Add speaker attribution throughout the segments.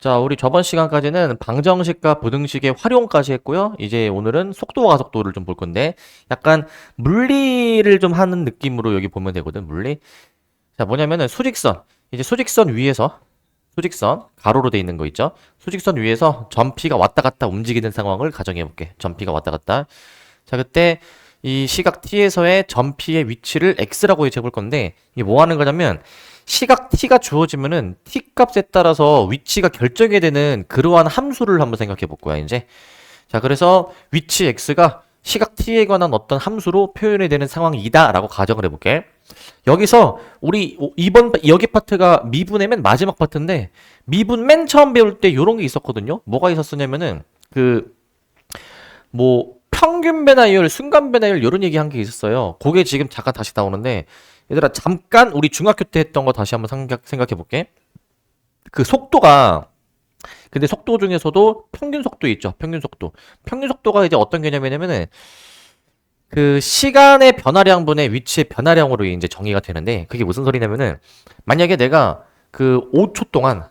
Speaker 1: 자, 우리 저번 시간까지는 방정식과 부등식의 활용까지 했고요. 이제 오늘은 속도와 가속도를 좀 볼 건데, 약간 물리를 좀 하는 느낌으로 여기 보면 되거든, 물리. 자, 뭐냐면은 수직선. 이제 수직선 위에서, 수직선, 가로로 돼 있는 거 있죠? 수직선 위에서 점피가 왔다 갔다 움직이는 상황을 가정해 볼게. 점피가 왔다 갔다. 자, 그때 이 시각 t에서의 점피의 위치를 x라고 해볼 건데, 이게 뭐 하는 거냐면, 시각 t가 주어지면은 t 값에 따라서 위치가 결정이 되는 그러한 함수를 한번 생각해 볼 거야, 이제. 자, 그래서 위치 x가 시각 t에 관한 어떤 함수로 표현이 되는 상황이다라고 가정을 해볼게. 여기서 우리 이번 여기 파트가 미분의 맨 마지막 파트인데 미분 맨 처음 배울 때 요런 게 있었거든요. 뭐가 있었냐면은 그 뭐 평균 배나율, 순간 배나율 이런 얘기 한 게 있었어요. 그게 지금 잠깐 다시 나오는데 얘들아 잠깐 우리 중학교 때 했던 거 다시 한번 생각해 볼게. 그 속도가 근데 속도 중에서도 평균 속도 있죠. 평균 속도. 평균 속도가 이제 어떤 개념이냐면은 그 시간의 변화량분의 위치의 변화량으로 이제 정의가 되는데 그게 무슨 소리냐면은 만약에 내가 그 5초 동안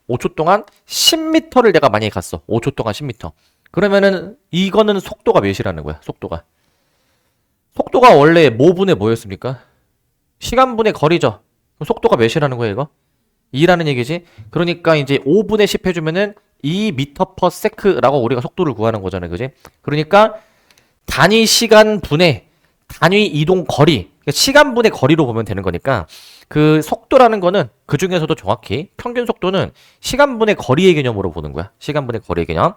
Speaker 1: 10m를 내가 만약에 갔어. 5초 동안 10m. 그러면은 이거는 속도가 몇이라는 거야. 속도가 원래 뭐분의 뭐였습니까? 시간분의 거리죠. 그럼 속도가 몇이라는 거야, 이거? 2라는 얘기지. 그러니까 이제 5분의 10 해주면은 2m/s라고 우리가 속도를 구하는 거잖아요, 그지? 그러니까 단위 시간 분의 단위 이동 거리, 그러니까 시간분의 거리로 보면 되는 거니까 그 속도라는 거는 그 중에서도 정확히 평균 속도는 시간분의 거리의 개념으로 보는 거야. 시간분의 거리의 개념.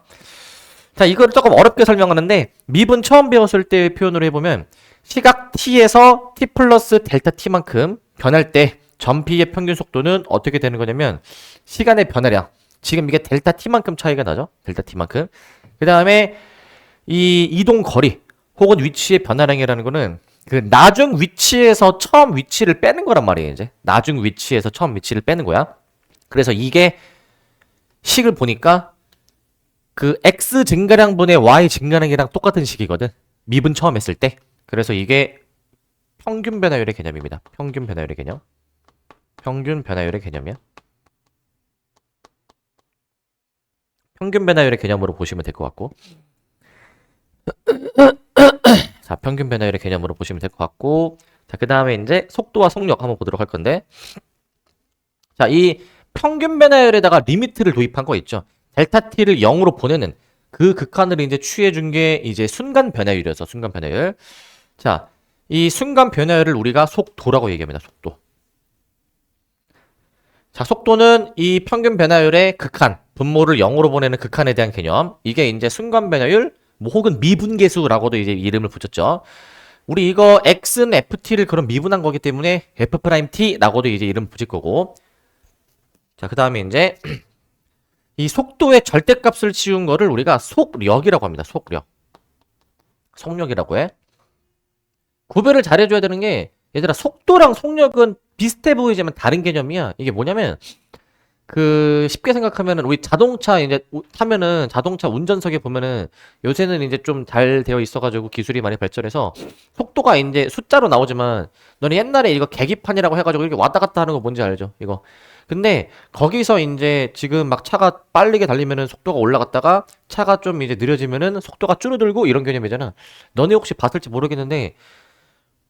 Speaker 1: 자, 이걸 조금 어렵게 설명하는데 미분 처음 배웠을 때 표현으로 해보면 시각 t에서 t 플러스 델타 t만큼 변할 때 점피의 평균 속도는 어떻게 되는 거냐면 시간의 변화량. 지금 이게 델타 t만큼 차이가 나죠? 델타 t만큼. 그 다음에 이 이동 거리 혹은 위치의 변화량이라는 거는 그 나중 위치에서 처음 위치를 빼는 거란 말이에요, 이제. 나중 위치에서 처음 위치를 빼는 거야. 그래서 이게 식을 보니까 그 x 증가량분의 y 증가량이랑 똑같은 식이거든. 미분 처음 했을 때. 그래서 이게 평균 변화율의 개념입니다. 평균 변화율의 개념. 평균 변화율의 개념이야. 평균 변화율의 개념으로 보시면 될 것 같고. 자, 평균 변화율의 개념으로 보시면 될 것 같고. 자, 그 다음에 이제 속도와 속력 한번 보도록 할 건데. 자, 이 평균 변화율에다가 리미트를 도입한 거 있죠. 델타 t를 0으로 보내는 그 극한을 이제 취해준 게 이제 순간 변화율이어서 순간 변화율. 자, 이 순간 변화율을 우리가 속도라고 얘기합니다. 속도. 자, 속도는 이 평균 변화율의 극한, 분모를 0으로 보내는 극한에 대한 개념. 이게 이제 순간 변화율, 뭐 혹은 미분계수라고도 이제 이름을 붙였죠. 우리 이거 x는 ft를 그런 미분한 거기 때문에 f't라고도 이제 이름 붙일 거고. 자, 그 다음에 이제 이 속도의 절대값을 치운 거를 우리가 속력이라고 합니다. 속력. 속력이라고 해. 구별을 잘해줘야 되는 게 얘들아 속도랑 속력은 비슷해 보이지만 다른 개념이야. 이게 뭐냐면 그 쉽게 생각하면은 우리 자동차 이제 타면은 자동차 운전석에 보면은 요새는 이제 좀 잘 되어 있어가지고 기술이 많이 발전해서 속도가 이제 숫자로 나오지만 너네 옛날에 이거 계기판이라고 해가지고 이렇게 왔다 갔다 하는 거 뭔지 알죠? 이거. 근데 거기서 이제 지금 막 차가 빠르게 달리면은 속도가 올라갔다가 차가 좀 이제 느려지면은 속도가 줄어들고 이런 개념이잖아. 너네 혹시 봤을지 모르겠는데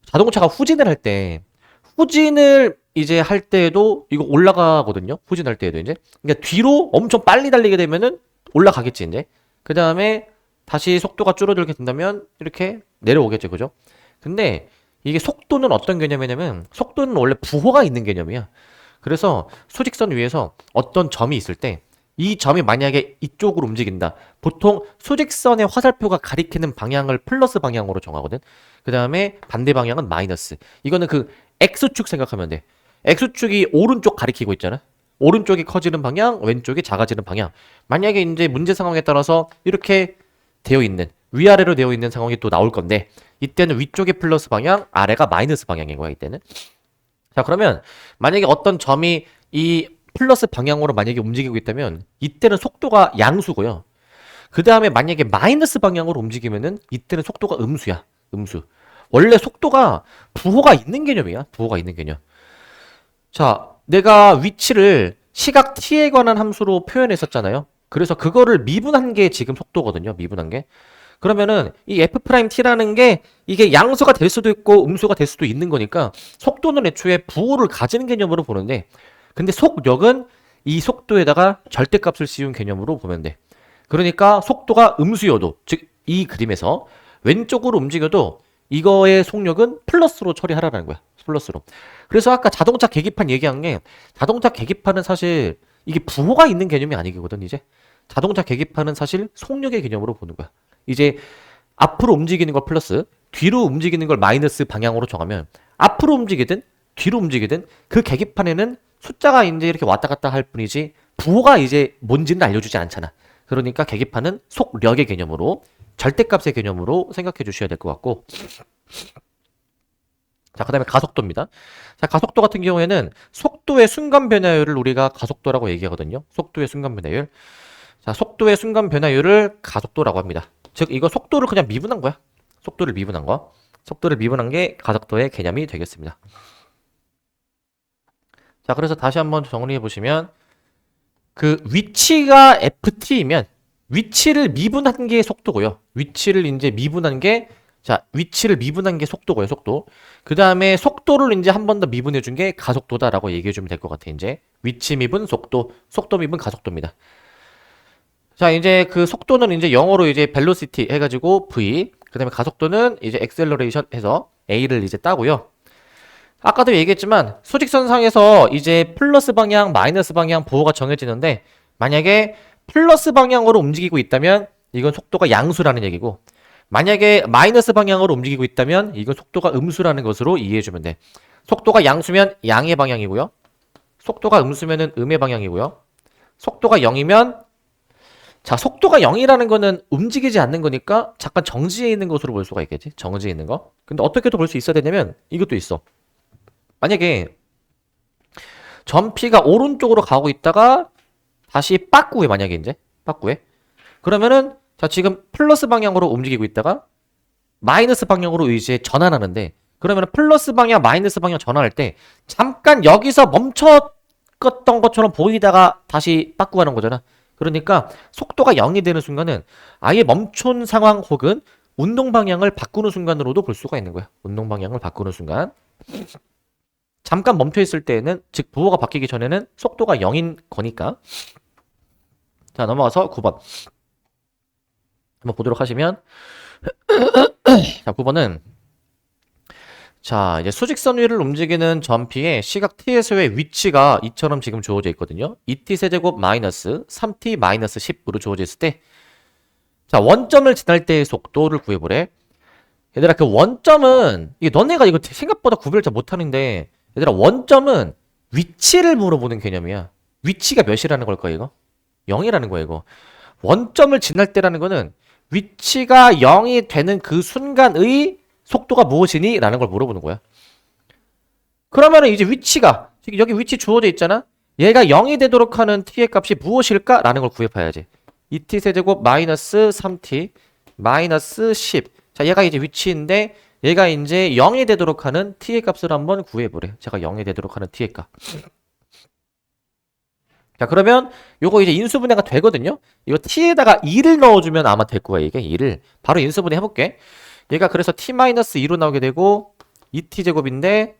Speaker 1: 자동차가 후진을 할 때, 후진을 이제 할 때에도 이거 올라가거든요. 후진할 때에도 이제. 그러니까 뒤로 엄청 빨리 달리게 되면은 올라가겠지, 이제. 그 다음에 다시 속도가 줄어들게 된다면 이렇게 내려오겠죠, 그죠? 근데 이게 속도는 어떤 개념이냐면, 속도는 원래 부호가 있는 개념이야. 그래서 수직선 위에서 어떤 점이 있을 때, 이 점이 만약에 이쪽으로 움직인다. 보통 수직선의 화살표가 가리키는 방향을 플러스 방향으로 정하거든. 그 다음에 반대 방향은 마이너스. 이거는 그 X축 생각하면 돼. X축이 오른쪽 가리키고 있잖아. 오른쪽이 커지는 방향, 왼쪽이 작아지는 방향. 만약에 이제 문제 상황에 따라서 이렇게 되어 있는, 위아래로 되어 있는 상황이 또 나올 건데, 이때는 위쪽이 플러스 방향, 아래가 마이너스 방향인 거야, 이때는. 자, 그러면 만약에 어떤 점이 이 플러스 방향으로 만약에 움직이고 있다면 이때는 속도가 양수고요. 그 다음에 만약에 마이너스 방향으로 움직이면은 이때는 속도가 음수야. 음수. 원래 속도가 부호가 있는 개념이야. 부호가 있는 개념. 자, 내가 위치를 시각 t에 관한 함수로 표현했었잖아요. 그래서 그거를 미분한 게 지금 속도거든요. 미분한 게. 그러면은 이 f't라는 게 이게 양수가 될 수도 있고 음수가 될 수도 있는 거니까 속도는 애초에 부호를 가지는 개념으로 보는데, 근데 속력은 이 속도에다가 절대값을 씌운 개념으로 보면 돼. 그러니까 속도가 음수여도, 즉 이 그림에서 왼쪽으로 움직여도 이거의 속력은 플러스로 처리하라는 거야. 플러스로. 그래서 아까 자동차 계기판 얘기한 게, 자동차 계기판은 사실 이게 부호가 있는 개념이 아니거든. 이제 자동차 계기판은 사실 속력의 개념으로 보는 거야. 이제 앞으로 움직이는 걸 플러스, 뒤로 움직이는 걸 마이너스 방향으로 정하면 앞으로 움직이든 뒤로 움직이든 그 계기판에는 숫자가 이제 이렇게 왔다 갔다 할 뿐이지 부호가 이제 뭔지는 알려주지 않잖아. 그러니까 계기판은 속력의 개념으로, 절대값의 개념으로 생각해 주셔야 될 것 같고, 자, 그 다음에 가속도입니다. 자, 가속도 같은 경우에는 속도의 순간 변화율을 우리가 가속도라고 얘기하거든요. 속도의 순간 변화율. 자, 속도의 순간 변화율을 가속도라고 합니다. 즉, 이거 속도를 그냥 미분한 거야. 속도를 미분한 거. 속도를 미분한 게 가속도의 개념이 되겠습니다. 자, 그래서 다시 한번 정리해 보시면, 그 위치가 ft이면 위치를 미분한 게 속도고요. 위치를 이제 미분한 게, 자, 위치를 미분한 게 속도고요. 속도. 그 다음에 속도를 이제 한 번 더 미분해 준 게 가속도다라고 얘기해 주면 될 것 같아. 이제 위치 미분 속도, 속도 미분 가속도입니다. 자, 이제 그 속도는 이제 영어로 이제 velocity 해가지고 v, 그 다음에 가속도는 이제 acceleration 해서 a를 이제 따고요. 아까도 얘기했지만 수직선상에서 이제 플러스 방향, 마이너스 방향 부호가 정해지는데, 만약에 플러스 방향으로 움직이고 있다면 이건 속도가 양수라는 얘기고, 만약에 마이너스 방향으로 움직이고 있다면 이건 속도가 음수라는 것으로 이해해주면 돼. 속도가 양수면 양의 방향이고요. 속도가 음수면은 음의 방향이고요. 속도가 0이면, 자, 속도가 0이라는 거는 움직이지 않는 거니까 잠깐 정지해 있는 것으로 볼 수가 있겠지. 정지해 있는 거. 근데 어떻게 또 볼 수 있어야 되냐면 이것도 있어. 만약에 전피가 오른쪽으로 가고 있다가 다시 빠꾸에, 만약에 이제 빠꾸에, 그러면은 자, 지금 플러스 방향으로 움직이고 있다가 마이너스 방향으로 이제 전환하는데, 그러면은 플러스 방향 마이너스 방향 전환할 때 잠깐 여기서 멈췄던 것처럼 보이다가 다시 빠꾸하는 거잖아. 그러니까 속도가 0이 되는 순간은 아예 멈춘 상황 혹은 운동 방향을 바꾸는 순간으로도 볼 수가 있는 거야. 운동 방향을 바꾸는 순간. 잠깐 멈춰 있을 때에는, 즉 부호가 바뀌기 전에는 속도가 0인 거니까. 자, 넘어가서 9번 한번 보도록 하시면, 자, 9번은, 자, 이제 수직선 위를 움직이는 전피의 시각 t에서의 위치가 이처럼 지금 주어져 있거든요. 2t 세제곱 마이너스 3t 마이너스 10으로 주어져 있을 때, 자, 원점을 지날 때의 속도를 구해보래. 얘들아, 그 원점은, 이게 너네가 이거 생각보다 구별을 잘 못하는데, 얘들아, 원점은 위치를 물어보는 개념이야. 위치가 몇이라는 걸까, 이거? 0이라는 거야, 이거. 원점을 지날 때라는 거는 위치가 0이 되는 그 순간의 속도가 무엇이니? 라는 걸 물어보는 거야. 그러면은 이제 위치가, 지금 여기 위치 주어져 있잖아? 얘가 0이 되도록 하는 t의 값이 무엇일까? 라는 걸 구해봐야지. 2t 세제곱 마이너스 3t 마이너스 10. 자, 얘가 이제 위치인데, 얘가 이제 0이 되도록 하는 t의 값을 한번 구해보래. 제가 0이 되도록 하는 t의 값. 자, 그러면 요거 이제 인수분해가 되거든요. 이거 t에다가 2를 넣어주면 아마 될 거야. 이게 2를 바로 인수분해 해볼게. 얘가 그래서 t-2로 나오게 되고 2t제곱인데,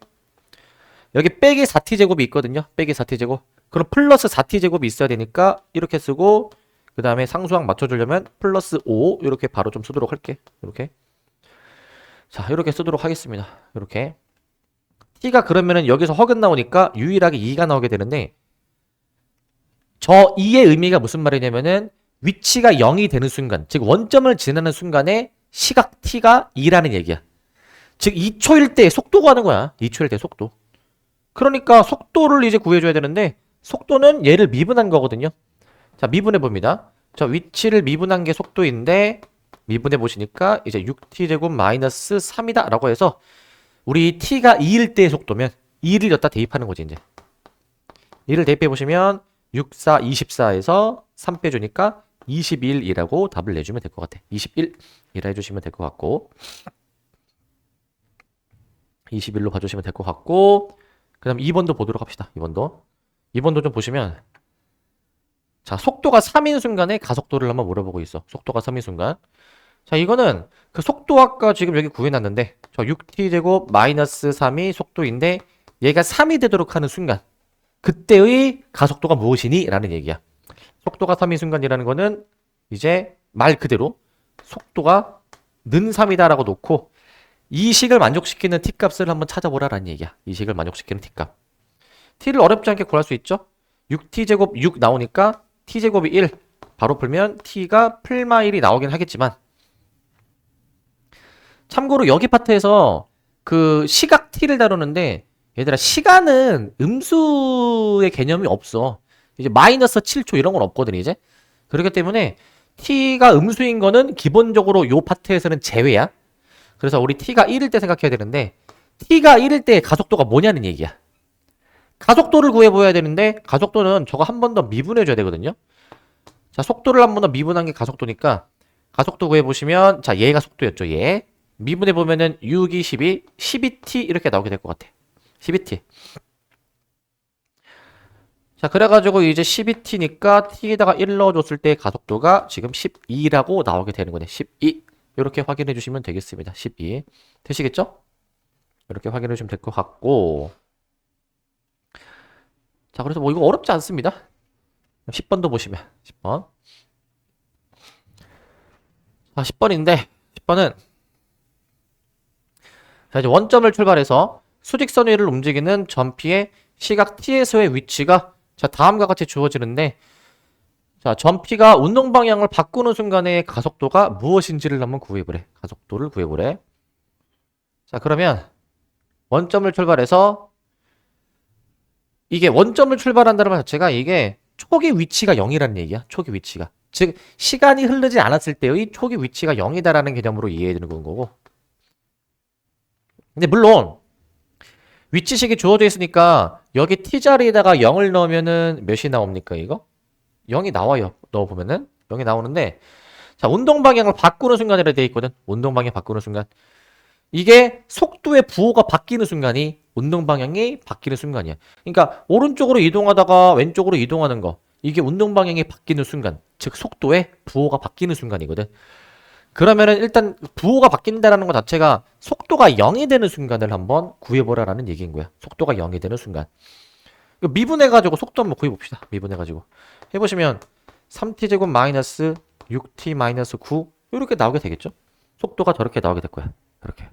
Speaker 1: 여기 빼기 4t제곱이 있거든요. 빼기 4t제곱. 그럼 플러스 4t제곱이 있어야 되니까 이렇게 쓰고, 그 다음에 상수항 맞춰주려면 플러스 5 이렇게 바로 좀 쓰도록 할게. 이렇게. 자, 이렇게 쓰도록 하겠습니다. 이렇게. t가 그러면은 여기서 허근 나오니까 유일하게 2가 나오게 되는데, 저 2의 의미가 무슨 말이냐면은 위치가 0이 되는 순간, 즉 원점을 지나는 순간에 시각 t가 2라는 얘기야. 즉 2초일 때 속도가 하는 거야. 2초일 때 속도. 그러니까 속도를 이제 구해줘야 되는데, 속도는 얘를 미분한 거거든요. 자, 미분해 봅니다. 자, 위치를 미분한 게 속도인데, 미분해 보시니까 이제 6t제곱 마이너스 3이다 라고 해서, 우리 t가 2일 때의 속도면 2를 여기다 대입하는 거지. 이제 2를 대입해 보시면 6, 4, 24에서 3 빼주니까 21이라고 답을 내주면 될 것 같아. 21이라 해주시면 될 것 같고, 21로 봐주시면 될 것 같고, 그 다음 2번도 보도록 합시다. 2번도 2번도 좀 보시면 자, 속도가 3인 순간에 가속도를 한번 물어보고 있어. 속도가 3인 순간. 자, 이거는 그 속도 아까 지금 여기 구해놨는데 저 6t제곱 마이너스 3이 속도인데 얘가 3이 되도록 하는 순간 그때의 가속도가 무엇이니? 라는 얘기야. 속도가 3인 순간이라는 거는 이제 말 그대로 속도가 는 3이다 라고 놓고 이 식을 만족시키는 t값을 한번 찾아보라라는 얘기야. 이 식을 만족시키는 t값. t를 어렵지 않게 구할 수 있죠? 6t제곱 6 나오니까 t제곱이 1 바로 풀면 t가 플마 1이 나오긴 하겠지만 참고로 여기 파트에서 그 시각 t를 다루는데 얘들아 시간은 음수의 개념이 없어. 이제 마이너스 7초 이런 건 없거든 이제. 그렇기 때문에 t가 음수인 거는 기본적으로 요 파트에서는 제외야. 그래서 우리 t가 1일 때 생각해야 되는데 t가 1일 때 가속도가 뭐냐는 얘기야. 가속도를 구해보아야 되는데 가속도는 저거 한 번 더 미분해줘야 되거든요. 자, 속도를 한 번 더 미분한 게 가속도니까 가속도 구해보시면 자, 얘가 속도였죠. 얘. 미분해보면은 6, 2, 12, 12t 이렇게 나오게 될 것 같아. 12t. 자, 그래가지고 이제 12t니까 t에다가 1 넣어줬을 때 가속도가 지금 12라고 나오게 되는 거네. 12. 이렇게 확인해 주시면 되겠습니다. 12. 되시겠죠? 이렇게 확인해 주시면 될 것 같고. 자, 그래서 뭐 이거 어렵지 않습니다. 10번도 보시면 10번. 자, 10번인데 10번은 자, 이제 원점을 출발해서 수직선 위를 움직이는 점피의 시각 t에서의 위치가 자, 다음과 같이 주어지는데 자, 점피가 운동 방향을 바꾸는 순간의 가속도가 무엇인지를 한번 구해보래. 가속도를 구해보래. 자, 그러면 원점을 출발해서 이게 원점을 출발한다는 말 자체가 이게 초기 위치가 0이라는 얘기야. 초기 위치가. 즉 시간이 흐르지 않았을 때의 초기 위치가 0이다라는 개념으로 이해해 주는 거고. 근데 물론 위치식이 주어져 있으니까 여기 t자리에다가 0을 넣으면은 몇이 나옵니까 이거? 0이 나와요. 넣어보면은 0이 나오는데 자, 운동 방향을 바꾸는 순간이라 되어 있거든. 운동 방향 바꾸는 순간. 이게 속도의 부호가 바뀌는 순간이 운동 방향이 바뀌는 순간이야. 그러니까 오른쪽으로 이동하다가 왼쪽으로 이동하는 거. 이게 운동 방향이 바뀌는 순간. 즉 속도의 부호가 바뀌는 순간이거든. 그러면은 일단 부호가 바뀐다라는 것 자체가 속도가 0이 되는 순간을 한번 구해보라라는 얘기인 거야. 속도가 0이 되는 순간. 미분해가지고 속도 한번 구해봅시다. 미분해가지고. 해보시면 3t제곱 마이너스 6t 마이너스 9 이렇게 나오게 되겠죠? 속도가 저렇게 나오게 될 거야. 이렇게.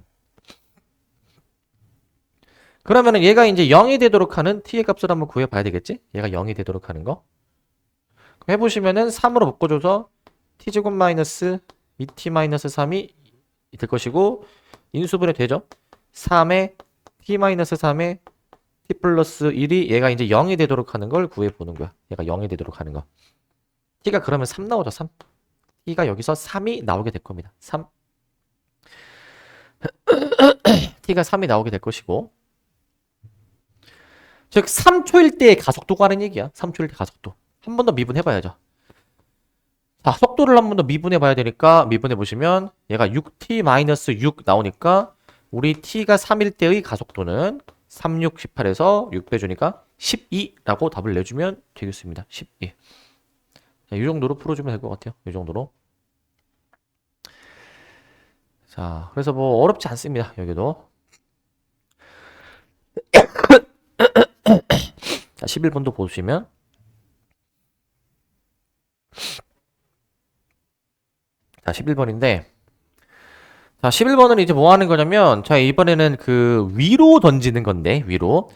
Speaker 1: 그러면은 얘가 이제 0이 되도록 하는 t의 값을 한번 구해봐야 되겠지? 얘가 0이 되도록 하는 거. 그럼 해보시면은 3으로 묶어줘서 t제곱 마이너스 2t 마이너스 3이 될 것이고 인수분해 되죠? 3에 t 마이너스 3에 t 플러스 1이 얘가 이제 0이 되도록 하는 걸 구해보는 거야. 얘가 0이 되도록 하는 거. t가 그러면 3 나오죠. 3. t가 여기서 3이 나오게 될 겁니다. 3. t가 3이 나오게 될 것이고 즉 3초일 때의 가속도가 하는 얘기야. 3초일 때 가속도. 한 번 더 미분해봐야죠. 자, 속도를 한 번 더 미분해봐야 되니까 미분해보시면 얘가 6t-6 나오니까 우리 t가 3일 때의 가속도는 3, 6, 18에서 6 빼주니까 12라고 답을 내주면 되겠습니다. 12. 자, 이 정도로 풀어주면 될 것 같아요. 이 정도로. 자, 그래서 뭐 어렵지 않습니다. 여기도. 자, 11번도 보시면 자, 11번인데 자, 11번은 이제 뭐 하는 거냐면 자, 이번에는 그 위로 던지는 건데 위로.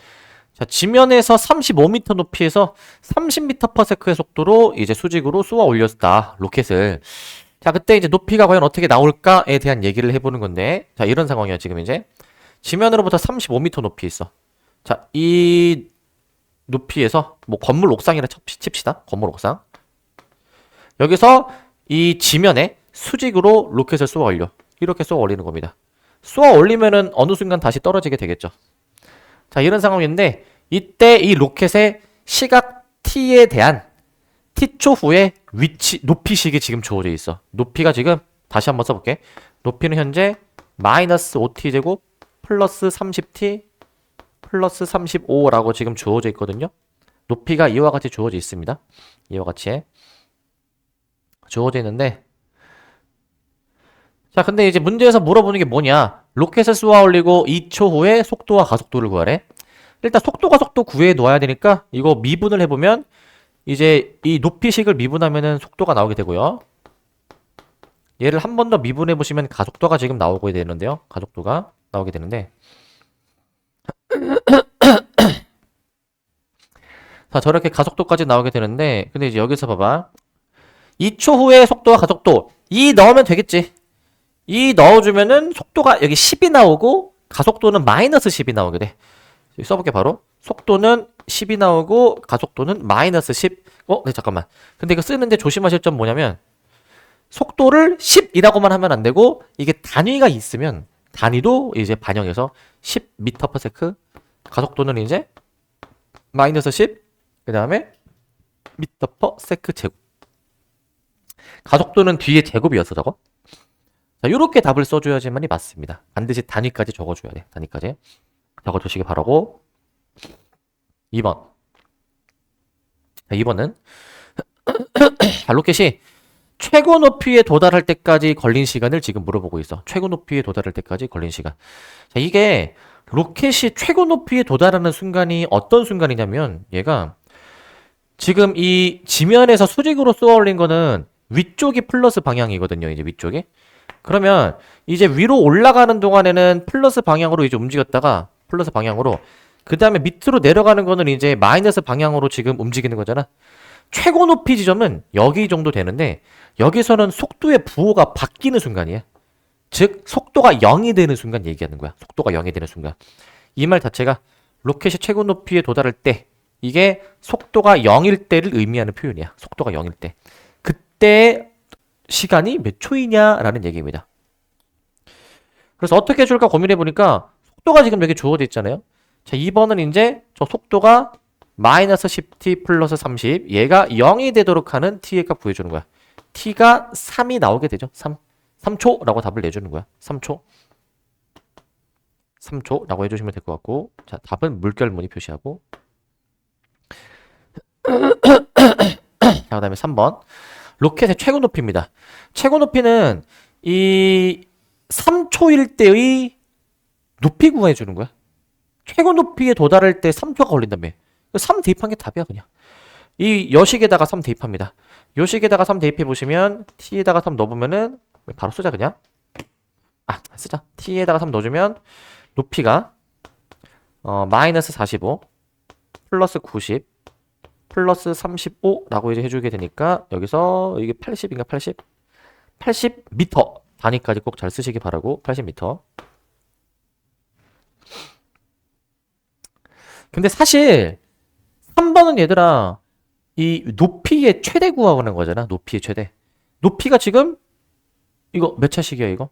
Speaker 1: 자, 지면에서 35m 높이에서 30m/s의 속도로 이제 수직으로 쏘아 올렸다. 로켓을. 자, 그때 이제 높이가 과연 어떻게 나올까에 대한 얘기를 해보는 건데 자, 이런 상황이야. 지금 이제 지면으로부터 35m 높이 있어. 자, 이 높이에서 뭐 건물 옥상이라 칩시다. 건물 옥상. 여기서 이 지면에 수직으로 로켓을 쏘아 올려. 이렇게 쏘아 올리는 겁니다. 쏘아 올리면은 어느 순간 다시 떨어지게 되겠죠. 자, 이런 상황인데 이때 이 로켓의 시각 t에 대한 t초 후에 위치 높이식이 지금 주어져 있어. 높이가 지금 다시 한번 써볼게. 높이는 현재 마이너스 5t제곱 플러스 30t 플러스 35라고 지금 주어져 있거든요. 높이가 이와 같이 주어져 있습니다. 이와 같이 주어져 있는데, 자, 근데 이제 문제에서 물어보는 게 뭐냐? 로켓을 쏘아 올리고 2초 후에 속도와 가속도를 구하래. 일단 속도가 속도 구해 놓아야 되니까 이거 미분을 해보면 이제 이 높이식을 미분하면은 속도가 나오게 되고요. 얘를 한 번 더 미분해 보시면 가속도가 지금 나오게 되는데요. 가속도가 나오게 되는데, 자, 저렇게 가속도까지 나오게 되는데, 근데 이제 여기서 봐봐. 2초 후에 속도와 가속도 2 넣으면 되겠지. 2 넣어주면은 속도가 여기 10이 나오고 가속도는 마이너스 10이 나오게 돼. 여기 써볼게 바로. 속도는 10이 나오고 가속도는 마이너스 10. 네, 잠깐만. 근데 이거 쓰는데 조심하실 점 뭐냐면 속도를 10이라고만 하면 안 되고 이게 단위가 있으면 단위도 이제 반영해서 10m/s, 가속도는 이제 마이너스 10, 그 다음에 m/s 제곱. 가속도는 뒤에 제곱이었어 저거. 자, 요렇게 답을 써줘야지만이 맞습니다. 반드시 단위까지 적어줘야 돼. 단위까지 적어주시기 바라고. 2번. 자, 2번은 로켓이 최고 높이에 도달할 때까지 걸린 시간을 지금 물어보고 있어. 최고 높이에 도달할 때까지 걸린 시간. 자, 이게 로켓이 최고 높이에 도달하는 순간이 어떤 순간이냐면 얘가 지금 이 지면에서 수직으로 쏘아 올린 거는 위쪽이 플러스 방향이거든요. 이제 위쪽이. 그러면 이제 위로 올라가는 동안에는 플러스 방향으로 이제 움직였다가 플러스 방향으로, 그 다음에 밑으로 내려가는 거는 이제 마이너스 방향으로 지금 움직이는 거잖아. 최고 높이 지점은 여기 정도 되는데 여기서는 속도의 부호가 바뀌는 순간이야. 즉 속도가 0이 되는 순간 얘기하는 거야. 속도가 0이 되는 순간. 이 말 자체가 로켓이 최고 높이에 도달할 때, 이게 속도가 0일 때를 의미하는 표현이야. 속도가 0일 때. 그때 시간이 몇 초이냐라는 얘기입니다. 그래서 어떻게 해줄까 고민해보니까 속도가 지금 여기 주어져 있잖아요. 자, 2번은 이제 저 속도가 마이너스 10t 플러스 30, 얘가 0이 되도록 하는 t의 값 구해주는 거야. t가 3이 나오게 되죠. 3초라고 답을 내주는 거야. 3초라고 해주시면 될 것 같고, 자, 답은 물결무늬 표시하고. 자, 그 다음에 3번. 로켓의 최고 높이입니다. 최고 높이는 이 3초일 때의 높이 구해주는 거야. 최고 높이에 도달할 때 3초가 걸린다며. 3 대입한 게 답이야, 그냥. 이 여식에다가 3 대입합니다. 요식에다가 3 대입해 보시면 t에다가 3 넣어보면은 바로 쓰자 그냥. 쓰자. t에다가 3 넣어주면 높이가 마이너스 45 플러스 90 플러스 35라고 이제 해주게 되니까 여기서 이게 80인가 80m 단위까지 꼭 잘 쓰시기 바라고. 80m. 근데 사실 3번은 얘들아 이 높이의 최대 구하는 거잖아. 높이의 최대. 높이가 지금 이거 몇 차식이야 이거?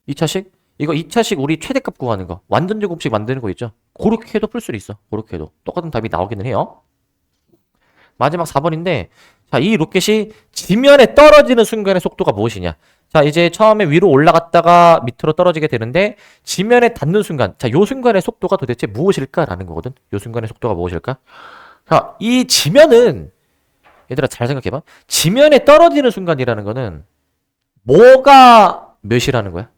Speaker 1: 2차식? 이거 2차식 우리 최대값 구하는 거. 완전 제곱식 만드는 거 있죠? 그렇게 해도 풀 수 있어. 그렇게 해도. 똑같은 답이 나오기는 해요. 마지막 4번인데, 자, 이 로켓이 지면에 떨어지는 순간의 속도가 무엇이냐? 자, 이제 처음에 위로 올라갔다가 밑으로 떨어지게 되는데, 지면에 닿는 순간, 자, 요 순간의 속도가 도대체 무엇일까라는 거거든? 요 순간의 속도가 무엇일까? 자, 이 지면은, 얘들아 잘 생각해봐. 지면에 떨어지는 순간이라는 거는, 뭐가 몇이라는 거야?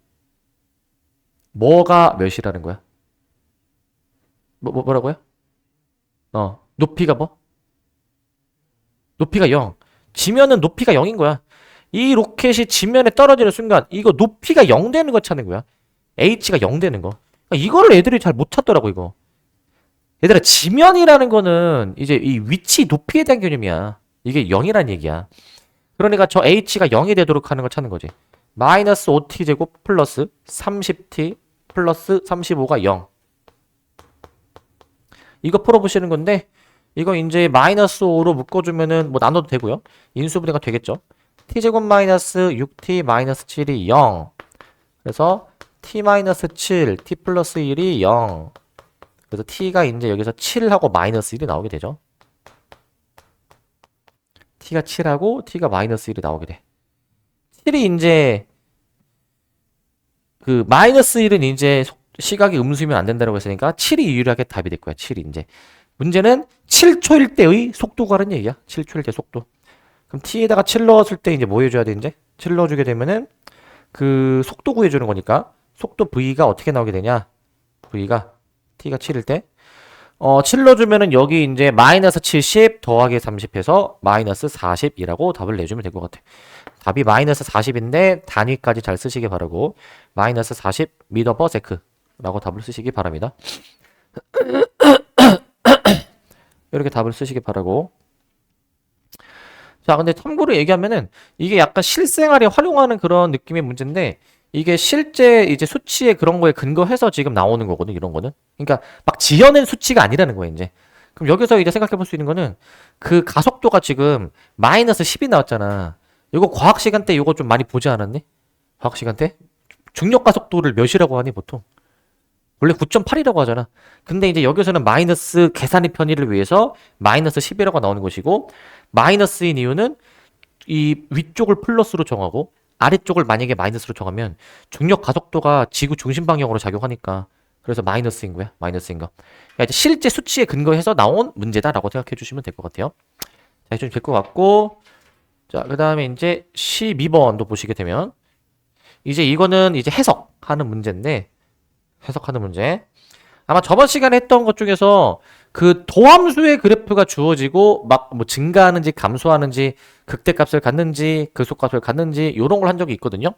Speaker 1: 뭐가 몇이라는 거야? 뭐라고요? 높이가 뭐? 높이가 0. 지면은 높이가 0인 거야. 이 로켓이 지면에 떨어지는 순간 이거 높이가 0 되는 거 찾는 거야. h가 0 되는 거. 그러니까 이거를 애들이 잘 못 찾더라고 이거. 얘들아 지면이라는 거는 이제 이 위치 높이에 대한 개념이야. 이게 0이란 얘기야. 그러니까 저 h가 0이 되도록 하는 걸 찾는 거지. 마이너스 5t 제곱 플러스 30t 플러스 35가 0. 이거 풀어보시는 건데 이거 이제 마이너스 5로 묶어주면은 뭐 나눠도 되고요. 인수분해가 되겠죠. t제곱 마이너스 6t 마이너스 7이 0. 그래서 t 마이너스 7, t 플러스 1이 0. 그래서 t가 이제 여기서 7하고 마이너스 1이 나오게 되죠. t가 7하고 t가 마이너스 1이 나오게 돼. 7이 이제 그 마이너스 1은 이제 시각이 음수면 안 된다고 했으니까 7이 유일하게 답이 될 거야. 7이 이제. 문제는 7초일 때의 속도가라는 얘기야. 7초일 때 속도. 그럼 t에다가 7 넣었을 때 이제 뭐 해줘야 돼, 이제? 7 넣어주게 되면은 그 속도 구해주는 거니까 속도 v가 어떻게 나오게 되냐? v가 t가 7일 때 7 넣어주면은 여기 이제 마이너스 70 더하기 30 해서 마이너스 40이라고 답을 내주면 될 것 같아. 답이 마이너스 40인데 단위까지 잘 쓰시기 바라고 마이너스 40 미터 퍼 세크라고 답을 쓰시기 바랍니다. 이렇게 답을 쓰시기 바라고. 자, 근데 참고로 얘기하면은 이게 약간 실생활에 활용하는 그런 느낌의 문제인데 이게 실제 이제 수치에 그런 거에 근거해서 지금 나오는 거거든, 이런 거는. 그러니까 막 지어낸 수치가 아니라는 거야, 이제. 그럼 여기서 이제 생각해 볼 수 있는 거는 그 가속도가 지금 마이너스 10이 나왔잖아. 이거 과학 시간 때 이거 좀 많이 보지 않았니? 과학 시간 때? 중력 가속도를 몇이라고 하니, 보통? 원래 9.8이라고 하잖아. 근데 이제 여기서는 마이너스 계산의 편의를 위해서 마이너스 10이라고 나오는 것이고, 마이너스인 이유는 이 위쪽을 플러스로 정하고 아래쪽을 만약에 마이너스로 정하면 중력 가속도가 지구 중심 방향으로 작용하니까 그래서 마이너스인 거야. 마이너스인 거. 그러니까 이제 실제 수치에 근거해서 나온 문제다라고 생각해 주시면 될 것 같아요. 자, 좀 될 것 같고, 자, 그 다음에 이제 12번도 보시게 되면 이제 이거는 이제 해석하는 문제인데, 해석하는 문제. 아마 저번 시간에 했던 것 중에서 그 도함수의 그래프가 주어지고 막 뭐 증가하는지 감소하는지 극대값을 갖는지 극소값을 갖는지 요런 걸 한 적이 있거든요.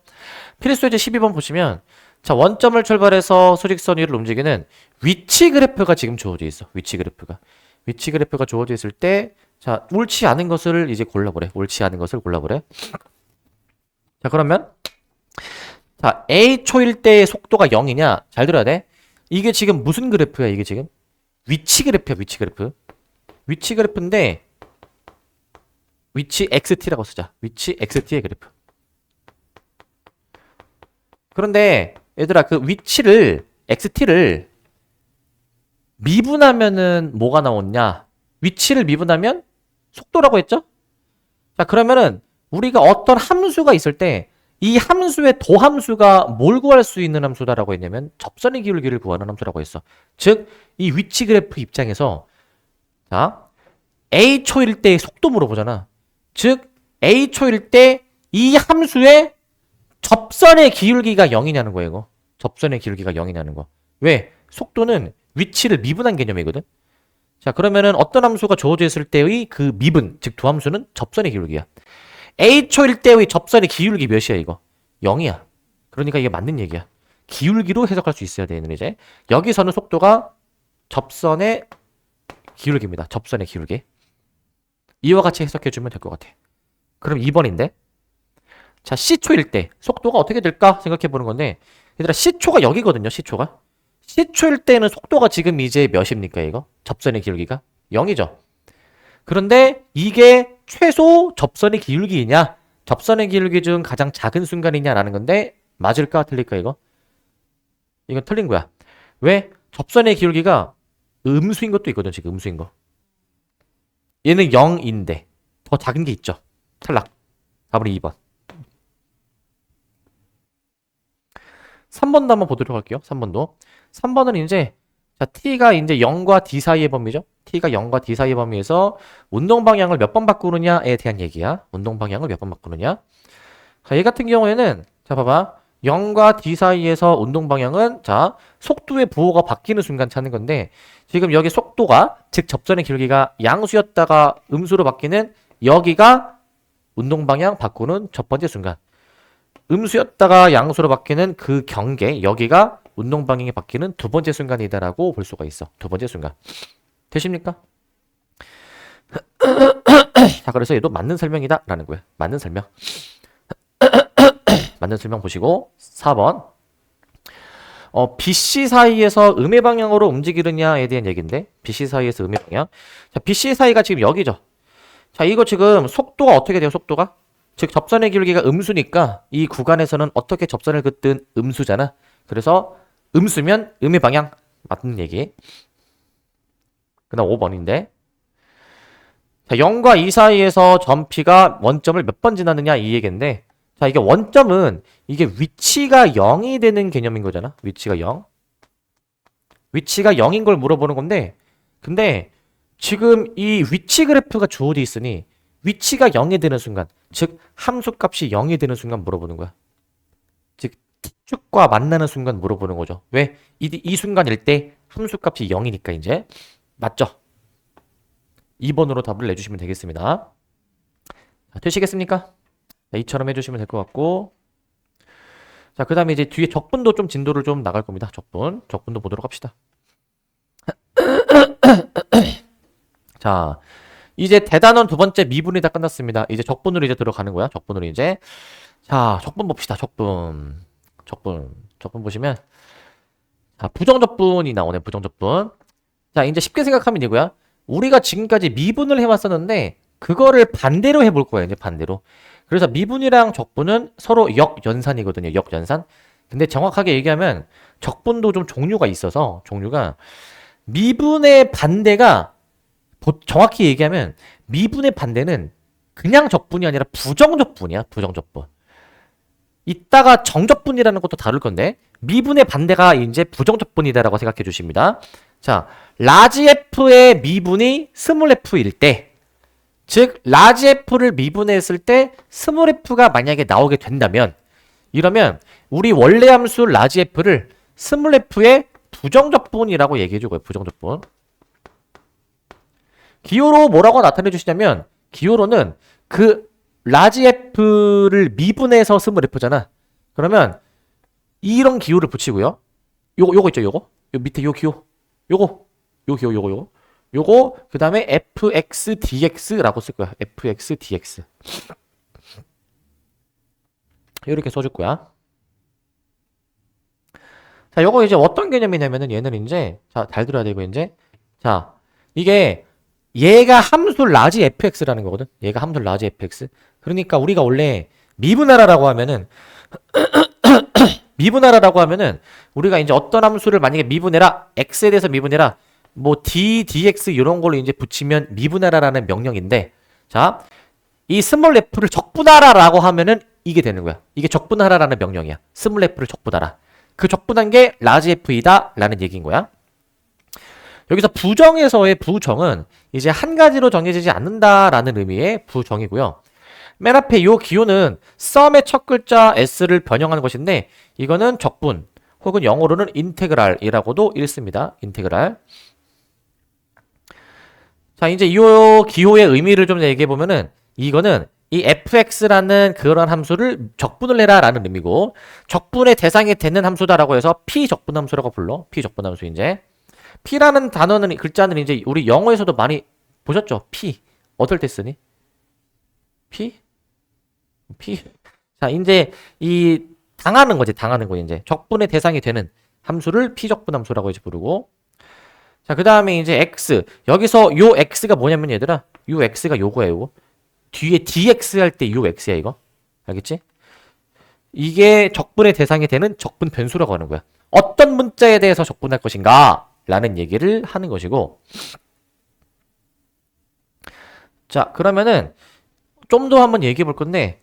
Speaker 1: 필수예제 12번 보시면 자, 원점을 출발해서 수직선 위를 움직이는 위치 그래프가 지금 주어져 있어. 위치 그래프가. 위치 그래프가 주어져 있을 때 자, 옳지 않은 것을 이제 골라보래. 옳지 않은 것을 골라보래. 자, 그러면 자, a초일 때의 속도가 0이냐? 잘 들어야 돼. 이게 지금 무슨 그래프야, 이게 지금? 위치 그래프야, 위치 그래프. 위치 그래프인데, 위치 XT라고 쓰자. 위치 XT의 그래프. 그런데, 얘들아, 그 위치를, XT를 미분하면은 뭐가 나오냐? 위치를 미분하면 속도라고 했죠? 자, 그러면은, 우리가 어떤 함수가 있을 때, 이 함수의 도함수가 뭘 구할 수 있는 함수다라고 했냐면 접선의 기울기를 구하는 함수라고 했어. 즉, 이 위치 그래프 입장에서 자, a초일 때의 속도 물어보잖아. 즉, a초일 때 이 함수의 접선의 기울기가 0이냐는 거예요, 이거. 접선의 기울기가 0이냐는 거. 왜? 속도는 위치를 미분한 개념이거든. 자, 그러면은 어떤 함수가 주어져 있을 때의 그 미분, 즉 도함수는 접선의 기울기야. a초일 때의 접선의 기울기 몇이야, 이거? 0이야. 그러니까 이게 맞는 얘기야. 기울기로 해석할 수 있어야 되는 이제. 여기서는 속도가 접선의 기울기입니다. 접선의 기울기. 이와 같이 해석해주면 될 것 같아. 그럼 2번인데. 자, C초일 때 속도가 어떻게 될까 생각해보는 건데, 얘들아, C초가 여기거든요, C초가. C초일 때는 속도가 지금 이제 몇입니까, 이거? 접선의 기울기가? 0이죠. 그런데 이게 최소 접선의 기울기이냐, 접선의 기울기 중 가장 작은 순간이냐라는 건데 맞을까 틀릴까 이거? 이건 틀린 거야. 왜? 접선의 기울기가 음수인 것도 있거든, 지금 음수인 거. 얘는 0인데 더 작은 게 있죠. 탈락. 답은 2번. 3번도 한번 보도록 할게요. 3번도. 3번은 이제 자, t가 이제 0과 d 사이의 범위죠. t가 0과 d 사이의 범위에서 운동 방향을 몇 번 바꾸느냐에 대한 얘기야. 운동 방향을 몇 번 바꾸느냐. 자, 얘 같은 경우에는 자, 봐봐. 0과 d 사이에서 운동 방향은 자, 속도의 부호가 바뀌는 순간 찾는 건데 지금 여기 속도가 즉 접선의 기울기가 양수였다가 음수로 바뀌는 여기가 운동 방향 바꾸는 첫 번째 순간. 음수였다가 양수로 바뀌는 그 경계 여기가 운동 방향이 바뀌는 두 번째 순간이다라고 볼 수가 있어. 두 번째 순간. 되십니까? 자, 그래서 얘도 맞는 설명이다라는 거야. 맞는 설명. 맞는 설명 보시고 4번. BC 사이에서 음의 방향으로 움직이느냐에 대한 얘기인데 BC 사이에서 음의 방향. 자, BC 사이가 지금 여기죠. 자, 이거 지금 속도가 어떻게 돼요? 속도가? 즉 접선의 기울기가 음수니까 이 구간에서는 어떻게 접선을 긋든 음수잖아. 그래서 음수면 음의 방향 맞는 얘기. 그 다음 5번인데 자, 0과 2 사이에서 점 P가 원점을 몇 번 지나느냐 이 얘기인데 자, 이게 원점은 이게 위치가 0이 되는 개념인 거잖아. 위치가 0. 위치가 0인 걸 물어보는 건데 근데 지금 이 위치 그래프가 주어져 있으니 위치가 0이 되는 순간, 즉 함수값이 0이 되는 순간 물어보는 거야. 즉 t축과 만나는 순간 물어보는 거죠. 왜? 이 순간일 때 함수값이 0이니까 이제. 맞죠? 2번으로 답을 내주시면 되겠습니다. 자, 되시겠습니까? 자, 이처럼 해주시면 될 것 같고, 자, 그 다음에 이제 뒤에 적분도 좀 진도를 좀 나갈 겁니다. 적분도 보도록 합시다. 자, 이제 대단원 두 번째 미분이 다 끝났습니다. 이제 적분으로 이제 들어가는 거야. 적분으로 이제. 자, 적분 봅시다. 적분 보시면, 자, 부정적분이 나오네. 부정적분. 자, 이제 쉽게 생각하면 이거야. 우리가 지금까지 미분을 해왔었는데 그거를 반대로 해볼 거예요. 이제 반대로. 그래서 미분이랑 적분은 서로 역연산이거든요. 역연산. 근데 정확하게 얘기하면 적분도 좀 종류가 있어서, 종류가 미분의 반대가, 정확히 얘기하면 미분의 반대는 그냥 적분이 아니라 부정적분이야. 부정적분. 이따가 정적분이라는 것도 다룰 건데, 미분의 반대가 이제 부정적분이다라고 생각해 주십니다. 자, 라지 F의 미분이 스몰 F일 때, 즉 라지 F를 미분했을 때 스몰 F가 만약에 나오게 된다면, 이러면 우리 원래 함수 라지 F를 스몰 F의 부정적분이라고 얘기해 주고요. 부정적분. 기호로 뭐라고 나타내 주시냐면, 기호로는 그 라지 F를 미분해서 스몰 F잖아. 그러면 이런 기호를 붙이고요. 요거 있죠, 요거. 요 밑에 요 기호. 요거 그 다음에 fx dx라고 쓸 거야. fx dx 이렇게 써줄 거야. 자, 요거 이제 어떤 개념이냐면은, 얘는 이제, 자, 잘 들어야 되고, 이제, 자, 이게 얘가 함수 라지 fx라는 거거든. 얘가 함수 라지 fx. 그러니까 우리가 원래 미분하라라고 하면은 우리가 이제 어떤 함수를 만약에 미분해라, x에 대해서 미분해라, 뭐 d, dx 이런 걸로 이제 붙이면 미분하라라는 명령인데, 자, 이 스몰 f를 적분하라라고 하면은 이게 되는 거야. 이게 적분하라라는 명령이야. 스몰 f를 적분하라. 그 적분한 게 라지 f이다 라는 얘기인 거야. 여기서 부정에서의 부정은 이제 한 가지로 정해지지 않는다라는 의미의 부정이고요. 맨 앞에 요 기호는 썸의 첫 글자 s를 변형하는 것인데, 이거는 적분 혹은 영어로는 인테그랄이라고도 읽습니다. 인테그랄. 자, 이제 이 기호의 의미를 좀 얘기해 보면은, 이거는 이 fx라는 그런 함수를 적분을 해라라는 의미고, 적분의 대상이 되는 함수다라고 해서 p적분 함수라고 불러. p적분 함수. 이제 p라는 단어는, 글자는 이제 우리 영어에서도 많이 보셨죠? p 어떨 때 쓰니? p. 자, 이제 이 당하는 거지. 당하는 거. 이제 적분의 대상이 되는 함수를 p적분 함수라고 이제 부르고, 자, 그 다음에 이제 x. 여기서 요 x가 뭐냐면, 얘들아, 요 x가 요거야. 요거 뒤에 dx 할 때 요 x야. 이거 알겠지? 이게 적분의 대상이 되는 적분 변수라고 하는 거야. 어떤 문자에 대해서 적분할 것인가 라는 얘기를 하는 것이고, 자, 그러면은 좀 더 한번 얘기해 볼 건데,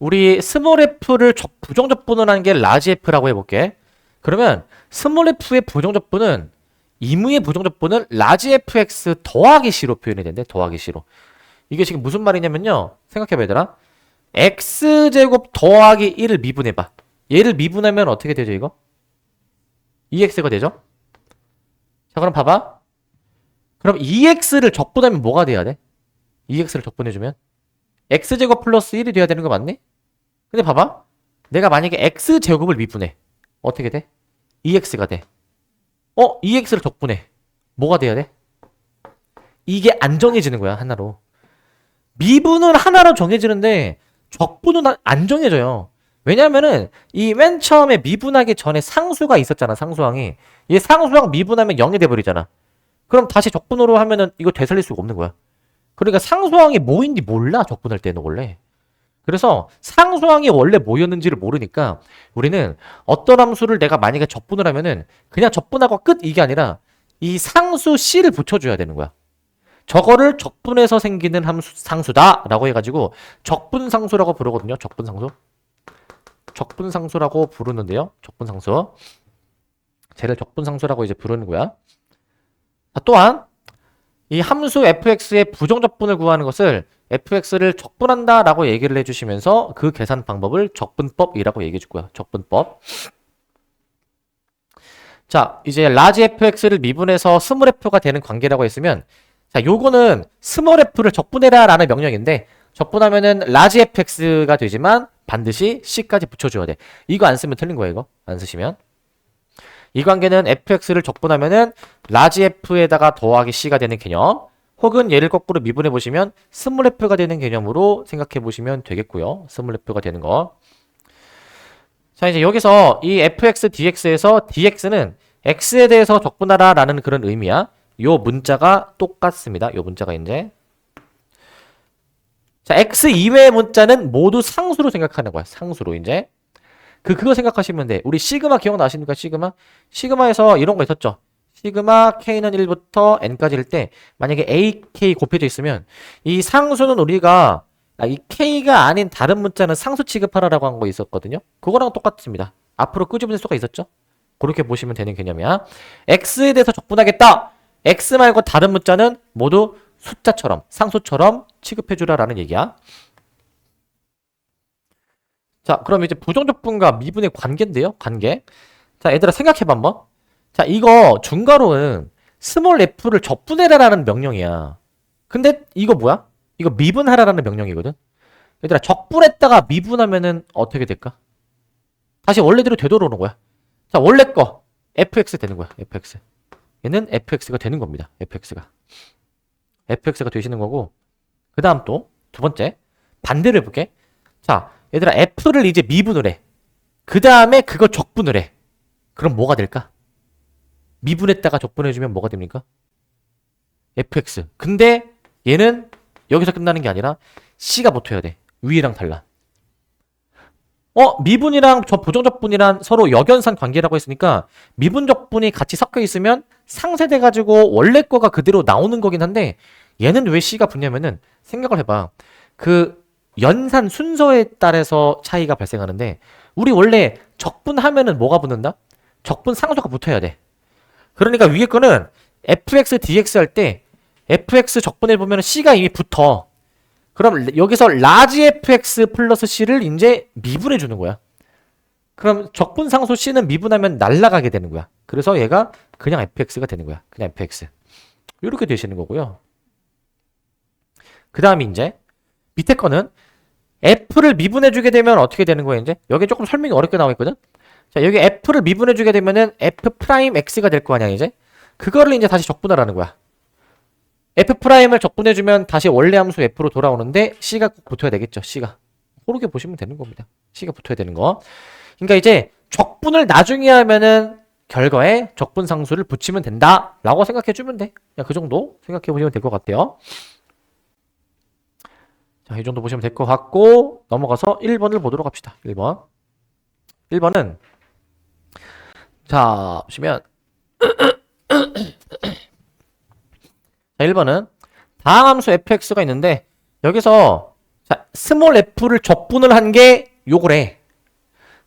Speaker 1: 우리 스몰 f를 부정적분을 하는 게 라지 f라고 해볼게. 그러면 스몰 f의 부정적분은, 이무의 부정적분은 라지 fx 더하기 c로 표현이 된대. 더하기 c로. 이게 지금 무슨 말이냐면요, 생각해봐 얘들아. x제곱 더하기 1을 미분해봐. 얘를 미분하면 어떻게 되죠? 이거 2x가 되죠? 자, 그럼 봐봐. 그럼 2x를 적분하면 뭐가 돼야 돼? 2x를 적분해주면 x제곱 플러스 1이 돼야 되는 거 맞니? 근데 봐봐, 내가 만약에 x제곱을 미분해, 어떻게 돼? 2x가 돼. 2x를 적분해, 뭐가 돼야 돼? 이게 안 정해지는 거야. 하나로. 미분은 하나로 정해지는데 적분은 안 정해져요. 왜냐면은 이 맨 처음에 미분하기 전에 상수가 있었잖아. 상수항이. 얘 상수항 미분하면 0이 돼버리잖아. 그럼 다시 적분으로 하면은 이거 되살릴 수가 없는 거야. 그러니까 상수항이 뭐인지 몰라. 적분할 때는 원래. 그래서 상수항이 원래 뭐였는지를 모르니까 우리는 어떤 함수를 내가 만약에 적분을 하면은 그냥 적분하고 끝, 이게 아니라 이 상수 c를 붙여줘야 되는 거야. 저거를 적분해서 생기는 함수, 상수다 라고 해가지고 적분상수라고 부르거든요. 적분상수. 적분상수라고 부르는데요. 적분상수. 쟤를 적분상수라고 이제 부르는 거야. 자, 또한 이 함수 fx의 부정적분을 구하는 것을 fx를 적분한다 라고 얘기를 해주시면서 그 계산 방법을 적분법이라고 얘기해 줄 거야. 적분법. 자, 이제 라지 fx를 미분해서 스몰 f가 되는 관계라고 했으면, 자, 요거는 스몰 f를 적분해라 라는 명령인데, 적분하면은 라지 fx가 되지만 반드시 c까지 붙여줘야 돼. 이거 안 쓰면 틀린 거예요, 이거. 안 쓰시면. 이 관계는 fx를 적분하면은 라지 f에다가 더하기 c가 되는 개념, 혹은 얘를 거꾸로 미분해 보시면 스몰 f가 되는 개념으로 생각해 보시면 되겠고요. 스몰 f가 되는 거. 자, 이제 여기서 이 fx dx에서 dx는 x에 대해서 적분하라 라는 그런 의미야. 요 문자가 똑같습니다. 요 문자가 이제. 자, x 이외의 문자는 모두 상수로 생각하는 거야. 상수로 이제. 그거 생각하시면 돼. 우리 시그마 기억나십니까? 시그마? 시그마에서 이런 거 있었죠. 시그마 k는 1부터 n까지일 때 만약에 a, k 곱해져 있으면 이 상수는 우리가 이 k가 아닌 다른 문자는 상수 취급하라라고 한 거 있었거든요. 그거랑 똑같습니다. 앞으로 끄집어낼 수가 있었죠. 그렇게 보시면 되는 개념이야. x에 대해서 적분하겠다. x 말고 다른 문자는 모두 숫자처럼 상수처럼 취급해주라라는 얘기야. 자, 그럼 이제 부정적분과 미분의 관계인데요. 관계. 자, 얘들아 생각해봐 한번. 자, 이거 중괄호는 스몰 f를 적분해라라는 명령이야. 근데 이거 뭐야? 이거 미분하라라는 명령이거든. 얘들아 적분했다가 미분하면은 어떻게 될까? 다시 원래대로 되돌아오는 거야. 자, 원래 거 fx 되는 거야. fx. 얘는 fx가 되는 겁니다. fx가 되시는 거고, 그 다음 또 두 번째 반대로 해볼게. 자, 얘들아 f를 이제 미분을 해. 그 다음에 그거 적분을 해. 그럼 뭐가 될까? 미분했다가 적분해주면 뭐가 됩니까? fx. 근데 얘는 여기서 끝나는 게 아니라 c가 붙어야 돼. 위랑 달라. 미분이랑 저 부정적분이란 서로 역연산 관계라고 했으니까 미분적분이 같이 섞여 있으면 상쇄돼가지고 원래 거가 그대로 나오는 거긴 한데, 얘는 왜 c가 붙냐면은 생각을 해봐. 그 연산 순서에 따라서 차이가 발생하는데, 우리 원래 적분하면은 뭐가 붙는다? 적분 상수가 붙어야 돼. 그러니까 위에 거는 fx dx 할 때 fx 적분해 보면 c가 이미 붙어. 그럼 여기서 라지 fx 플러스 c를 이제 미분해 주는 거야. 그럼 적분 상수 c는 미분하면 날라가게 되는 거야. 그래서 얘가 그냥 fx가 되는 거야. 그냥 fx. 이렇게 되시는 거고요. 그 다음에 이제 밑에 거는 f를 미분해 주게 되면 어떻게 되는 거예요, 이제? 여기 조금 설명이 어렵게 나와 있거든? 자, 여기 f를 미분해 주게 되면은 f 프라임 x가 될 거 아니야, 이제? 그거를 이제 다시 적분하라는 거야. f 프라임을 적분해 주면 다시 원래 함수 f로 돌아오는데 c가 꼭 붙어야 되겠죠, c가. 그렇게 보시면 되는 겁니다. c가 붙어야 되는 거. 그러니까 이제 적분을 나중에 하면은 결과에 적분 상수를 붙이면 된다라고 생각해 주면 돼. 그냥 그 정도 생각해 보시면 될 것 같아요. 자, 이 정도 보시면 될 것 같고, 넘어가서 1번을 보도록 합시다. 1번. 1번은, 자, 보시면, 자, 1번은, 다음 함수 fx가 있는데, 여기서, 자, 스몰 f를 적분을 한 게 요거래.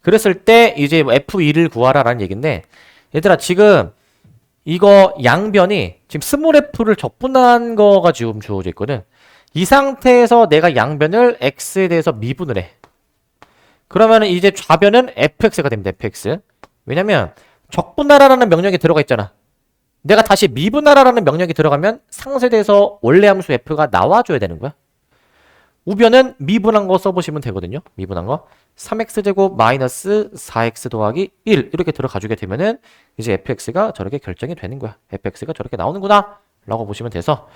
Speaker 1: 그랬을 때, 이제 f2를 구하라 라는 얘기인데, 얘들아, 지금, 이거 양변이, 지금 스몰 f를 적분한 거가 지금 주어져 있거든. 이 상태에서 내가 양변을 x에 대해서 미분을 해. 그러면 이제 좌변은 fx가 됩니다. fx. 왜냐면 적분하라라는 명령이 들어가 있잖아. 내가 다시 미분하라라는 명령이 들어가면 상쇄돼서 원래 함수 f가 나와줘야 되는 거야. 우변은 미분한 거 써보시면 되거든요. 미분한 거. 3x제곱 마이너스 4x 더하기 1 이렇게 들어가주게 되면은 이제 fx가 저렇게 결정이 되는 거야. fx가 저렇게 나오는구나 라고 보시면 돼서,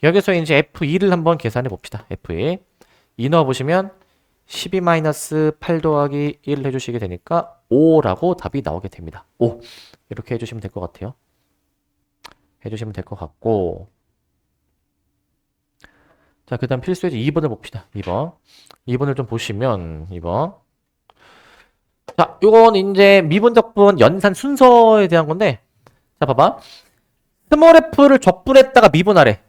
Speaker 1: 여기서 이제 F2를 한번 계산해 봅시다. F2. 2 넣어보시면 12-8 더하기 1 해주시게 되니까 5라고 답이 나오게 됩니다. 5. 이렇게 해주시면 될 것 같아요. 해주시면 될 것 같고. 자, 그 다음 필수예제 2번을 봅시다. 2번. 2번을 좀 보시면, 2번. 자, 요건 이제 미분적분 연산 순서에 대한 건데, 자, 봐봐. 스몰 f를 적분했다가 미분하래.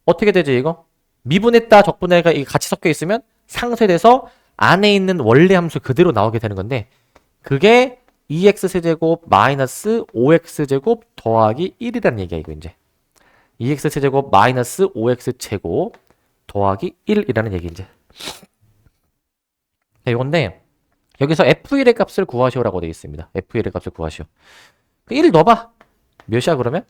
Speaker 1: 어떻게 되지 이거? 미분했다 적분해가 이게 같이 섞여 있으면 상쇄돼서 안에 있는 원래 함수 그대로 나오게 되는 건데, 그게 2x세제곱 마이너스 5x제곱 더하기 1이라는 얘기야. 이거 이제 2x제곱 마이너스 5x제곱 더하기 1이라는 얘기인지. 자, 이건데 여기서 f1의 값을 구하시오라고 되어 있습니다. f1의 값을 구하시오. 1 넣어봐. 몇이야 그러면?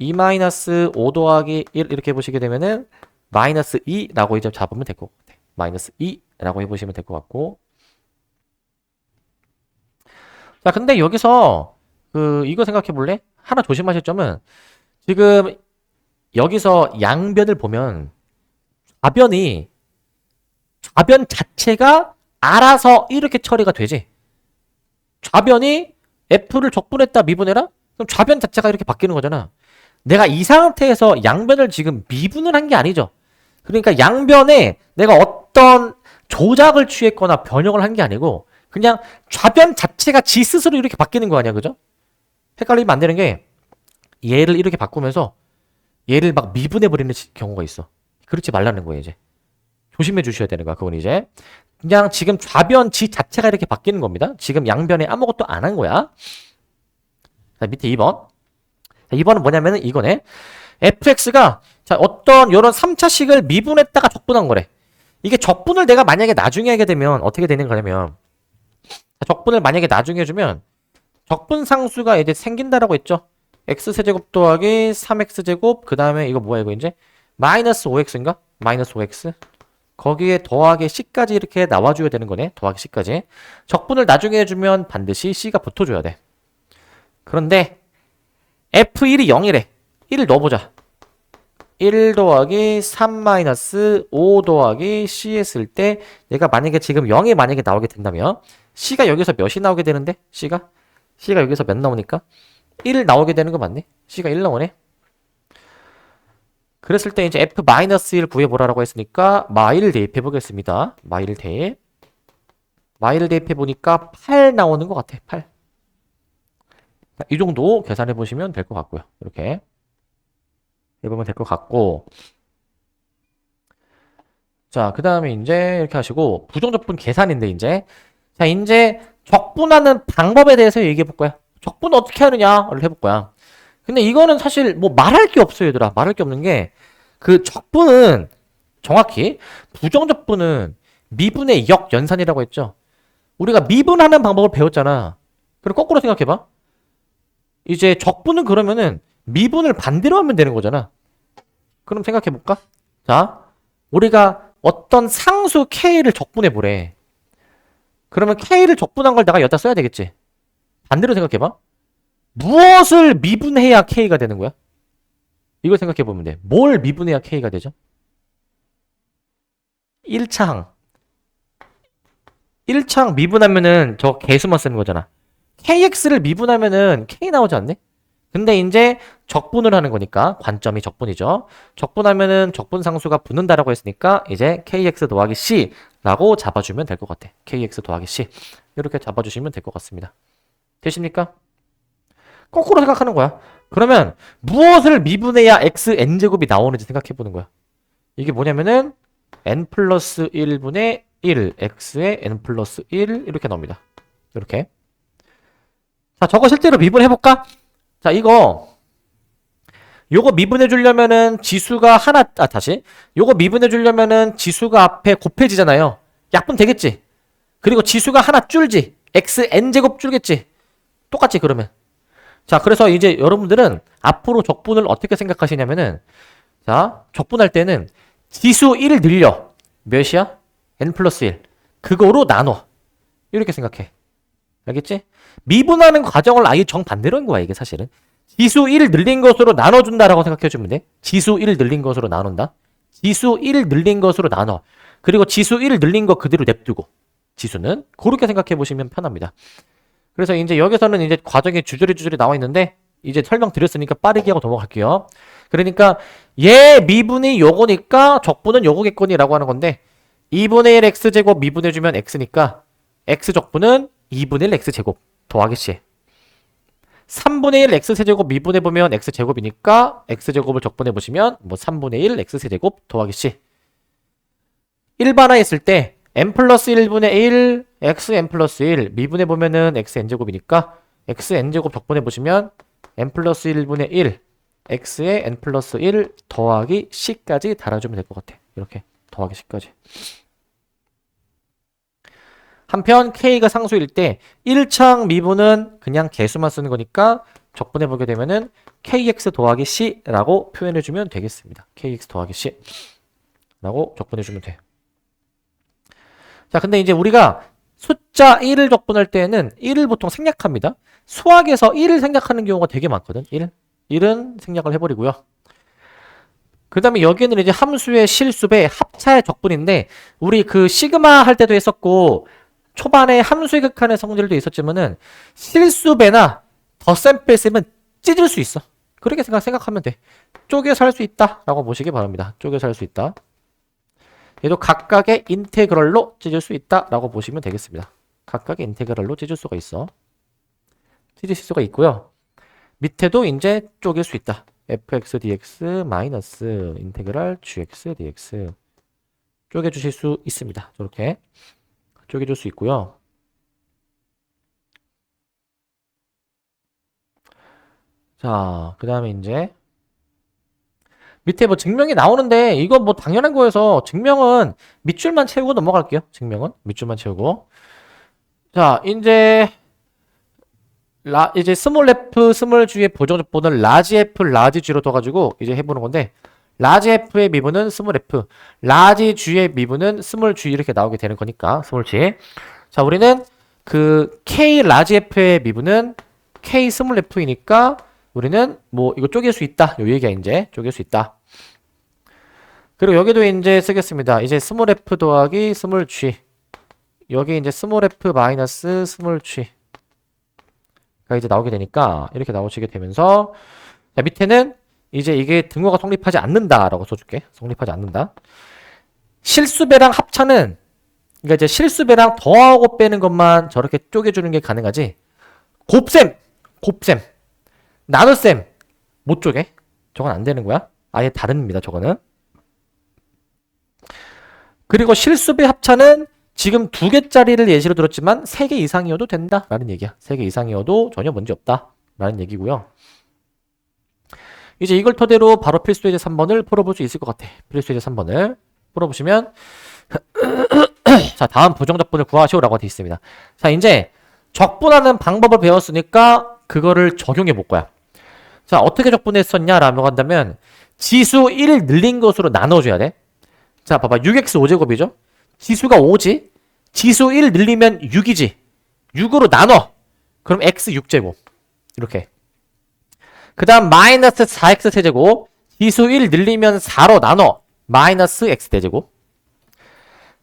Speaker 1: 2-5 더하기 1 이렇게 해보시게 되면은 마이너스 2라고 이제 잡으면 될 것 같아. 마이너스 2라고 해보시면 될 것 같고. 자, 근데 여기서 이거 생각해 볼래? 하나 조심하실 점은 지금 여기서 양변을 보면 좌변 자체가 알아서 이렇게 처리가 되지. 좌변이 f를 적분했다 미분해라? 그럼 좌변 자체가 이렇게 바뀌는 거잖아. 내가 이 상태에서 양변을 지금 미분을 한 게 아니죠. 그러니까 양변에 내가 어떤 조작을 취했거나 변형을 한 게 아니고 그냥 좌변 자체가 지 스스로 이렇게 바뀌는 거 아니야, 그죠? 헷갈리면 안 되는 게 얘를 이렇게 바꾸면서 얘를 막 미분해버리는 경우가 있어. 그렇지 말라는 거예요, 이제. 조심해 주셔야 되는 거야, 그건 이제. 그냥 지금 좌변 지 자체가 이렇게 바뀌는 겁니다. 지금 양변에 아무것도 안 한 거야. 자, 밑에 2번. 자, 2번은 뭐냐면은 이거네. fx가 자, 어떤 요런 3차식을 미분했다가 적분한 거래. 이게 적분을 내가 만약에 나중에 하게 되면 어떻게 되는 거냐면 적분을 만약에 나중에 해주면 적분 상수가 이제 생긴다라고 했죠. x세제곱 더하기 3x제곱 그 다음에 이거 뭐야 이거 이제 마이너스 5x인가? 마이너스 5x 거기에 더하기 c까지 이렇게 나와줘야 되는 거네. 더하기 c까지. 적분을 나중에 해주면 반드시 c가 붙어줘야 돼. 그런데 f1이 0이래. 1을 넣어보자. 1 더하기 3 마이너스 5 더하기 c 했을 때 얘가 만약에 지금 0이 만약에 나오게 된다면 c가 여기서 몇이 나오게 되는데? c가 여기서 몇 나오니까? 1 나오게 되는 거 맞네? c가 1 나오네? 그랬을 때 이제 f-1 구해보라라고 했으니까 마일 대입해 보겠습니다. 마일 대입. 마일 대입해 보니까 8 나오는 것 같아. 8. 이 정도 계산해 보시면 될 것 같고요. 이렇게 해보면 될 것 같고. 자, 그 다음에 이제 이렇게 하시고 부정적분 계산인데 이제 자, 이제 적분하는 방법에 대해서 얘기해 볼 거야. 적분 어떻게 하느냐를 해볼 거야. 근데 이거는 사실 뭐 말할 게 없어요, 얘들아. 말할 게 없는 게 그 적분은 정확히 부정적분은 미분의 역연산이라고 했죠. 우리가 미분하는 방법을 배웠잖아. 그럼 거꾸로 생각해봐. 이제 적분은 그러면은 미분을 반대로 하면 되는 거잖아. 그럼 생각해볼까? 자, 우리가 어떤 상수 K를 적분해 보래. 그러면 K를 적분한 걸 내가 여기다 써야 되겠지. 반대로 생각해봐. 무엇을 미분해야 K가 되는 거야? 이걸 생각해보면 돼. 뭘 미분해야 K가 되죠? 1차항. 1차항 미분하면은 저 개수만 쓰는 거잖아. KX를 미분하면은 K 나오지 않네? 근데 이제 적분을 하는 거니까 관점이 적분이죠. 적분하면은 적분 상수가 붙는다라고 했으니까 이제 KX 더하기 C라고 잡아주면 될 것 같아. KX 더하기 C. 이렇게 잡아주시면 될 것 같습니다. 되십니까? 거꾸로 생각하는 거야. 그러면 무엇을 미분해야 xn제곱이 나오는지 생각해보는 거야. 이게 뭐냐면은 n 플러스 1분의 1 x의 n 플러스 1 이렇게 나옵니다. 이렇게. 자, 저거 실제로 미분해볼까? 자, 요거 미분해주려면은 지수가 하나, 요거 미분해주려면은 지수가 앞에 곱해지잖아요. 약분 되겠지? 그리고 지수가 하나 줄지? xn제곱 줄겠지? 똑같지, 그러면. 자, 그래서 이제 여러분들은 앞으로 적분을 어떻게 생각하시냐면은, 자, 적분할 때는 지수 1을 늘려. 몇이야? n 플러스 1. 그거로 나눠. 이렇게 생각해. 알겠지? 미분하는 과정을 아예 정반대로 한 거야, 이게 사실은. 지수 1을 늘린 것으로 나눠준다라고 생각해주면 돼. 지수 1을 늘린 것으로 나눈다. 지수 1을 늘린 것으로 나눠. 그리고 지수 1을 늘린 거 그대로 냅두고. 지수는. 그렇게 생각해보시면 편합니다. 그래서 이제 여기서는 이제 과정이 주저리 나와 있는데 이제 설명드렸으니까 빠르게 하고 넘어갈게요. 그러니까 얘 미분이 요거니까 적분은 요거겠거니라고 하는 건데 2분의 1 x제곱 미분해주면 x니까 x적분은 2분의 1 x제곱 더하기 c 3분의 1 x세제곱 미분해보면 x제곱이니까 x제곱을 적분해보시면 뭐 3분의 1 x세제곱 더하기 c 일반화했을 때 n 플러스 1분의 1 xn 플러스 1 미분해보면은 xn제곱이니까 xn제곱 적분해보시면 n 플러스 1분의 1 x에 n 플러스 1 더하기 c까지 달아주면 될 것 같아. 이렇게 더하기 c까지. 한편 k가 상수일 때 1창 미분은 그냥 개수만 쓰는 거니까 적분해보게 되면은 kx 더하기 c라고 표현해주면 되겠습니다. kx 더하기 c라고 적분해주면 돼. 자, 근데 이제 우리가 숫자 1을 적분할 때에는 1을 보통 생략합니다. 수학에서 1을 생략하는 경우가 되게 많거든. 1은 생략을 해버리고요. 그 다음에 여기는 이제 함수의 실수배 합차의 적분인데 우리 그 시그마 할 때도 했었고 초반에 함수의 극한의 성질도 있었지만은 실수배나 덧셈뺄 셈은 찢을 수 있어. 그렇게 생각하면 돼. 쪼개서 할 수 있다 라고 보시기 바랍니다. 쪼개서 할 수 있다. 얘도 각각의 인테그럴로 찢을 수 있다 라고 보시면 되겠습니다. 각각의 인테그럴로 찢을 수가 있어. 찢을 수가 있고요. 밑에도 이제 쪼갤 수 있다. fx dx 마이너스 인테그랄 gx dx 쪼개 주실 수 있습니다. 저렇게 쪼개 줄 수 있고요. 자, 그 다음에 이제 밑에 뭐 증명이 나오는데 이거 뭐 당연한 거여서 증명은 밑줄만 채우고 넘어갈게요. 증명은 밑줄만 채우고. 자, 이제 스몰 f 스몰 g의 보정적분을 라지 f 라지 g로 둬가지고 이제 해보는 건데 라지 f의 미분은 스몰 f, 라지 g의 미분은 스몰 g 이렇게 나오게 되는 거니까 스몰 g. 자, 우리는 그 k 라지 f의 미분은 k 스몰 f이니까 우리는 뭐 이거 쪼갤 수 있다. 요 얘기야 이제 쪼갤 수 있다. 그리고 여기도 이제 쓰겠습니다. 이제 스몰 f 더하기 스몰 g. 여기 이제 스몰 f 마이너스 스몰 g. 가 이제 나오게 되니까 이렇게 나오시게 되면서 자, 밑에는 이제 이게 등호가 성립하지 않는다라고 써줄게. 성립하지 않는다. 실수배랑 합차는 그러니까 이제 실수배랑 더하고 빼는 것만 저렇게 쪼개주는 게 가능하지. 곱셈, 나눗셈 못 쪼개. 저건 안 되는 거야. 아예 다릅니다. 저거는. 그리고 실수배 합차는 지금 2개짜리를 예시로 들었지만 3개 이상이어도 된다라는 얘기야. 3개 이상이어도 전혀 문제 없다라는 얘기고요. 이제 이걸 토대로 바로 필수예제 3번을 풀어볼 수 있을 것 같아. 필수예제 3번을 풀어보시면 자, 다음 부정적분을 구하시오라고 되어 있습니다. 자, 이제 적분하는 방법을 배웠으니까 그거를 적용해 볼 거야. 자, 어떻게 적분했었냐라고 한다면 지수 1 늘린 것으로 나눠줘야 돼. 자, 봐봐. 6x 5제곱이죠? 지수가 5지? 지수 1 늘리면 6이지? 6으로 나눠. 그럼 x 6제곱. 이렇게. 그 다음 마이너스 4x 세제곱. 지수 1 늘리면 4로 나눠. 마이너스 x 대제곱.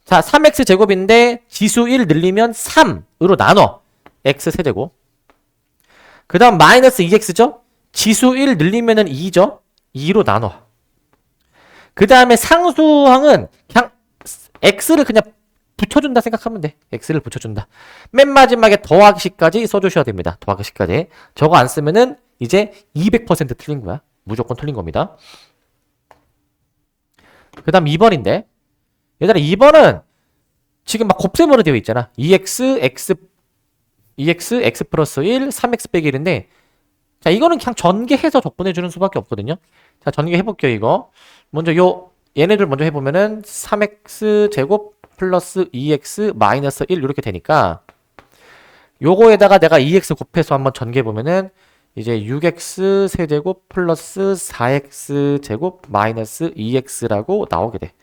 Speaker 1: 자, 3x 제곱인데 지수 1 늘리면 3으로 나눠. x 세제곱. 그 다음 마이너스 2x죠? 지수 1 늘리면은 2죠? 2로 나눠. 그 다음에 상수항은 그냥 x를 그냥 붙여준다 생각하면 돼. x를 붙여준다. 맨 마지막에 더하기식까지 써주셔야 됩니다. 더하기식까지. 저거 안 쓰면은 이제 200% 틀린 거야. 무조건 틀린 겁니다. 그 다음 2번인데 얘들아 2번은 지금 막 곱셈으로 되어 있잖아. 2x, x 플러스 1, 3x 빼기 1인데 자, 이거는 그냥 전개해서 적분해주는 수밖에 없거든요. 자, 전개해볼게요, 이거. 먼저 얘네들 먼저 해보면은 3x 제곱 플러스 2x 마이너스 1 이렇게 되니까 요거에다가 내가 2x 곱해서 한번 전개해보면은 이제 6x 세제곱 플러스 4x 제곱 마이너스 2x라고 나오게 돼.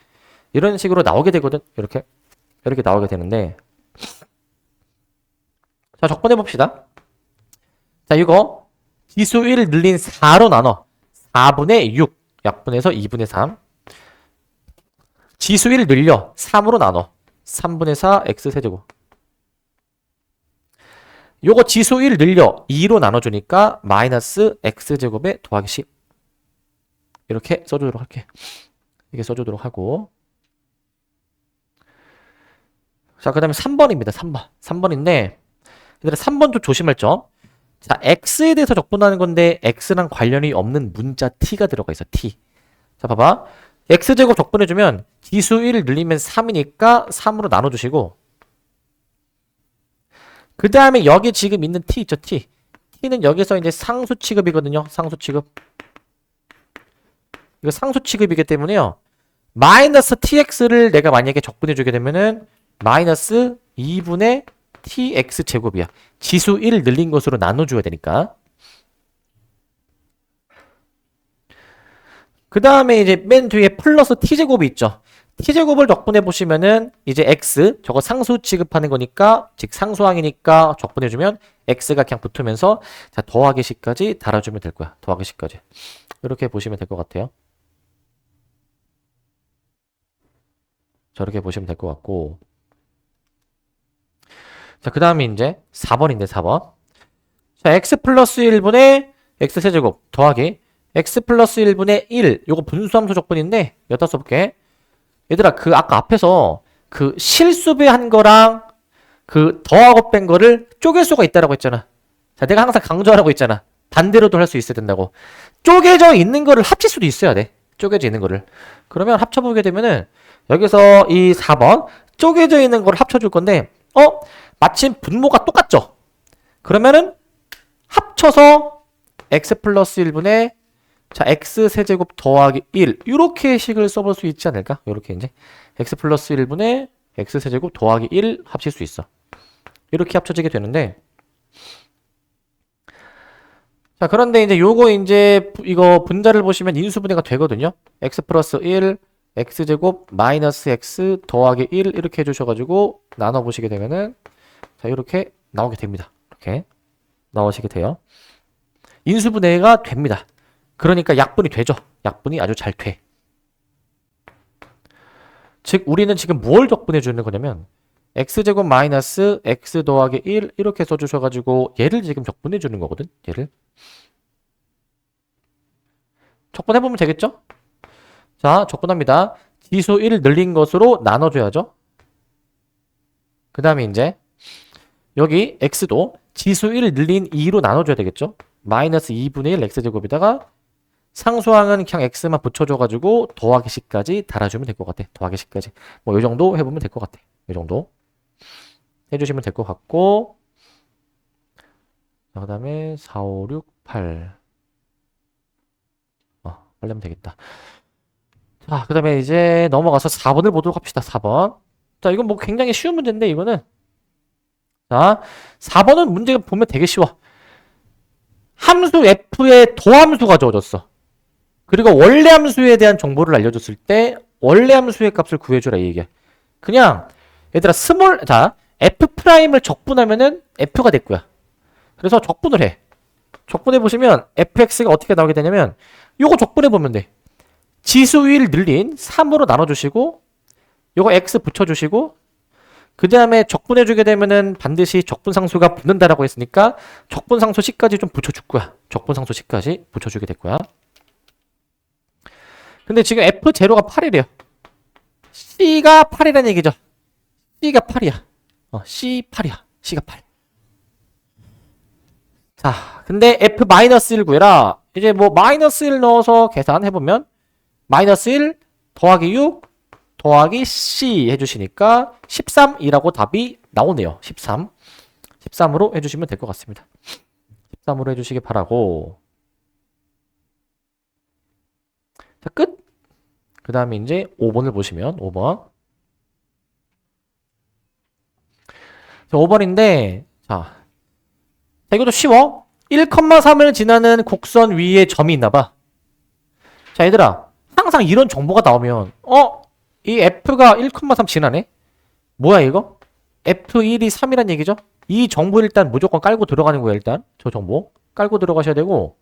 Speaker 1: 이런 식으로 나오게 되거든. 이렇게 나오게 되는데 자, 적분해봅시다. 자, 이거 지수 1 늘린 4로 나눠 4분의 6 약분해서 2분의 3 지수 1 늘려 3으로 나눠 3분의 4 x 세제곱 요거 지수 1 늘려 2로 나눠주니까 마이너스 x제곱에 더하기 10 이렇게 써주도록 할게. 이렇게 써주도록 하고 자, 그 다음에 3번입니다. 3번인데 얘들아 3번도 조심할 점. 자, x에 대해서 적분하는 건데 x랑 관련이 없는 문자 t가 들어가 있어. t. 자, 봐봐. x제곱 적분해주면 지수 1 늘리면 3이니까 3으로 나눠주시고 그 다음에 여기 지금 있는 t 있죠. t는 여기서 이제 상수 취급이거든요. 상수 취급. 이거 상수 취급이기 때문에요. 마이너스 tx를 내가 만약에 적분해주게 되면은 마이너스 2분의 tx 제곱이야. 지수 1 늘린 것으로 나눠줘야 되니까. 그 다음에 이제 맨 뒤에 플러스 t제곱이 있죠. t제곱을 적분해 보시면은 이제 x 저거 상수 취급하는 거니까 즉 상수항이니까 적분해 주면 x가 그냥 붙으면서 자 더하기 식까지 달아주면 될 거야. 더하기 식까지 이렇게 보시면 될 것 같아요. 저렇게 보시면 될 것 같고 자 그 다음에 이제 4번인데 4번 자 x 플러스 1분의 x 세제곱 더하기 x 플러스 1분의 1 요거 분수함수 적분인데 여기다 써볼게. 얘들아 그 아까 앞에서 그 실수배한 거랑 그 더하고 뺀 거를 쪼갤 수가 있다라고 했잖아. 자 내가 항상 강조하라고 했잖아. 반대로도 할 수 있어야 된다고. 쪼개져 있는 거를 합칠 수도 있어야 돼. 쪼개져 있는 거를. 그러면 합쳐보게 되면은 여기서 이 4번 쪼개져 있는 거를 합쳐줄 건데 마침 분모가 똑같죠? 그러면은 합쳐서 x 플러스 1분의 자, x 세제곱 더하기 1 이렇게 식을 써볼 수 있지 않을까? 이렇게 이제 x 플러스 1분의 x 세제곱 더하기 1 합칠 수 있어. 이렇게 합쳐지게 되는데 자, 그런데 이제 요거 이제 이거 분자를 보시면 인수분해가 되거든요. x 플러스 1 x제곱 마이너스 x 더하기 1 이렇게 해주셔가지고 나눠보시게 되면은 자, 이렇게 나오게 됩니다. 이렇게 나오시게 돼요. 인수분해가 됩니다. 그러니까 약분이 되죠. 약분이 아주 잘 돼. 즉 우리는 지금 뭘 적분해 주는 거냐면 x제곱 마이너스 x 더하기 1 이렇게 써주셔가지고 얘를 지금 적분해 주는 거거든. 얘를 적분해보면 되겠죠? 자 적분합니다. 지수 1 늘린 것으로 나눠줘야죠. 그 다음에 이제 여기 x도 지수 1 늘린 2로 나눠줘야 되겠죠. 마이너스 2분의 1 x제곱에다가 상수항은 그냥 x만 붙여줘가지고 더하기 식까지 달아주면 될 것 같아. 더하기 식까지. 뭐 이 정도 해보면 될 것 같아. 이 정도 해주시면 될 것 같고 그 다음에 4, 5, 6, 8 빨리 하면 되겠다. 자, 그 다음에 이제 넘어가서 4번을 보도록 합시다. 4번. 자, 이건 뭐 굉장히 쉬운 문제인데 이거는 자, 4번은 문제가 보면 되게 쉬워. 함수 f의 도함수가 주어졌어. 그리고 원래 함수에 대한 정보를 알려줬을 때 원래 함수의 값을 구해주라 이 얘기야. 그냥 얘들아 자 f'을 적분하면은 f가 될 거야. 그래서 적분을 해. 적분해 보시면 fx가 어떻게 나오게 되냐면 요거 적분해 보면 돼. 지수 1 늘린 3으로 나눠주시고 요거 x 붙여주시고 그 다음에 적분해 주게 되면은 반드시 적분상수가 붙는다라고 했으니까 적분상수 식까지 좀 붙여줄 거야. 적분상수 식까지 붙여주게 될 거야. 근데 지금 f0가 8이래요. c가 8이라는 얘기죠. c가 8이야. c 8이야. c가 8. 자, 근데 f-1 구해라. 이제 뭐 마이너스 1 넣어서 계산해보면 마이너스 1 더하기 6 더하기 c 해주시니까 13이라고 답이 나오네요. 13. 13으로 해주시면 될 것 같습니다. 13으로 해주시기 바라고. 자, 끝. 그 다음에 이제 5번을 보시면 5번. 자, 5번인데 자, 이것도 쉬워. 1,3을 지나는 곡선 위에 점이 있나봐. 자, 얘들아 항상 이런 정보가 나오면 이 f가 1,3 지나네? 뭐야 이거? f1이 3이란 얘기죠? 이 정보 일단 무조건 깔고 들어가는 거예요. 일단 저 정보 깔고 들어가셔야 되고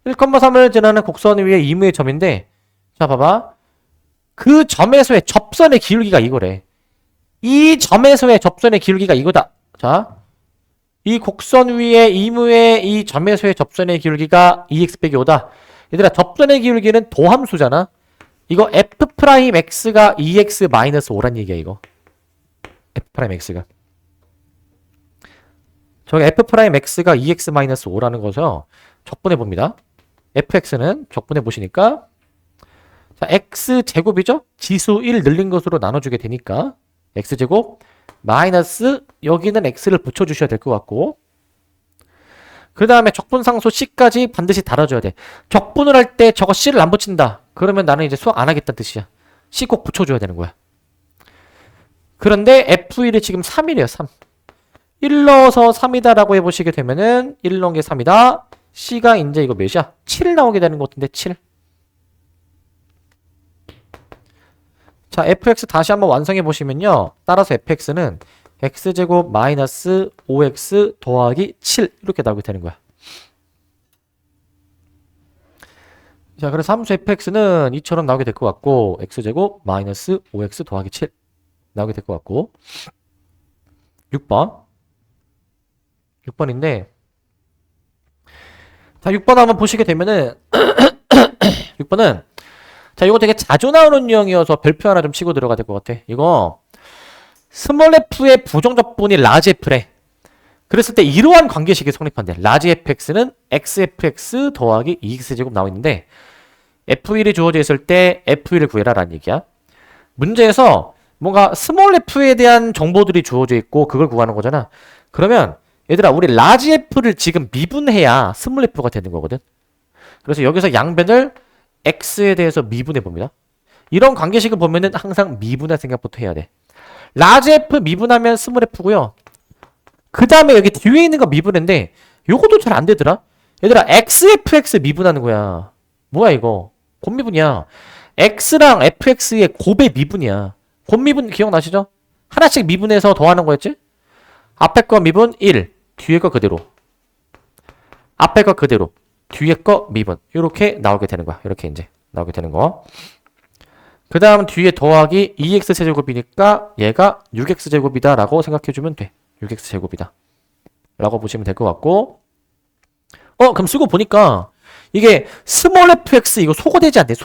Speaker 1: 1,3을 지나는 곡선 위에 이무의 점인데 자 봐봐. 그 점에서의 접선의 기울기가 이거래. 이 점에서의 접선의 기울기가 이거다. 자, 이 곡선 위에 이무의 이 점에서의 접선의 기울기가 2x 빼기 5다. 얘들아 접선의 기울기는 도함수잖아. 이거 f'x가 2x-5란 얘기야 이거. f'x가. 저기 f'x가 2x-5라는 거죠. 적분해 봅니다. fx는 적분해 보시니까 자, x제곱이죠? 지수 1 늘린 것으로 나눠주게 되니까 x제곱 마이너스 여기는 x를 붙여주셔야 될 것 같고 그 다음에 적분상수 C까지 반드시 달아줘야 돼. 적분을 할 때 저거 C를 안 붙인다. 그러면 나는 이제 수학 안 하겠다는 뜻이야. C 꼭 붙여줘야 되는 거야. 그런데 F1이 지금 3이래요. 3. 1 넣어서 3이다라고 해보시게 되면은 1 넣은 게 3이다. C가 이제 이거 몇이야? 7 나오게 되는 것 같은데 7. 자, fx 다시 한번 완성해 보시면요. 따라서 fx는 x제곱 마이너스 5x 더하기 7 이렇게 나오게 되는 거야. 자, 그래서 함수 fx는 이처럼 나오게 될 것 같고 x제곱 마이너스 5x 더하기 7 나오게 될 것 같고 6번인데 자, 6번 한번 보시게 되면은 6번은 자, 이거 되게 자주 나오는 유형이어서 별표 하나 좀 치고 들어가야 될 것 같아. 이거 스몰 f의 부정적분이 라지 f래. 그랬을 때 이러한 관계식이 성립한대. 라지 fx는 xfx 더하기 2x제곱 나와 있는데 f1이 주어져 있을 때 f1을 구해라 라는 얘기야. 문제에서 뭔가 스몰 f에 대한 정보들이 주어져 있고 그걸 구하는 거잖아. 그러면 얘들아 우리 라지 f를 지금 미분해야 스몰 f가 되는 거거든. 그래서 여기서 양변을 x에 대해서 미분해 봅니다. 이런 관계식을 보면은 항상 미분할 생각부터 해야 돼. 라지 f 미분하면 스몰 f고요. 그 다음에 여기 뒤에 있는 거 미분인데 요것도 잘 안 되더라. 얘들아 xfx 미분하는 거야. 뭐야 이거? 곱미분이야. x랑 fx의 곱의 미분이야. 곱미분 기억나시죠? 하나씩 미분해서 더하는 거였지? 앞에 거 미분 1, 뒤에 거 그대로. 앞에 거 그대로. 뒤에 거 미분. 이렇게 나오게 되는 거야. 이렇게 이제 나오게 되는 거. 그 다음 뒤에 더하기 2x제곱이니까 얘가 6x제곱이다 라고 생각해주면 돼. 6x제곱이다 라고 보시면 될 것 같고 그럼 쓰고 보니까 이게 스몰 fx 이거 소거되지 않네.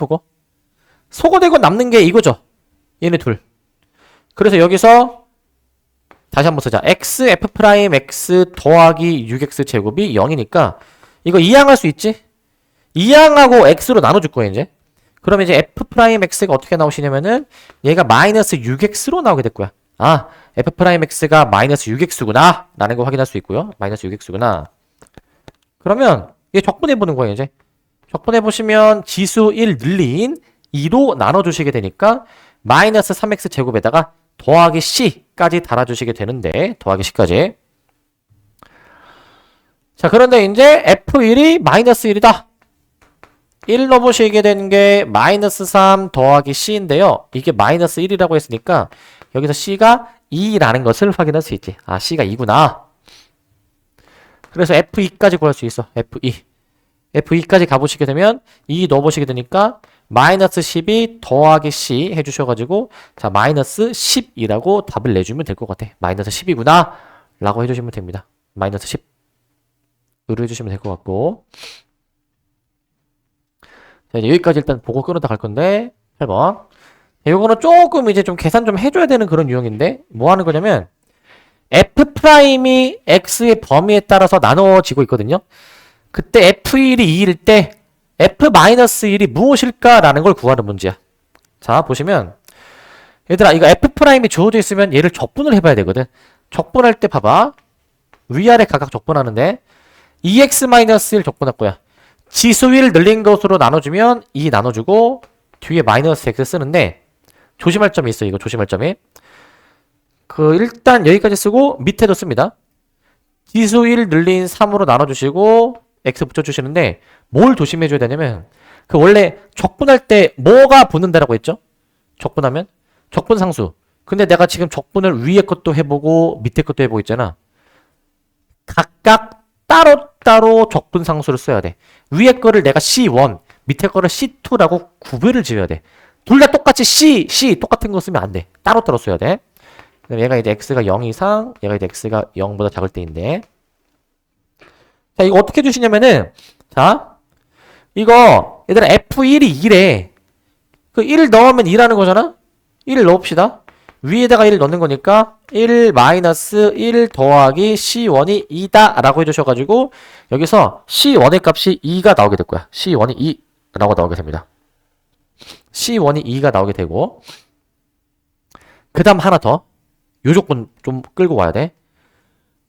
Speaker 1: 소거되고 남는 게 이거죠. 얘네 둘. 그래서 여기서 다시 한번 쓰자. x f 프라임 x 더하기 6x 제곱이 0이니까 이거 이항할 수 있지? 이항하고 x로 나눠줄 거야 이제. 그러면 이제 f 프라임 x가 어떻게 나오시냐면은 얘가 마이너스 6x로 나오게 될 거야. 아, f 프라임 x가 마이너스 6x구나 라는 거 확인할 수 있고요. 마이너스 6x구나. 그러면 얘 적분해 보는 거예요 이제. 적분해 보시면 지수 1 늘린 2로 나눠주시게 되니까 마이너스 3x 제곱에다가 더하기 c까지 달아주시게 되는데 더하기 c까지. 자, 그런데 이제 f1이 마이너스 1이다. 1 넣어보시게 된 게 마이너스 3 더하기 c인데요. 이게 마이너스 1이라고 했으니까 여기서 c가 2라는 것을 확인할 수 있지. 아, c가 2구나. 그래서 f2까지 구할 수 있어. f2까지 가보시게 되면 2 넣어보시게 되니까 마이너스 12 더하기 c 해주셔가지고 자, 마이너스 10이라고 답을 내주면 될 것 같아. 마이너스 10이구나 라고 해주시면 됩니다. 마이너스 10 으로 해주시면 될 것 같고 자, 이제 여기까지 일단 보고 끊어다 갈 건데 8번 이거는 조금 이제 좀 계산 좀 해줘야 되는 그런 유형인데 뭐 하는 거냐면 f'이 x의 범위에 따라서 나눠지고 있거든요. 그때 f1이 2일 때 f-1이 무엇일까라는 걸 구하는 문제야. 자, 보시면 얘들아 이거 f'이 주어져 있으면 얘를 적분을 해봐야 되거든. 적분할 때 봐봐. 위아래 각각 적분하는데 2x-1 적분할 거야. 지수 1 늘린 것으로 나눠주면 2 나눠주고 뒤에 마이너스 x 쓰는데 조심할 점이 있어. 이거 조심할 점이. 일단 여기까지 쓰고 밑에도 씁니다. 지수 1 늘린 3으로 나눠주시고 x 붙여주시는데 뭘 조심해줘야 되냐면 원래 적분할 때 뭐가 붙는다라고 했죠? 적분하면? 적분상수. 근데 내가 지금 적분을 위에 것도 해보고 밑에 것도 해보고 있잖아. 각각 따로따로 적분상수를 써야 돼. 위에 거를 내가 C1, 밑에 거를 C2라고 구별을 지어야 돼. 둘 다 똑같이 C 똑같은 거 쓰면 안 돼. 따로따로 써야 돼. 얘가 이제 x가 0 이상, 얘가 이제 x가 0보다 작을 때인데. 자, 이거 어떻게 주시냐면은, 자, 이거, 얘들아, f1이 2래. 1 넣으면 2라는 거잖아? 1 넣읍시다. 위에다가 1 넣는 거니까, 1 마이너스 1 더하기 c1이 2다. 라고 해주셔가지고, 여기서 c1의 값이 2가 나오게 될 거야. c1이 2라고 나오게 됩니다. c1이 2가 나오게 되고, 그 다음 하나 더. 요 조건 좀 끌고 와야 돼.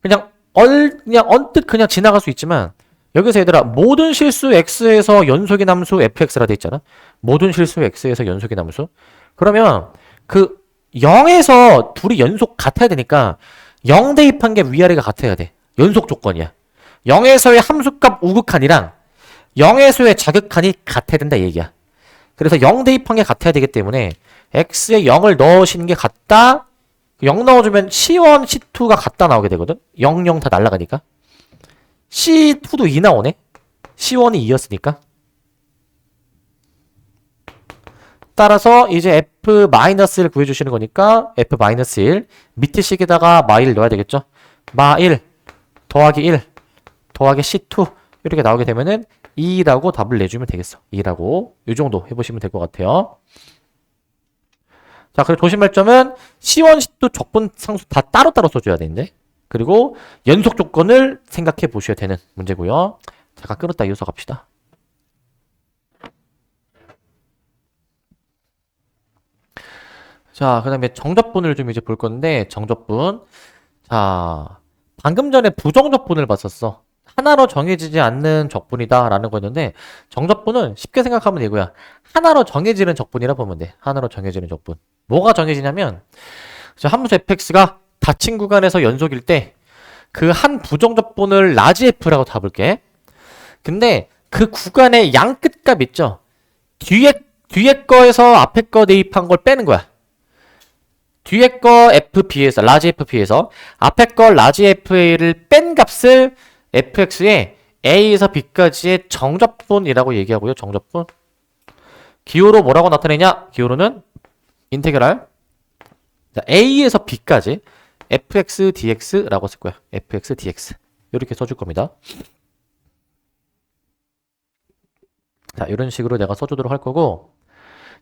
Speaker 1: 그냥 그냥 언뜻 그냥 지나갈 수 있지만 여기서 얘들아 모든 실수 x에서 연속인 함수 fx라 돼 있잖아. 모든 실수 x에서 연속인 함수. 그러면 그 0에서 둘이 연속 같아야 되니까 0 대입한 게 위아래가 같아야 돼. 연속 조건이야. 0에서의 함수값 우극한이랑 0에서의 자극한이 같아야 된다 얘기야. 그래서 0 대입한 게 같아야 되기 때문에 x에 0을 넣으시는 게 같다. 0 넣어주면 C1, C2가 같다 나오게 되거든. 0, 0 다 날라가니까. C2도 2 나오네. C1이 2였으니까. 따라서 이제 F-를 구해주시는 거니까 F-1 밑에 식에다가 마1 넣어야 되겠죠. 마1 더하기 1 더하기 C2 이렇게 나오게 되면은 2라고 답을 내주면 되겠어. 2라고 이 정도 해보시면 될 것 같아요. 자, 그리고 조심할 점은 C1, C2 적분 상수 다 따로따로 써줘야 되는데 그리고 연속 조건을 생각해 보셔야 되는 문제고요. 잠깐 끊었다 이어서 갑시다. 자, 그 다음에 정적분을 좀 이제 볼 건데 정적분. 자, 방금 전에 부정적분을 봤었어. 하나로 정해지지 않는 적분이다 라는 거였는데 정적분은 쉽게 생각하면 이거야. 하나로 정해지는 적분이라 보면 돼. 하나로 정해지는 적분. 뭐가 정해지냐면 함수 fx가 닫힌 구간에서 연속일 때 그 한 부정적분을 라지 f라고 잡을게. 근데 그 구간의 양 끝값 있죠? 뒤에 거에서 앞에 거 대입한 걸 빼는 거야. 뒤에 거 FB에서, 라지 FB에서 앞에 거 라지 FA를 뺀 값을 fx의 a에서 b까지의 정적분이라고 얘기하고요. 정적분. 기호로 뭐라고 나타내냐? 기호로는 인테그랄 a에서 b까지 fx dx라고 쓸 거야. fx dx 이렇게 써줄 겁니다. 자, 이런 식으로 내가 써주도록 할 거고,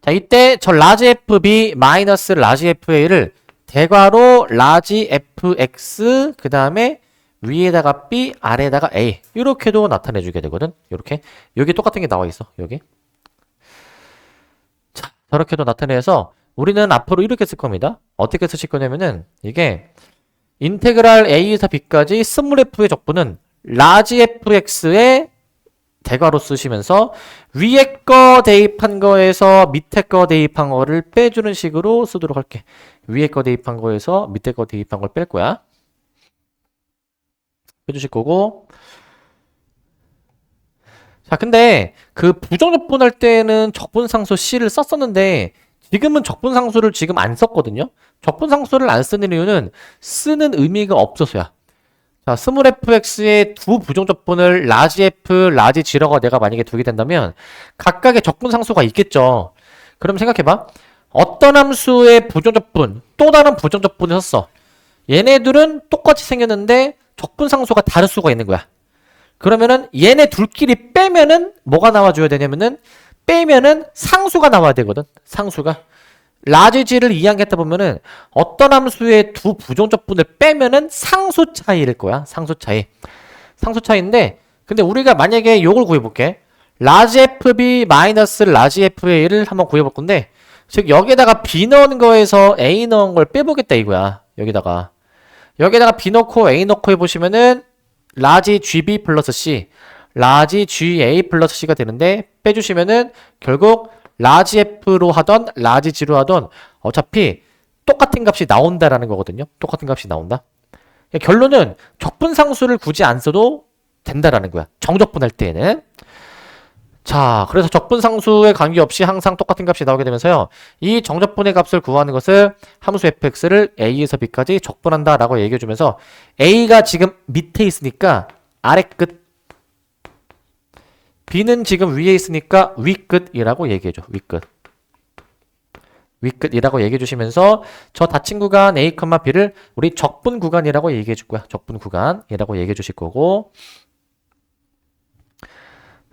Speaker 1: 자, 이때 저 라지 fb 마이너스 라지 fa를 대괄호 라지 fx 그 다음에 위에다가 b 아래에다가 a 이렇게도 나타내주게 되거든. 이렇게 여기 똑같은 게 나와 있어. 여기. 자, 저렇게도 나타내서 우리는 앞으로 이렇게 쓸 겁니다. 어떻게 쓰실 거냐면은 이게 인테그랄 a에서 b까지 스몰 f의 적분은 라지 fx의 대괄호 쓰시면서 위에 거 대입한 거에서 밑에 거 대입한 거를 빼주는 식으로 쓰도록 할게. 위에 거 대입한 거에서 밑에 거 대입한 걸 뺄 거야. 빼주실 거고. 자, 근데 그 부정적분 할 때는 적분상수 C를 썼었는데 지금은 적분상수를 지금 안 썼거든요. 적분상수를 안 쓰는 이유는 쓰는 의미가 없어서야. 자, 스몰 fx의 두 부정적분을 라지 f, 라지 g라고 내가 만약에 두게 된다면 각각의 적분상수가 있겠죠. 그럼 생각해봐. 어떤 함수의 부정적분, 또 다른 부정적분을 썼어. 얘네들은 똑같이 생겼는데 적분상수가 다를 수가 있는 거야. 그러면은 얘네 둘끼리 빼면은 뭐가 나와줘야 되냐면은 빼면은 상수가 나와야 되거든. 상수가. 라지 g를 이해하겠다 보면은 어떤 함수의 두 부정적분을 빼면은 상수 차이일 거야. 상수 차이. 상수 차이인데 근데 우리가 만약에 요걸 구해볼게. 라지 fb 마이너스 라지 fa를 한번 구해볼 건데 즉 여기에다가 b 넣은 거에서 a 넣은 걸 빼보겠다 이거야. 여기다가 b 넣고 a 넣고 해보시면은 라지 gb 플러스 c 라지 ga 플러스 c가 되는데 빼주시면은 결국 라지 f로 하던 라지 g로 하던 어차피 똑같은 값이 나온다라는 거거든요. 똑같은 값이 나온다. 결론은 적분상수를 굳이 안 써도 된다라는 거야. 정적분 할 때에는. 자, 그래서 적분상수에 관계없이 항상 똑같은 값이 나오게 되면서요. 이 정적분의 값을 구하는 것을 함수 fx를 a에서 b까지 적분한다 라고 얘기해주면서 a가 지금 밑에 있으니까 아래 끝, b는 지금 위에 있으니까 윗끝이라고 얘기해줘. 윗끝. 윗끝이라고 얘기해주시면서 저 닫힌 구간 a, b를 우리 적분 구간이라고 얘기해줄 거야. 적분 구간이라고 얘기해주실 거고.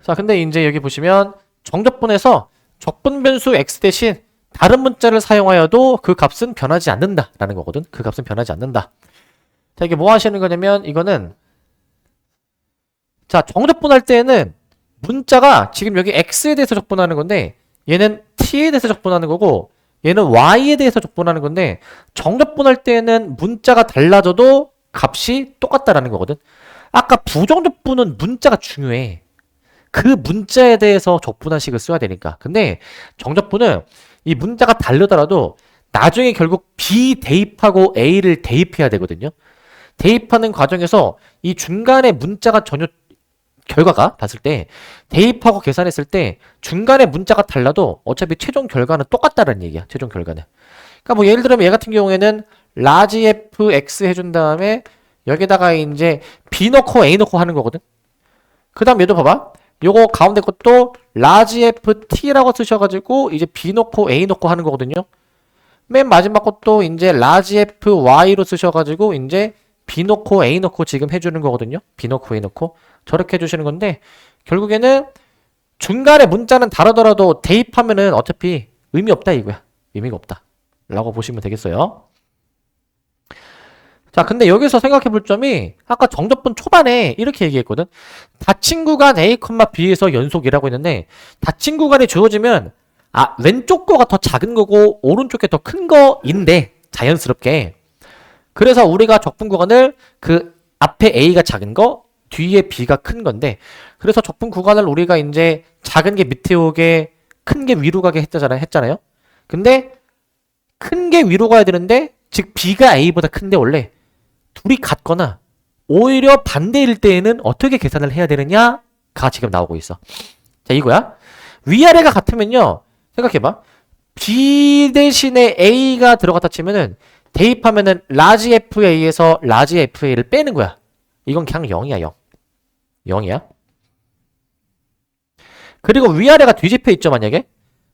Speaker 1: 자, 근데 이제 여기 보시면 정적분에서 적분 변수 x 대신 다른 문자를 사용하여도 그 값은 변하지 않는다 라는 거거든. 그 값은 변하지 않는다. 자, 이게 뭐 하시는 거냐면 이거는 자, 정적분 할 때는 문자가 지금 여기 x에 대해서 적분하는 건데 얘는 t에 대해서 적분하는 거고 얘는 y에 대해서 적분하는 건데 정적분할 때는 문자가 달라져도 값이 똑같다라는 거거든. 아까 부정적분은 문자가 중요해. 그 문자에 대해서 적분한식을 써야 되니까. 근데 정적분은 이 문자가 다르더라도 나중에 결국 B 대입하고 A를 대입해야 되거든요. 대입하는 과정에서 이 중간에 문자가 전혀 결과가 봤을 때 대입하고 계산했을 때 중간에 문자가 달라도 어차피 최종 결과는 똑같다는 얘기야. 최종 결과는. 그러니까 뭐 예를 들면 얘 같은 경우에는 라지 fx 해준 다음에 여기다가 이제 b 넣고 a 넣고 하는 거거든. 그 다음 얘도 봐봐. 요거 가운데 것도 라지 ft라고 쓰셔가지고 이제 b 넣고 a 넣고 하는 거거든요. 맨 마지막 것도 이제 라지 fy로 쓰셔가지고 이제 b 넣고 a 넣고 지금 해주는 거거든요. b 넣고 a 넣고 저렇게 해주시는 건데 결국에는 중간에 문자는 다르더라도 대입하면은 어차피 의미 없다 이거야. 의미가 없다 라고 보시면 되겠어요. 자, 근데 여기서 생각해 볼 점이 아까 정적분 초반에 이렇게 얘기했거든. 닫힌 구간 A, B에서 연속이라고 했는데 닫힌 구간이 주어지면 왼쪽 거가 더 작은 거고 오른쪽 게 더 큰 거인데 자연스럽게. 그래서 우리가 적분 구간을 그 앞에 A가 작은 거, 뒤에 B가 큰 건데 그래서 적분 구간을 우리가 이제 작은 게 밑에 오게 큰 게 위로 가게 했잖아요. 근데 큰 게 위로 가야 되는데 즉 B가 A보다 큰데 원래 둘이 같거나 오히려 반대일 때에는 어떻게 계산을 해야 되느냐가 지금 나오고 있어. 자, 이거야. 위아래가 같으면요. 생각해봐. B 대신에 A가 들어갔다 치면은 대입하면은 라지 FA에서 라지 FA를 빼는 거야. 이건 그냥 0이야, 0. 0이야. 그리고 위아래가 뒤집혀 있죠, 만약에.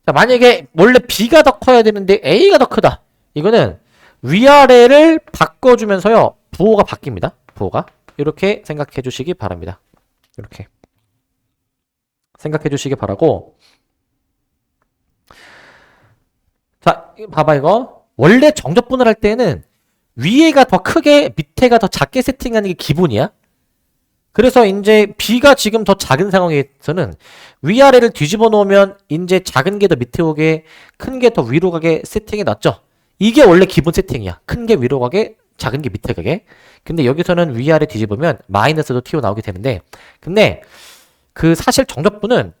Speaker 1: 자, 만약에 원래 B가 더 커야 되는데 A가 더 크다. 이거는 위아래를 바꿔주면서요. 부호가 바뀝니다. 부호가. 이렇게 생각해 주시기 바랍니다. 이렇게. 생각해 주시기 바라고. 자, 봐봐 이거. 원래 정적분을 할 때는 위에가 더 크게 밑에가 더 작게 세팅하는 게 기본이야. 그래서 이제 B가 지금 더 작은 상황에서는 위아래를 뒤집어 놓으면 이제 작은 게 더 밑에 오게 큰 게 더 위로 가게 세팅해 놨죠. 이게 원래 기본 세팅이야. 큰 게 위로 가게 작은 게 밑에 가게. 근데 여기서는 위아래 뒤집으면 마이너스도 튀어나오게 되는데 근데 그 사실 정적분은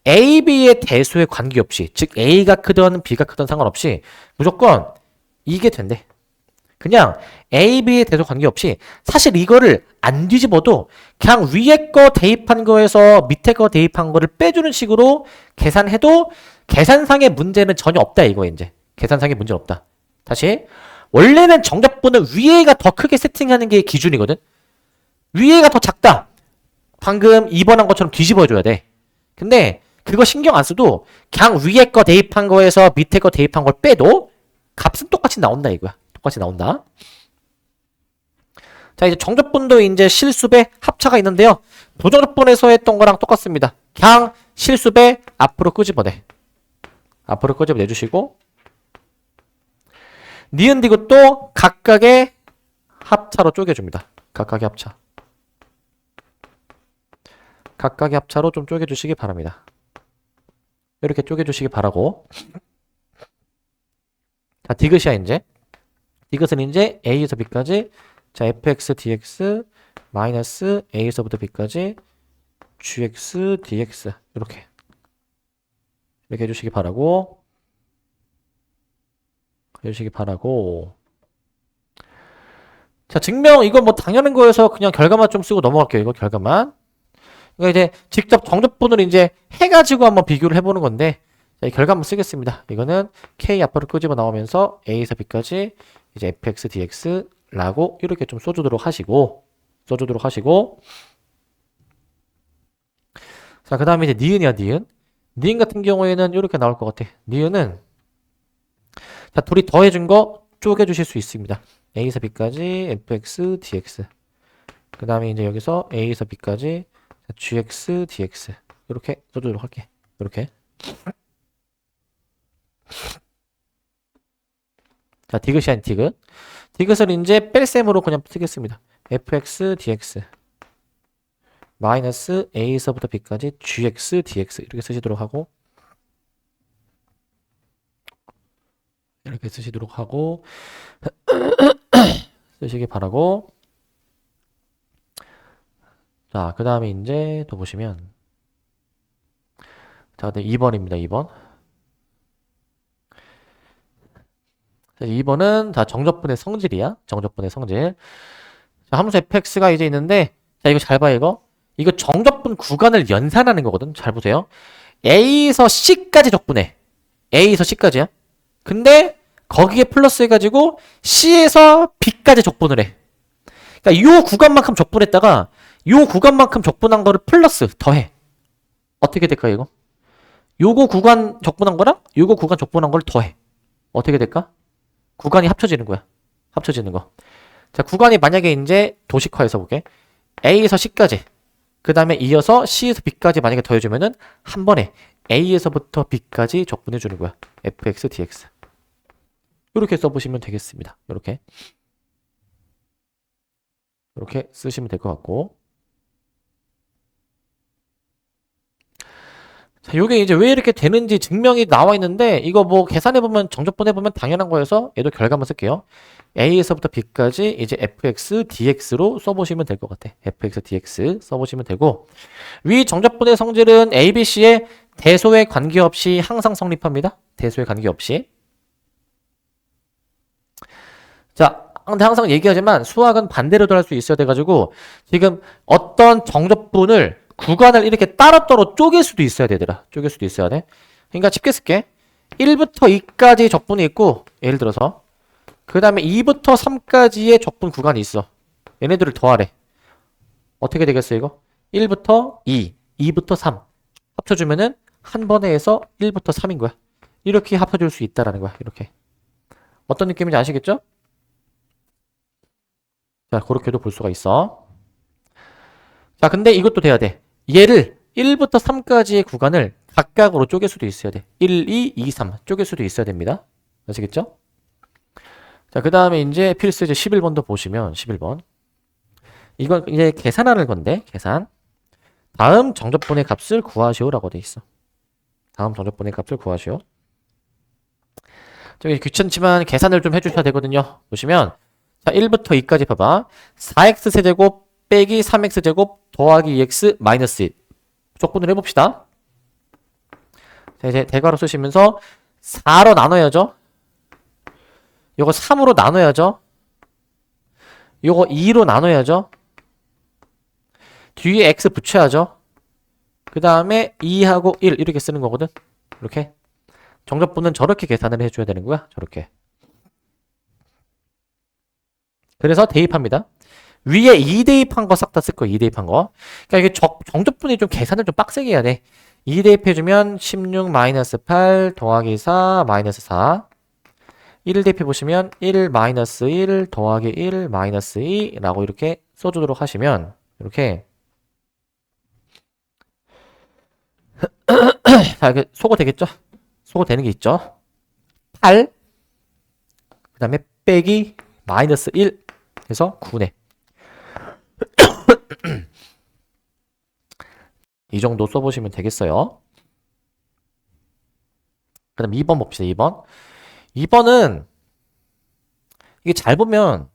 Speaker 1: A, B의 대수에 관계없이 즉 A가 크든 B가 크든 상관없이 무조건 이게 된대. 그냥 A, B의 대수 관계없이 사실 이거를 안 뒤집어도 그냥 위에 거 대입한 거에서 밑에 거 대입한 거를 빼주는 식으로 계산해도 계산상의 문제는 전혀 없다 이거 이제. 계산상의 문제는 없다. 다시 원래는 정적분은 위에가 더 크게 세팅하는 게 기준이거든. 위에가 더 작다. 방금 2번 한 것처럼 뒤집어줘야 돼. 근데 그거 신경 안 써도 그냥 위에 거 대입한 거에서 밑에 거 대입한 걸 빼도 값은 똑같이 나온다 이거야. 똑같이 나온다. 자, 이제 정적분도 이제 실수배 합차가 있는데요. 부정적분에서 했던 거랑 똑같습니다. 그냥 실수배 앞으로 끄집어내. 앞으로 끄집어내주시고 니은 디귿도 각각의 합차로 쪼개줍니다. 각각의 합차. 각각의 합차로 좀 쪼개주시기 바랍니다. 이렇게 쪼개주시기 바라고. 자, 디귿이야 이제. 디귿은 이제 A에서 B까지 자 fx dx 마이너스 A에서부터 B까지 gx dx 이렇게 해주시기 바라고. 해주시기 바라고. 자, 증명 이거 뭐 당연한 거여서 그냥 결과만 좀 쓰고 넘어갈게요. 이거 결과만. 그러니까 이제 직접 정적분을 이제 해가지고 한번 비교를 해보는 건데 자, 결과 한번 쓰겠습니다. 이거는 k 앞으로 끄집어 나오면서 A에서 B까지 이제 fx dx라고 이렇게 좀 써주도록 하시고 자, 그 다음에 이제 니은이야 니은. 니은 같은 경우에는 이렇게 나올 것 같아. 니은은 자, 둘이 더해준 거 쪼개주실 수 있습니다. A에서 B까지 fx dx. 그 다음에 이제 여기서 A에서 B까지 gx dx. 이렇게 써주도록 할게. 이렇게. 자, 디귿이 아닌 디귿. 디귿을 이제 뺄셈으로 그냥 쓰겠습니다. fx dx 마이너스 A에서부터 B까지 gx dx 이렇게 쓰시도록 하고 이렇게 쓰시도록 하고 쓰시기 바라고. 자, 그 다음에 이제 또 보시면 자, 네, 2번입니다. 2번. 자, 2번은 다 정적분의 성질이야. 정적분의 성질. 자, 함수 fx가 이제 있는데 자, 이거 잘 봐, 이거. 이거 정적분 구간을 연산하는 거거든. 잘 보세요. A에서 C까지 적분해. A에서 C까지야. 근데 거기에 플러스 해가지고 C에서 B까지 적분을 해. 그러니까 요 구간만큼 적분했다가 요 구간만큼 적분한 거를 플러스 더해. 어떻게 될까, 이거? 요거 구간 적분한 거랑 요거 구간 적분한 걸 더해. 어떻게 될까? 구간이 합쳐지는 거야. 합쳐지는 거. 자, 구간이 만약에 이제 도식화해서 볼게. A에서 C까지. 그 다음에 이어서 C에서 B까지 만약에 더해주면은 한 번에 A에서부터 B까지 적분해주는 거야. fx, dx. 이렇게 써보시면 되겠습니다. 이렇게. 이렇게 쓰시면 될 것 같고. 자, 요게 이제 왜 이렇게 되는지 증명이 나와 있는데, 이거 뭐 계산해보면, 정적분 해보면 당연한 거여서 얘도 결과만 쓸게요. A에서부터 B까지 이제 fx, dx로 써보시면 될 것 같아. fx, dx 써보시면 되고, 위 정적분의 성질은 A, B, C의 대소에 관계없이 항상 성립합니다. 대소에 관계없이. 자, 근데 항상 얘기하지만 수학은 반대로도 할 수 있어야 돼가지고 지금 어떤 정적분을 구간을 이렇게 따로따로 쪼갤 수도 있어야 되더라. 쪼갤 수도 있어야 돼. 그러니까 쉽게 쓸게. 1부터 2까지 적분이 있고 예를 들어서 그 다음에 2부터 3까지의 적분 구간이 있어. 얘네들을 더하래. 어떻게 되겠어 이거? 1부터 2, 2부터 3 합쳐주면은 한 번에 해서 1부터 3인 거야. 이렇게 합쳐줄 수 있다라는 거야. 이렇게. 어떤 느낌인지 아시겠죠? 자, 그렇게도 볼 수가 있어. 자, 근데 이것도 돼야 돼. 얘를 1부터 3까지의 구간을 각각으로 쪼갤 수도 있어야 돼. 1, 2, 2, 3 쪼갤 수도 있어야 됩니다. 아시겠죠? 자, 그 다음에 이제 필수 이제 11번도 보시면 11번. 이건 이제 계산하는 건데, 계산. 다음 정적분의 값을 구하시오라고 돼 있어. 다음 정적분의 값을 구하시오. 저기 귀찮지만 계산을 좀 해주셔야 되거든요. 보시면 자, 1부터 2까지 봐봐. 4x 세제곱 빼기 3x 제곱 더하기 2x 마이너스 1. 적분을 해봅시다. 자, 이제 대괄호 쓰시면서 4로 나눠야죠. 요거 3으로 나눠야죠. 요거 2로 나눠야죠. 뒤에 x 붙여야죠. 그 다음에 2하고 1 이렇게 쓰는 거거든. 이렇게. 정적분은 저렇게 계산을 해줘야 되는 거야. 저렇게. 그래서 대입합니다. 위에 2대입한 거 싹 다 쓸 거야. 2대입한 거. 그러니까 이게 정적분이 좀 계산을 좀 빡세게 해야 돼. 2대입해주면 16 마이너스 8 더하기 4 마이너스 4. 1을 대입해보시면 1 마이너스 1 더하기 1 마이너스 2 라고 이렇게 써주도록 하시면 이렇게 자, 이렇게 소거 되겠죠? 소거 되는 게 있죠? 8 그 다음에 빼기 마이너스 1 해서 9네. 이 정도 써보시면 되겠어요. 그 다음 2번 봅시다. 2번. 2번은 이게 잘 보면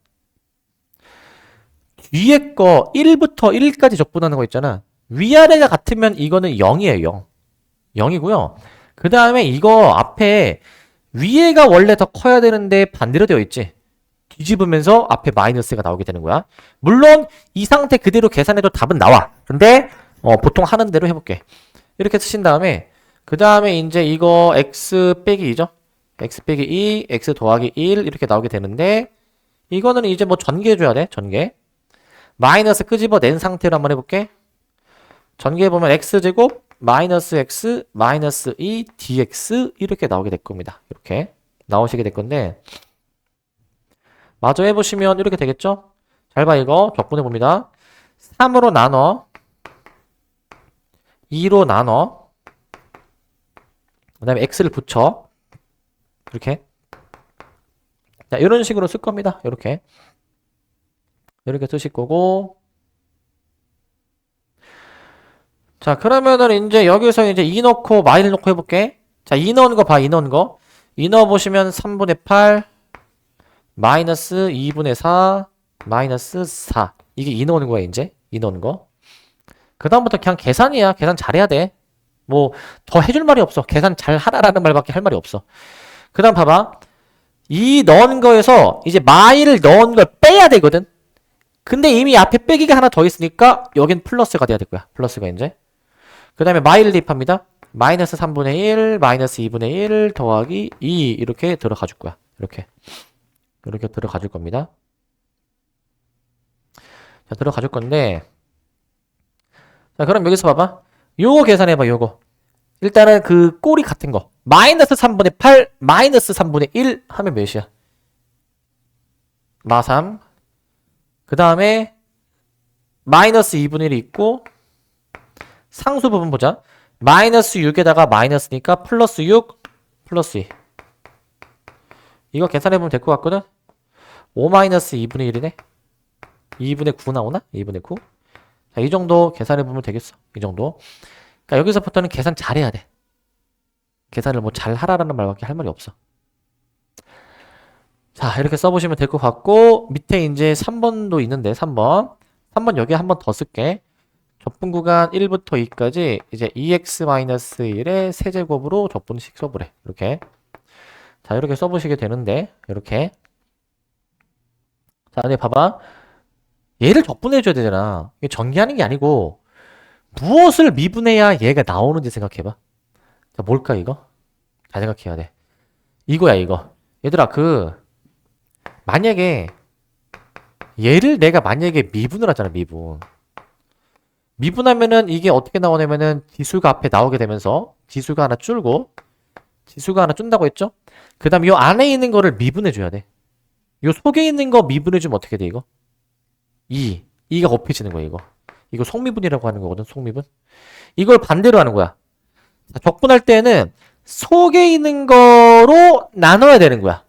Speaker 1: 뒤에 거 1부터 1까지 적분하는 거 있잖아. 위아래가 같으면 이거는 0이에요. 0. 0이고요. 그 다음에 이거 앞에 위에가 원래 더 커야 되는데 반대로 되어 있지. 뒤집으면서 앞에 마이너스가 나오게 되는 거야. 물론 이 상태 그대로 계산해도 답은 나와. 근데 보통 하는 대로 해볼게. 이렇게 쓰신 다음에 그 다음에 이제 이거 x 빼기 2죠. x 빼기 2, x 더하기 1 이렇게 나오게 되는데 이거는 이제 뭐 전개해줘야 돼. 전개. 마이너스 끄집어낸 상태로 한번 해볼게. 전개해보면 x제곱 마이너스 x 마이너스 2 dx 이렇게 나오게 될 겁니다. 이렇게 나오시게 될 건데 마저 해보시면 이렇게 되겠죠? 잘 봐 이거 적분해봅니다. 3으로 나눠 2로 나눠 그 다음에 x를 붙여 이렇게 자 이런 식으로 쓸 겁니다. 이렇게 쓰실 거고 자 그러면은 이제 여기서 이제 2 넣고 마이를 넣고 해볼게. 자 2 넣은 거 봐. 2 넣은 거 2 넣어보시면 3분의 8 마이너스 2분의 4 마이너스 4 이게 2 넣는 거야 이제 2 넣는 거 그 다음부터 그냥 계산이야. 계산 잘해야 돼. 뭐 더 해줄 말이 없어. 계산 잘 하라라는 말밖에 할 말이 없어. 그 다음 봐봐. 이 넣은 거에서 이제 마이를 넣은 걸 빼야 되거든. 근데 이미 앞에 빼기가 하나 더 있으니까 여긴 플러스가 돼야 될 거야. 플러스가 이제. 그 다음에 마이를 대입합니다. 마이너스 3분의 1, 마이너스 2분의 1 더하기 2 이렇게 들어가 줄 거야. 이렇게 들어가 줄 겁니다. 자, 들어가 줄 건데 자, 그럼 여기서 봐봐. 요거 계산해봐, 요거. 일단은 그 꼴이 같은 거. 마이너스 3분의 8, 마이너스 3분의 1 하면 몇이야? 마3. 그 다음에 마이너스 2분의 1이 있고 상수 부분 보자. 마이너스 6에다가 마이너스니까 플러스 6, 플러스 2. 이거 계산해보면 될 것 같거든? 5 마이너스 2분의 1이네? 2분의 9 나오나? 2분의 9? 자, 이 정도 계산해보면 되겠어. 이 정도. 그러니까 여기서부터는 계산 잘해야 돼. 계산을 뭐 잘하라는 말밖에 할 말이 없어. 자, 이렇게 써보시면 될 것 같고 밑에 이제 3번도 있는데 3번 여기에 한 번 더 쓸게. 적분 구간 1부터 2까지 이제 2x-1의 세제곱으로 적분식 써보래. 이렇게. 자, 이렇게 써보시게 되는데 이렇게. 자, 근데 봐봐. 얘를 적분해줘야 되잖아. 이게 전개하는 게 아니고 무엇을 미분해야 얘가 나오는지 생각해봐. 자, 뭘까 이거? 잘 생각해야 돼. 이거야 이거. 얘들아 만약에 얘를 내가 만약에 미분을 하잖아. 미분하면은 이게 어떻게 나오냐면은 지수가 앞에 나오게 되면서 지수가 하나 줄고 지수가 하나 준다고 했죠? 그 다음에 이 안에 있는 거를 미분해줘야 돼. 이 속에 있는 거 미분해주면 어떻게 돼 이거? 2가 곱해지는 거야 이거 속미분이라고 하는 거거든. 속미분. 이걸 반대로 하는 거야. 적분할 때는 속에 있는 거로 나눠야 되는 거야.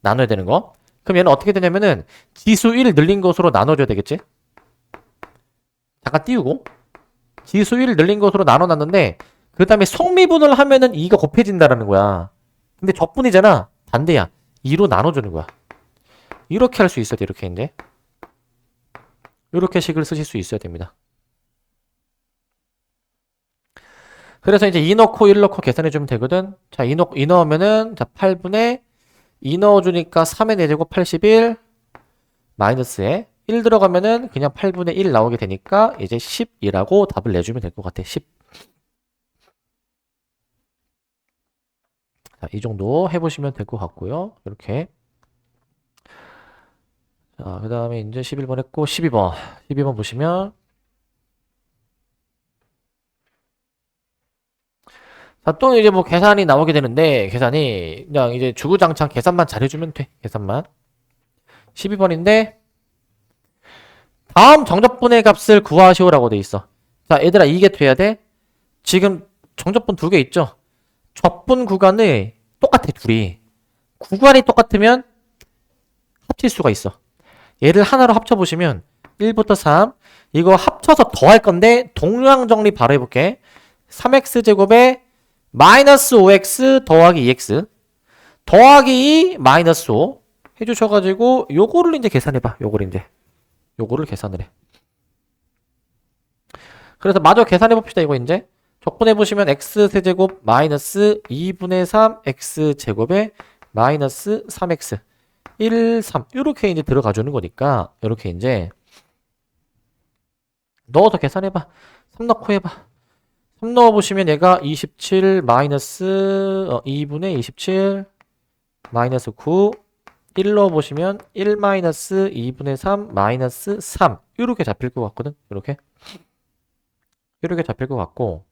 Speaker 1: 나눠야 되는 거. 그럼 얘는 어떻게 되냐면은 지수 1 늘린 것으로 나눠줘야 되겠지? 잠깐 띄우고 지수 1 늘린 것으로 나눠놨는데 그 다음에 속미분을 하면은 2가 곱해진다라는 거야. 근데 적분이잖아. 반대야. 2로 나눠주는 거야. 이렇게 할 수 있어야 돼. 이렇게 이제 이렇게 식을 쓰실 수 있어야 됩니다. 그래서 이제 2 넣고 1 넣고 계산해주면 되거든. 자, 2 넣으면은 자 8분의 2 넣어주니까 3의 4제곱 81 마이너스에 1 들어가면은 그냥 8분의 1 나오게 되니까 이제 10이라고 답을 내주면 될 것 같아. 10. 자, 이 정도 해보시면 될 것 같고요. 이렇게. 자, 그 다음에 이제 11번 했고 12번. 12번 보시면 자, 또 이제 뭐 계산이 나오게 되는데 계산이 그냥 이제 주구장창 계산만 잘해주면 돼. 계산만. 12번인데 다음 정적분의 값을 구하시오라고 돼 있어. 자, 얘들아 이게 돼야 돼. 지금 정적분 두 개 있죠? 적분 구간이 똑같아, 둘이. 구간이 똑같으면 합칠 수가 있어. 얘를 하나로 합쳐보시면 1부터 3 이거 합쳐서 더할 건데 동량 정리 바로 해볼게. 3x제곱에 마이너스 5x 더하기 2x 더하기 2 마이너스 5 해주셔가지고 요거를 이제 계산해봐. 요거를 계산을 해. 그래서 마저 계산해봅시다. 이거 이제 적분해보시면 x세제곱 마이너스 2분의 3 x제곱에 마이너스 3x 1, 3 이렇게 이제 들어가주는 거니까 이렇게 이제 넣어서 계산해봐. 3 넣고 해봐. 3 넣어보시면 얘가 27 마이너스 2분의 27 마이너스 9 1 넣어보시면 1 마이너스 2분의 3 마이너스 3 이렇게 잡힐 것 같거든. 이렇게 잡힐 것 같고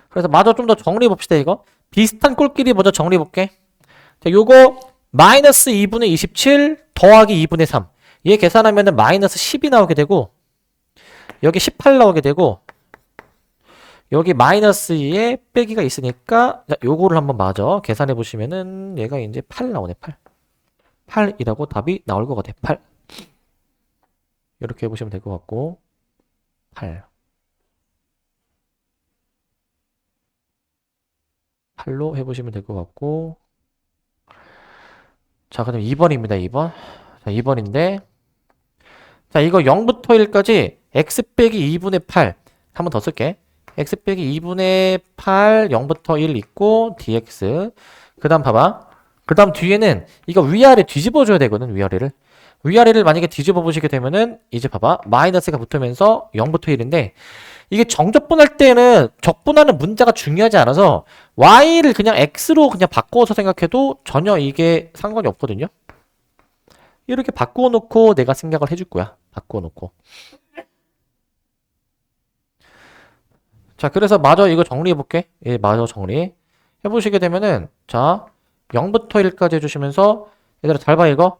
Speaker 1: 그래서 마저 좀 더 정리해 봅시다. 이거 비슷한 꼴끼리 먼저 정리해 볼게. 자, 요거 마이너스 2분의 27 더하기 2분의 3 얘 계산하면은 마이너스 10이 나오게 되고 여기 18 나오게 되고 여기 마이너스 2에 빼기가 있으니까 자, 요거를 한번 마저 계산해 보시면은 얘가 이제 8 나오네. 8이라고 답이 나올 것 같아. 8 이렇게 해보시면 될 것 같고 8로 해보시면 될 것 같고 자, 그다음 2번입니다. 2번. 자, 2번인데 자, 이거 0부터 1까지 x 빼기 2분의 8 한 번 더 쓸게. x 빼기 2분의 8 0부터 1 있고 dx. 그 다음 봐봐. 그 다음 뒤에는 이거 위아래 뒤집어 줘야 되거든. 위아래를 만약에 뒤집어 보시게 되면은 이제 봐봐. 마이너스가 붙으면서 0부터 1인데 이게 정적분할 때는 적분하는 문자가 중요하지 않아서 y를 그냥 x로 그냥 바꿔서 생각해도 전혀 이게 상관이 없거든요. 이렇게 바꾸어 놓고 내가 생각을 해줄 거야. 바꾸어 놓고. 자, 그래서 마저 이거 정리해 볼게. 예, 마저 정리. 해보시게 되면은, 자, 0부터 1까지 해주시면서, 얘들아, 잘 봐, 이거.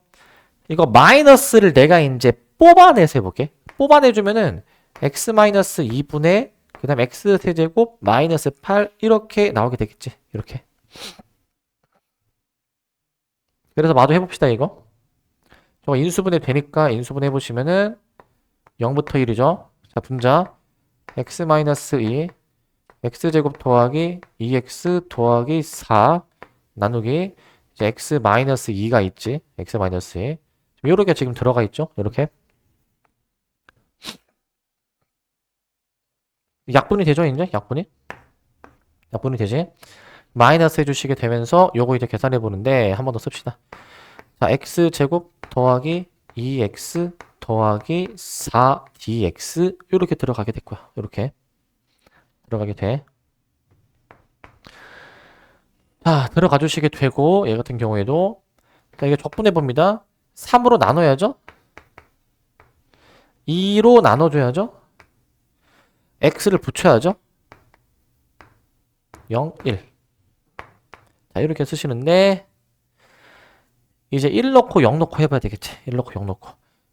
Speaker 1: 이거 마이너스를 내가 이제 뽑아내서 해볼게. 뽑아내주면은, x-2분의, 그 다음 x세제곱 마이너스 8, 이렇게 나오게 되겠지. 이렇게. 그래서 마저 해봅시다, 이거. 저거 인수분해 되니까 인수분해 해보시면은, 0부터 1이죠. 자, 분자. x-2 x제곱 더하기 2x 더하기 4 나누기 이제 x-2가 있지. x-2 요렇게 지금 들어가 있죠. 요렇게 약분이 되죠. 이제 약분이 되지. 마이너스 해주시게 되면서 요거 이제 계산해 보는데 한 번 더 씁시다. 자, x제곱 더하기 2x 더하기 4dx 요렇게 들어가게 됐고요. 요렇게 들어가게 돼. 자, 들어가 주시게 되고 얘 같은 경우에도 자, 이게 적분해 봅니다. 3으로 나눠야죠. 2로 나눠줘야죠. x를 붙여야죠. 0, 1. 자, 이렇게 쓰시는데 이제 1 넣고 0 넣고 해봐야 되겠지. 1 넣고 0 넣고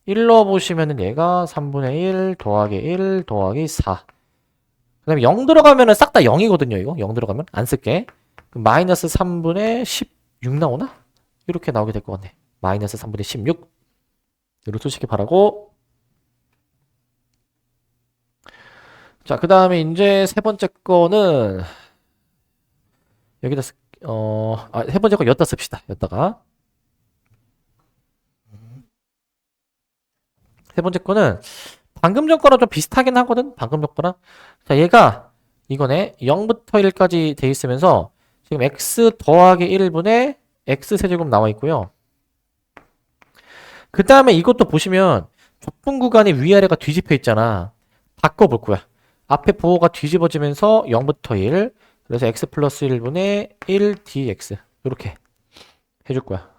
Speaker 1: 1 넣어보시면은 얘가 3분의 1 더하기 1 더하기 4. 그 다음에 0 들어가면은 싹 다 0이거든요. 이거 0 들어가면 안 쓸게. 마이너스 3분의 16 나오나? 이렇게 나오게 될 것 같네. 마이너스 3분의 16 이렇게 쓰시기 바라고. 자, 그 다음에 이제 세 번째 거는 여기다 세 번째 거 여기다 씁시다. 여기다가 세 번째 거는 방금 전 거랑 좀 비슷하긴 하거든. 방금 전 거랑. 자, 얘가 이거네. 0부터 1까지 돼 있으면서 지금 x 더하기 1분의 x세제곱 나와 있고요. 그 다음에 이것도 보시면 적분 구간이 위아래가 뒤집혀 있잖아. 바꿔볼 거야. 앞에 보호가 뒤집어지면서 0부터 1. 그래서 x 플러스 1분의 1 dx. 이렇게 해줄 거야.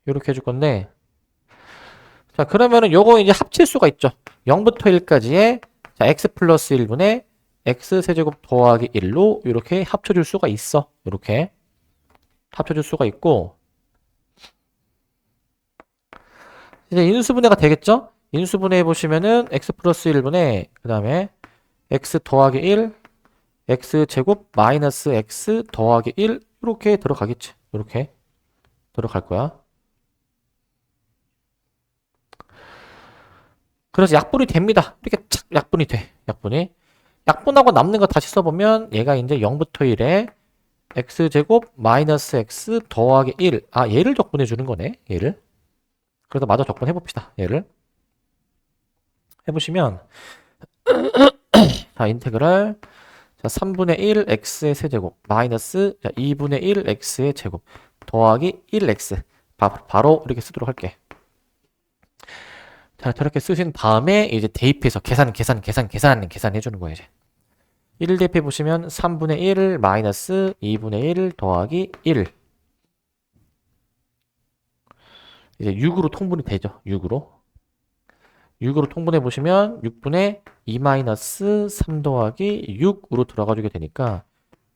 Speaker 1: 이렇게 해줄 건데 자, 그러면은 요거 이제 합칠 수가 있죠. 0부터 1까지의 자, x 플러스 1분의 x세제곱 더하기 1로 이렇게 합쳐줄 수가 있어. 이렇게 합쳐줄 수가 있고 이제 인수분해가 되겠죠? 인수분해 해보시면은 x 플러스 1분의 그 다음에 x 더하기 1 x제곱 마이너스 x 더하기 1 이렇게 들어가겠지. 이렇게 들어갈 거야. 그래서 약분이 됩니다. 이렇게 착 약분이 돼. 약분하고 남는 거 다시 써보면 얘가 이제 0부터 1에 x제곱 마이너스 x 더하기 1. 아, 얘를 적분해 주는 거네. 얘를. 그래서 마저 적분해 봅시다. 얘를. 해보시면 자, 인테그랄 자, 3분의 1 x의 세제곱 마이너스 자, 2분의 1 x의 제곱 더하기 1x 바로 이렇게 쓰도록 할게. 자, 저렇게 쓰신 다음에 이제 대입해서 계산해 주는 거예요, 이제. 1 대입해 보시면 3분의 1 마이너스 2분의 1 더하기 1. 이제 6으로 통분이 되죠. 6으로 통분해 보시면 6분의 2 마이너스 3 더하기 6으로 들어가 주게 되니까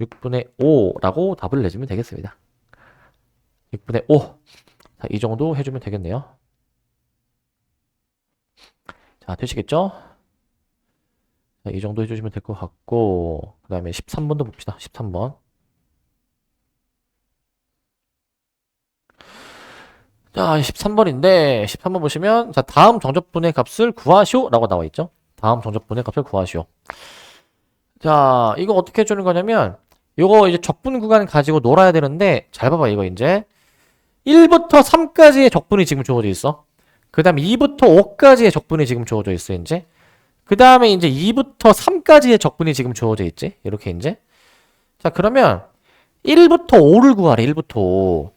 Speaker 1: 6분의 5라고 답을 내주면 되겠습니다. 6분의 5. 자, 이 정도 해주면 되겠네요. 자, 되시겠죠? 자, 이 정도 해주시면 될 것 같고 그 다음에 13번도 봅시다. 13번. 자, 13번인데 13번 보시면 자, 다음 정적분의 값을 구하시오 라고 나와 있죠. 다음 정적분의 값을 구하시오. 자, 이거 어떻게 해주는 거냐면 이거 이제 적분 구간 가지고 놀아야 되는데 잘 봐봐. 이거 이제 1부터 3까지의 적분이 지금 주어져 있어. 그 다음에 2부터 5까지의 적분이 지금 주어져 있어, 이제. 그 다음에 이제 2부터 3까지의 적분이 지금 주어져 있지. 이렇게 이제. 자, 그러면 1부터 5를 구하래, 1부터 5.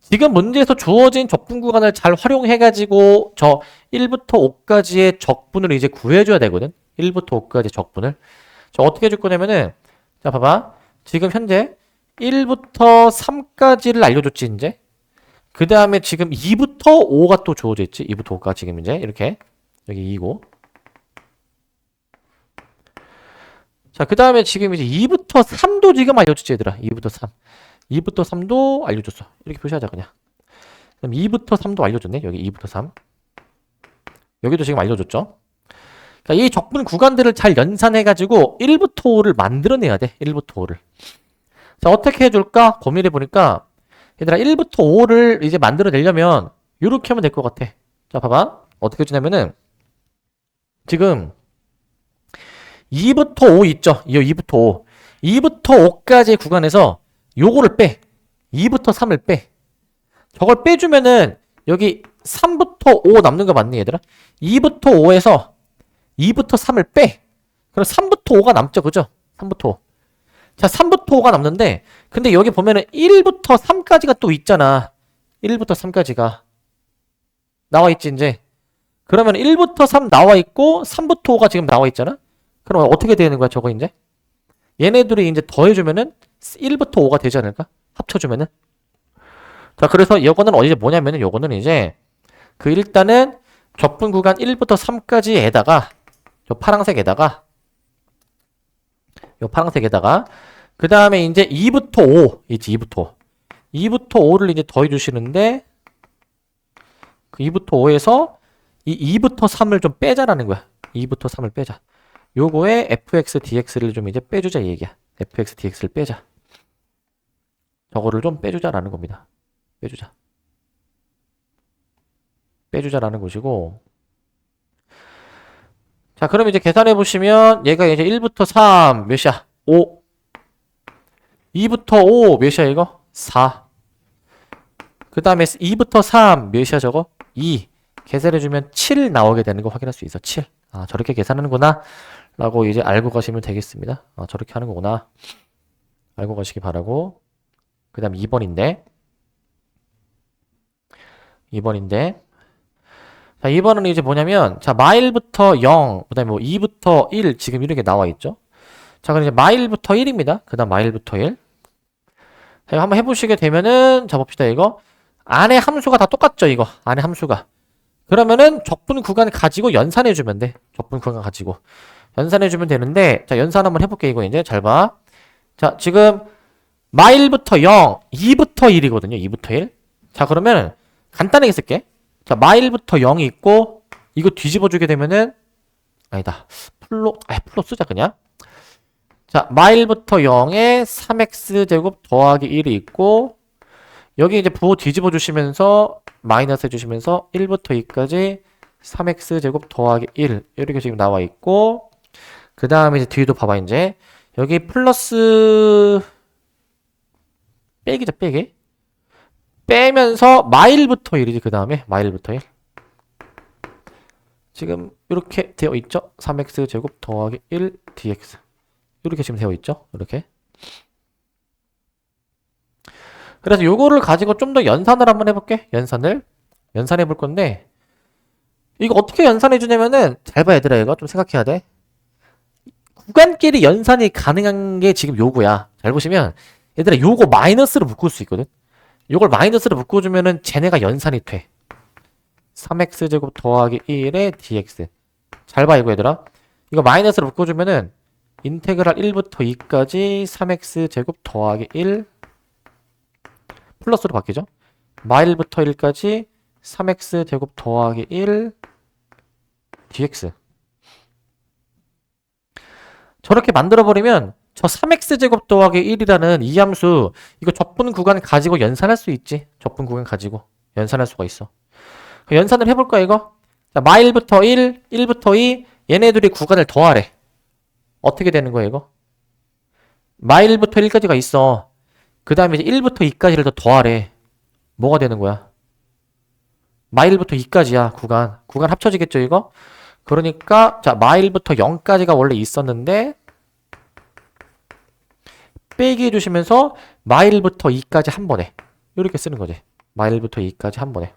Speaker 1: 지금 문제에서 주어진 적분 구간을 잘 활용해가지고 저 1부터 5까지의 적분을 이제 구해줘야 되거든. 1부터 5까지 적분을. 자, 어떻게 해줄 거냐면은, 자, 봐봐. 지금 현재 1부터 3까지를 알려줬지, 이제. 그 다음에 지금 2부터 5가 또 주어져 있지. 2부터 5가 지금 이제 이렇게. 여기 2고. 자, 그 다음에 지금 이제 2부터 3도 지금 알려줬지, 얘들아. 2부터 3. 2부터 3도 알려줬어. 이렇게 표시하자, 그냥. 그럼 2부터 3도 알려줬네. 여기 2부터 3. 여기도 지금 알려줬죠. 그러니까 이 적분 구간들을 잘 연산해가지고 1부터 5를 만들어내야 돼. 1부터 5를. 자, 어떻게 해줄까? 고민해보니까 얘들아 1부터 5를 이제 만들어내려면 이렇게 하면 될 것 같아. 자, 봐봐. 어떻게 해주냐면은 지금 2부터 5 있죠? 이 2부터 5. 2부터 5까지 구간에서 요거를 빼. 2부터 3을 빼. 저걸 빼주면은 여기 3부터 5 남는 거 맞니, 얘들아? 2부터 5에서 2부터 3을 빼. 그럼 3부터 5가 남죠, 그죠? 3부터 5. 자, 3부터 5가 남는데, 근데 여기 보면은 1부터 3까지가 또 있잖아. 1부터 3까지가. 나와 있지, 이제. 그러면 1부터 3 나와 있고, 3부터 5가 지금 나와 있잖아? 그럼 어떻게 되는 거야, 저거 이제? 얘네들이 이제 더해주면은 1부터 5가 되지 않을까? 합쳐주면은. 자, 그래서 이거는 어디 뭐냐면은 요거는 이제 그 일단은 적분 구간 1부터 3까지에다가 요 파란색에다가 그 다음에 이제 2부터 5 있지, 2부터 5를 이제 더해 주시는데 그 2부터 5에서 이 2부터 3을 좀 빼자라는 거야. 2부터 3을 빼자. 요거에 fx dx를 좀 이제 빼주자 이 얘기야. fx dx를 빼자. 저거를 좀 빼주자라는 겁니다. 빼주자라는 것이고. 자, 그럼 이제 계산해 보시면 얘가 이제 1부터 3 몇이야? 5. 2부터 5 몇이야 이거? 4. 그 다음에 2부터 3 몇이야 저거? 2. 계산해주면 7 나오게 되는 거 확인할 수 있어. 7. 아, 저렇게 계산하는구나 라고 이제 알고 가시면 되겠습니다. 아, 저렇게 하는 거구나 알고 가시기 바라고. 그 다음 2번인데 자, 2번은 이제 뭐냐면 자, 마일부터 0 그 다음에 뭐 2부터 1 지금 이렇게 나와 있죠. 자, 그럼 이제 마일부터 1입니다. 그 다음 마일부터 1. 자, 이거 한번 해보시게 되면은 자, 봅시다. 이거 안에 함수가 다 똑같죠. 이거 안에 함수가. 그러면은 적분 구간 가지고 연산해주면 돼. 적분 구간 가지고 연산해주면 되는데, 자, 연산 한번 해볼게. 이거 이제 잘 봐. 자, 지금 마일부터 0 2부터 1이거든요. 2부터 1. 자, 그러면 간단하게 쓸게. 자, 마일부터 0이 있고 이거 뒤집어주게 되면은 아니다. 풀로 쓰자 그냥. 자, 마일부터 0에 3x 제곱 더하기 1이 있고 여기 이제 부호 뒤집어 주시면서 마이너스 해주시면서 1부터 2까지 3x 제곱 더하기 1 이렇게 지금 나와 있고, 그 다음에 이제 뒤도 봐봐. 이제 여기 플러스 빼기죠, 빼기. 빼면서 마일부터 1이지. 그 다음에 마일부터 1 지금 이렇게 되어 있죠. 3x 제곱 더하기 1 dx 이렇게 지금 되어 있죠. 이렇게. 그래서 요거를 가지고 좀 더 연산을 한번 해볼게. 연산해 볼 건데 이거 어떻게 연산해 주냐면은 잘 봐 얘들아. 이거 좀 생각해야 돼. 구간끼리 연산이 가능한 게 지금 요거야. 잘 보시면 얘들아 요거 마이너스로 묶을 수 있거든. 요걸 마이너스로 묶어주면은 쟤네가 연산이 돼. 3x제곱 더하기 1의 dx. 잘 봐 이거 얘들아. 이거 마이너스로 묶어주면은 인테그랄 1부터 2까지 3x제곱 더하기 1 플러스로 바뀌죠. 마일부터 1까지 3x제곱 더하기 1 dx. 저렇게 만들어버리면 저 3x제곱 더하기 1이라는 이 함수 이거 적분 구간 가지고 연산할 수 있지. 적분 구간 가지고 연산할 수가 있어. 연산을 해볼까 이거? 자, 마일부터 1, 1부터 2 얘네들이 구간을 더하래. 어떻게 되는 거야 이거? 마일부터 1까지가 있어. 그 다음에 이제 1부터 2까지를 더 더하래. 뭐가 되는 거야? 마일부터 2까지야, 구간. 구간 합쳐지겠죠, 이거? 그러니까, 자, 마일부터 0까지가 원래 있었는데, 빼기 해주시면서, 마일부터 2까지 한 번에. 이렇게 쓰는 거지. 마일부터 2까지 한 번에.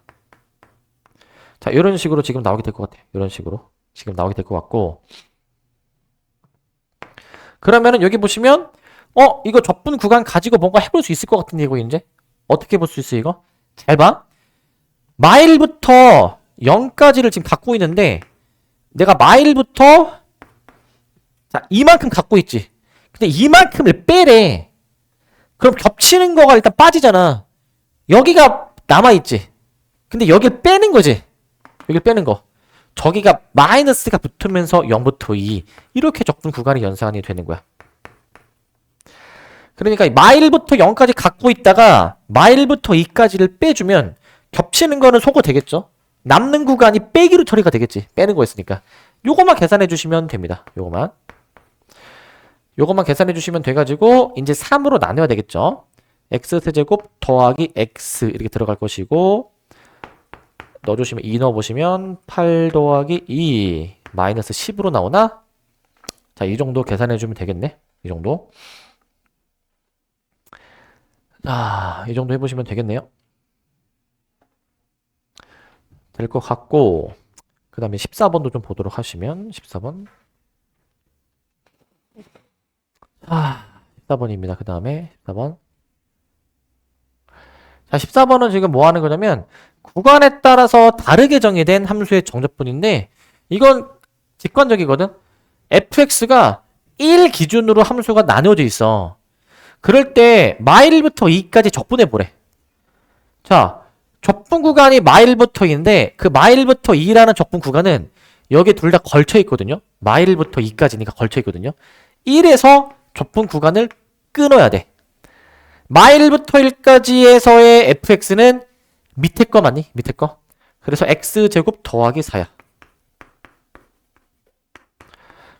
Speaker 1: 자, 이런 식으로 지금 나오게 될 것 같아. 이런 식으로. 지금 나오게 될 것 같고. 그러면은 여기 보시면, 이거 적분 구간 가지고 뭔가 해볼 수 있을 것 같은데, 이거 이제? 어떻게 볼 수 있어, 이거? 잘 봐. 마일부터 0까지를 지금 갖고 있는데, 내가 마일부터, 자, 이만큼 갖고 있지. 근데 이만큼을 빼래. 그럼 겹치는 거가 일단 빠지잖아. 여기가 남아있지. 근데 여길 빼는 거지. 여길 빼는 거. 저기가 마이너스가 붙으면서 0부터 2. 이렇게 적분 구간이 연산이 되는 거야. 그러니까 마일부터 0까지 갖고 있다가 마일부터 2까지를 빼주면 겹치는 거는 소거 되겠죠. 남는 구간이 빼기로 처리가 되겠지. 빼는 거였으니까. 요것만 계산해 주시면 됩니다. 요것만 계산해 주시면 돼가지고 이제 3으로 나눠야 되겠죠. x세제곱 더하기 x 이렇게 들어갈 것이고 넣어주시면 2 넣어보시면 8 더하기 2 마이너스 10으로 나오나? 자, 이 정도 계산해주면 되겠네. 이 정도. 자, 이 정도 해보시면 되겠네요. 될 것 같고 그 다음에 14번도 좀 보도록 하시면 14번 14번입니다. 그 다음에 14번 자, 14번은 지금 뭐 하는 거냐면 구간에 따라서 다르게 정의된 함수의 정적분인데 이건 직관적이거든. fx가 1 기준으로 함수가 나뉘어져 있어. 그럴 때 마일부터 2까지 적분해 보래. 자, 적분 구간이 마일부터 2인데 그 마일부터 2라는 적분 구간은 여기 둘 다 걸쳐 있거든요. 마일부터 2까지니까 걸쳐 있거든요. 1에서 적분 구간을 끊어야 돼. 마일부터 1까지에서의 fx는 밑에 거 맞니? 밑에 거. 그래서 x제곱 더하기 4야.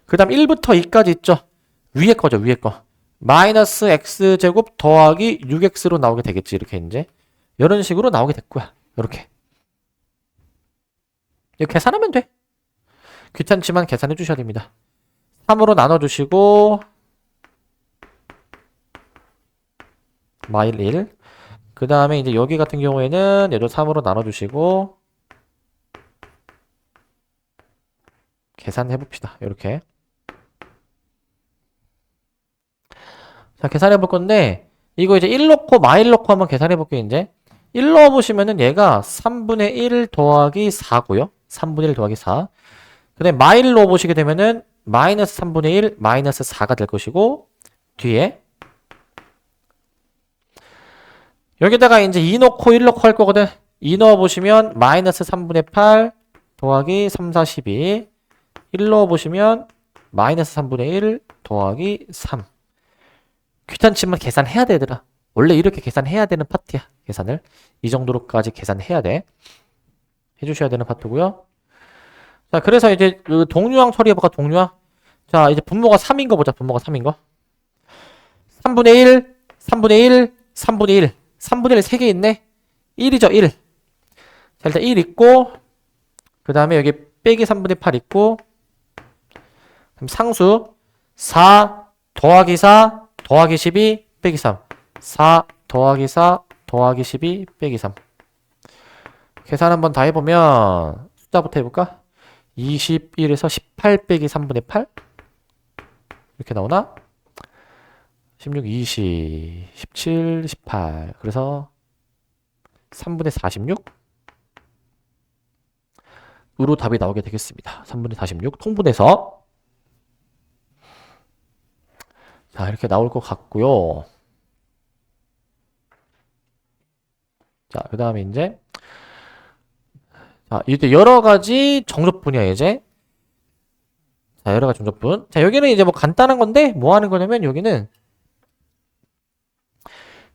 Speaker 1: 그 다음 1부터 2까지 있죠? 위에 거죠, 위에 거. 마이너스 x제곱 더하기 6x로 나오게 되겠지, 이렇게 이제. 이런 식으로 나오게 될 거야. 이렇게. 이거 계산하면 돼. 귀찮지만 계산해 주셔야 됩니다. 3으로 나눠주시고 마일 1. 그 다음에 이제 여기 같은 경우에는 얘도 3으로 나눠주시고 계산해 봅시다. 이렇게. 자, 계산해 볼 건데 이거 이제 1 넣고 마일 넣고 한번 계산해 볼게요. 이제 1 넣어보시면은 얘가 3분의 1 더하기 4고요. 3분의 1 더하기 4. 그 다음에 마일 넣어보시게 되면은 마이너스 3분의 1 마이너스 4가 될 것이고 뒤에 여기다가 이제 2 넣고 1 넣고 할 거거든. 2 넣어보시면 마이너스 3분의 8 더하기 3, 4, 12 1 넣어보시면 마이너스 3분의 1 더하기 3 귀찮지만 계산해야 돼, 얘들아. 원래 이렇게 계산해야 되는 파트야. 계산을 이 정도로까지 계산해야 돼. 해주셔야 되는 파트고요. 자, 그래서 이제 그 동류항 처리해볼까? 동류항. 자, 이제 분모가 3인 거 보자. 분모가 3인 거. 3분의 1, 3분의 1, 3분의 1. 3분의 1 3개 있네. 1이죠, 1. 자, 일단 1 있고 그 다음에 여기 빼기 3분의 8 있고 그럼 상수 4 더하기 4 더하기 12 빼기 3 4 더하기 4 더하기 12 빼기 3 계산 한번 다 해보면 숫자부터 해볼까? 21에서 18 빼기 3분의 8 이렇게 나오나? 16, 20, 17, 18 그래서 3분의 46 으로 답이 나오게 되겠습니다. 3분의 46 통분해서 자, 이렇게 나올 것 같고요. 자, 그 다음에 이제 자, 이제 여러 가지 정적분이야, 이제. 자, 여러 가지 정적분. 자, 여기는 이제 뭐 간단한 건데 뭐 하는 거냐면 여기는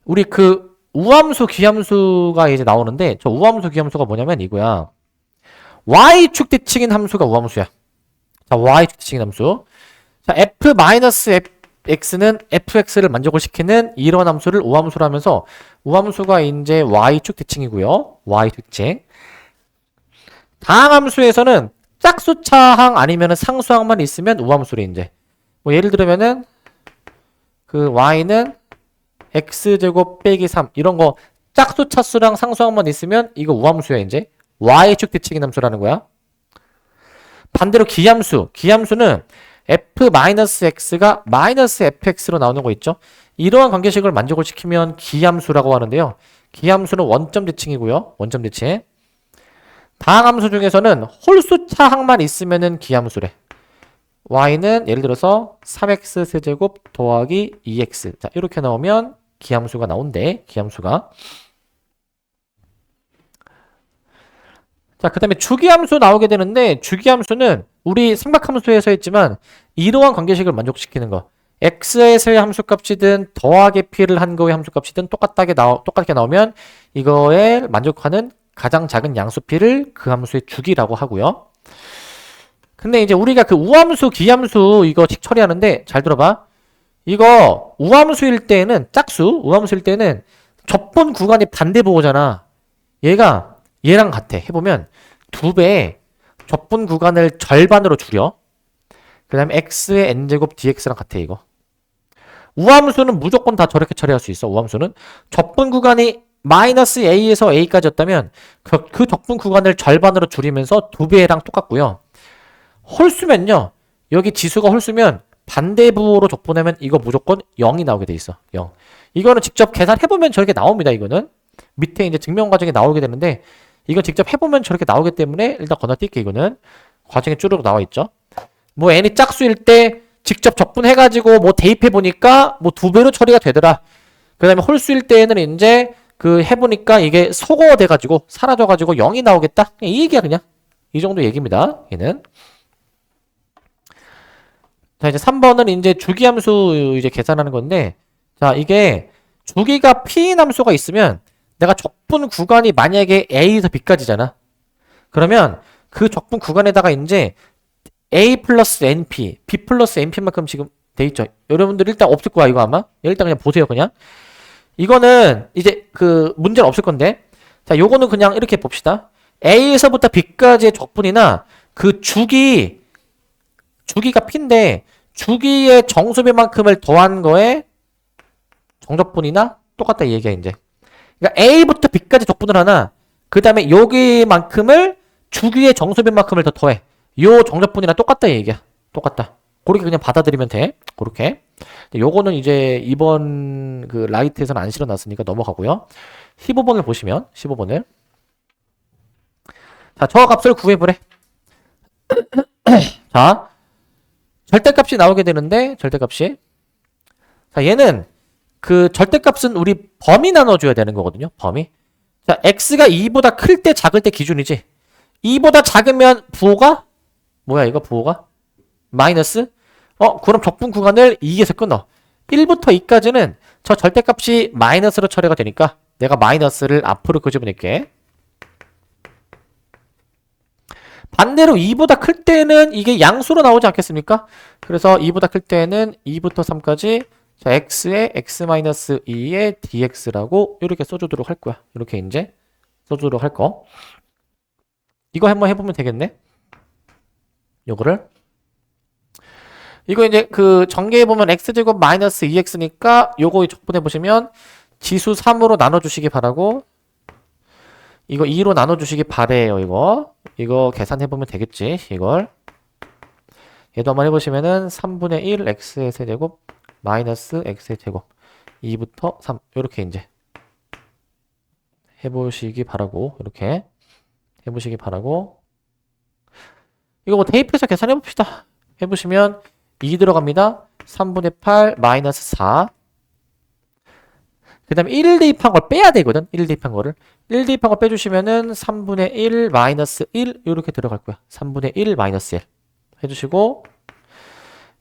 Speaker 1: 우리 그 우함수, 기함수가 이제 나오는데 저 우함수, 기함수가 뭐냐면 이거야. y축 대칭인 함수가 우함수야. 자, y축 대칭인 함수. 자, f-x는 fx를 만족을 시키는 이런 함수를 우함수로 하면서 우함수가 이제 y축 대칭이고요. y축 대칭. 다항함수에서는 짝수차항 아니면 상수항만 있으면 우함수래 이제. 뭐 예를 들면은 그 y는 x제곱 빼기 3 이런 거 짝수차수랑 상수항만 있으면 이거 우함수야 이제. y축 뒤치기 함수라는 거야. 반대로 기함수는 f-x가 -fx로 나오는 거 있죠. 이러한 관계식을 만족을 시키면 기함수라고 하는데요. 기함수는 원점 대칭이고요. 원점 대칭. 다항함수 중에서는 홀수차항만 있으면은 기함수래. y는 예를 들어서 3x 세제곱 더하기 2x. 자, 이렇게 나오면 기함수가 나온대. 기함수가. 자, 그 다음에 주기함수 나오게 되는데 주기함수는 우리 생박함수에서 했지만 이러한 관계식을 만족시키는 거. x에서의 함수값이든 더하기 p를 한 거의 함수값이든 똑같게 나오면 이거에 만족하는 가장 작은 양수 p를 그 함수의 주기라고 하고요. 근데 이제 우리가 그 우함수, 기함수 이거 처리하는데 잘 들어봐. 이거 우함수일 때는 우함수일 때는 접분 구간이 반대보호잖아. 얘가 얘랑 같아. 해보면 2배 접분 구간을 절반으로 줄여. 그 다음에 x의 n제곱 dx랑 같아 이거. 우함수는 무조건 다 저렇게 처리할 수 있어. 우함수는 접분 구간이 마이너스 a에서 a까지였다면 그 접분 구간을 절반으로 줄이면서 2배랑 똑같고요. 홀수면요. 여기 지수가 홀수면 반대부호로 접분하면 이거 무조건 0이 나오게 돼 있어. 0. 이거는 직접 계산해보면 저렇게 나옵니다. 이거는. 밑에 이제 증명 과정에 나오게 되는데 이건 직접 해보면 저렇게 나오기 때문에 일단 건너뛸게. 이거는 과정에 쭈르륵 나와 있죠. 뭐 n이 짝수일 때 직접 적분해가지고 뭐 대입해보니까 뭐 2배로 처리가 되더라. 그 다음에 홀수일 때에는 이제 그 해보니까 이게 소거돼가지고 사라져가지고 0이 나오겠다. 이 얘기야 그냥. 이 정도 얘기입니다. 얘는. 자, 이제 3번은 이제 주기함수 이제 계산하는 건데, 자, 이게 주기가 p인 함수가 있으면 내가 적분 구간이 만약에 a에서 b까지잖아. 그러면 그 적분 구간에다가 이제 a 플러스 np, b 플러스 np만큼 지금 돼 있죠. 여러분들 일단 없을 거야, 이거 아마. 일단 그냥 보세요, 그냥. 이거는 이제 그 문제는 없을 건데, 자, 요거는 그냥 이렇게 봅시다. a에서부터 b까지의 적분이나 그 주기가 p인데 주기의 정수배만큼을 더한 거에 정적분이나 똑같다 이 얘기야 이제. 그러니까 a부터 b까지 적분을 하나 그 다음에 여기만큼을 주기의 정수배만큼을 더 더해. 요 정적분이랑 똑같다 이 얘기야. 똑같다. 그렇게 그냥 받아들이면 돼. 그렇게. 요거는 이제 이번 그 라이트에서는 안 실어놨으니까 넘어가고요. 15번을 보시면 15번을 자, 저 값을 구해보래. 자, 절대값이 나오게 되는데 절대값이 자, 얘는 그 절대값은 우리 범위 나눠줘야 되는 거거든요. 범위. 자, x가 2보다 클 때 작을 때 기준이지. 2보다 작으면 부호가 뭐야 이거 부호가? 마이너스? 그럼 적분 구간을 2에서 끊어. 1부터 2까지는 저 절대값이 마이너스로 처리가 되니까 내가 마이너스를 앞으로 끄집어낼게. 반대로 2보다 클 때는 이게 양수로 나오지 않겠습니까? 그래서 2보다 클 때는 2부터 3까지 자, x에 x-2의 dx라고 이렇게 써주도록 할 거야. 이렇게 이제 써주도록 할 거. 이거 한번 해보면 되겠네. 요거를 이거 이제 그 전개해보면 x제곱 마이너스 2x니까 요거 적분해보시면 지수 3으로 나눠주시기 바라고 이거 2로 나눠주시기 바래요. 이거 계산해보면 되겠지. 이걸 얘도 한번 해보시면은 3분의 1 x의 세제곱 마이너스 x의 제곱 2부터 3 이렇게 이제 해보시기 바라고 이렇게 해보시기 바라고 이거 뭐 대입해서 계산해봅시다. 해보시면 2 들어갑니다. 3분의 8 마이너스 4 그 다음에 1 대입한 걸 빼야 되거든. 1 대입한 거를 1 대입한 걸 빼주시면은 3분의 1 마이너스 1 이렇게 들어갈 거야. 3분의 1 마이너스 1 해주시고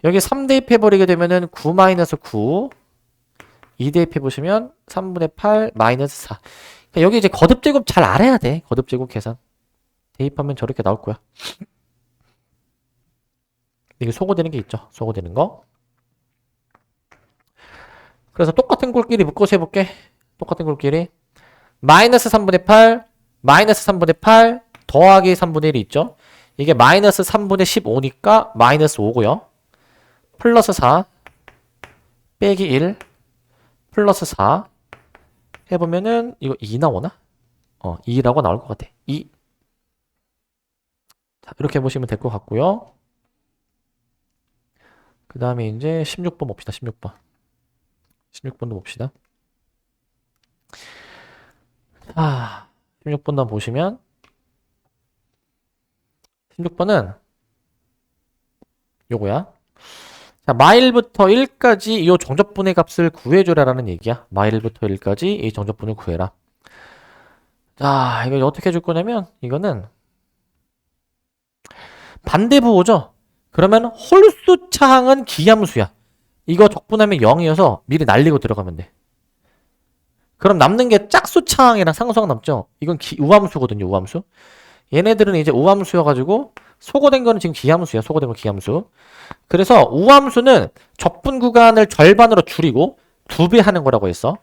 Speaker 1: 여기 3 대입해버리게 되면은 9 마이너스 9 2 대입해보시면 3분의 8 마이너스 4 그러니까 여기 이제 거듭제곱 잘 알아야 돼. 거듭제곱 계산 대입하면 저렇게 나올 거야. 이게 소거되는 게 있죠. 소거되는 거. 그래서 똑같은 꼴끼리 묶어서 해볼게. 똑같은 꼴끼리 마이너스 3분의 8 마이너스 3분의 8 더하기 3분의 1이 있죠. 이게 마이너스 3분의 15니까 마이너스 5고요. 플러스 4 빼기 1 플러스 4 해보면은 이거 2 나오나? 2라고 나올 것 같아. 2. 자, 이렇게 보시면 될 것 같고요. 그 다음에 이제 16번 봅시다. 16번. 16번도 봅시다. 16번도 보시면 16번은 요거야. 자, 마일부터 1까지 이 정적분의 값을 구해줘라라는 얘기야. 마일부터 1까지 이 정적분을 구해라. 자, 이거 어떻게 해줄 거냐면 이거는 반대부호죠. 그러면 홀수차항은 기함수야. 이거 적분하면 0이어서 미리 날리고 들어가면 돼. 그럼 남는 게 짝수차항이랑 상수항 남죠. 이건 우함수거든요. 우함수. 얘네들은 이제 우함수여가지고 소거된 거는 지금 기함수야. 소거된 거 기함수. 그래서 우함수는 적분 구간을 절반으로 줄이고 2배 하는 거라고 했어.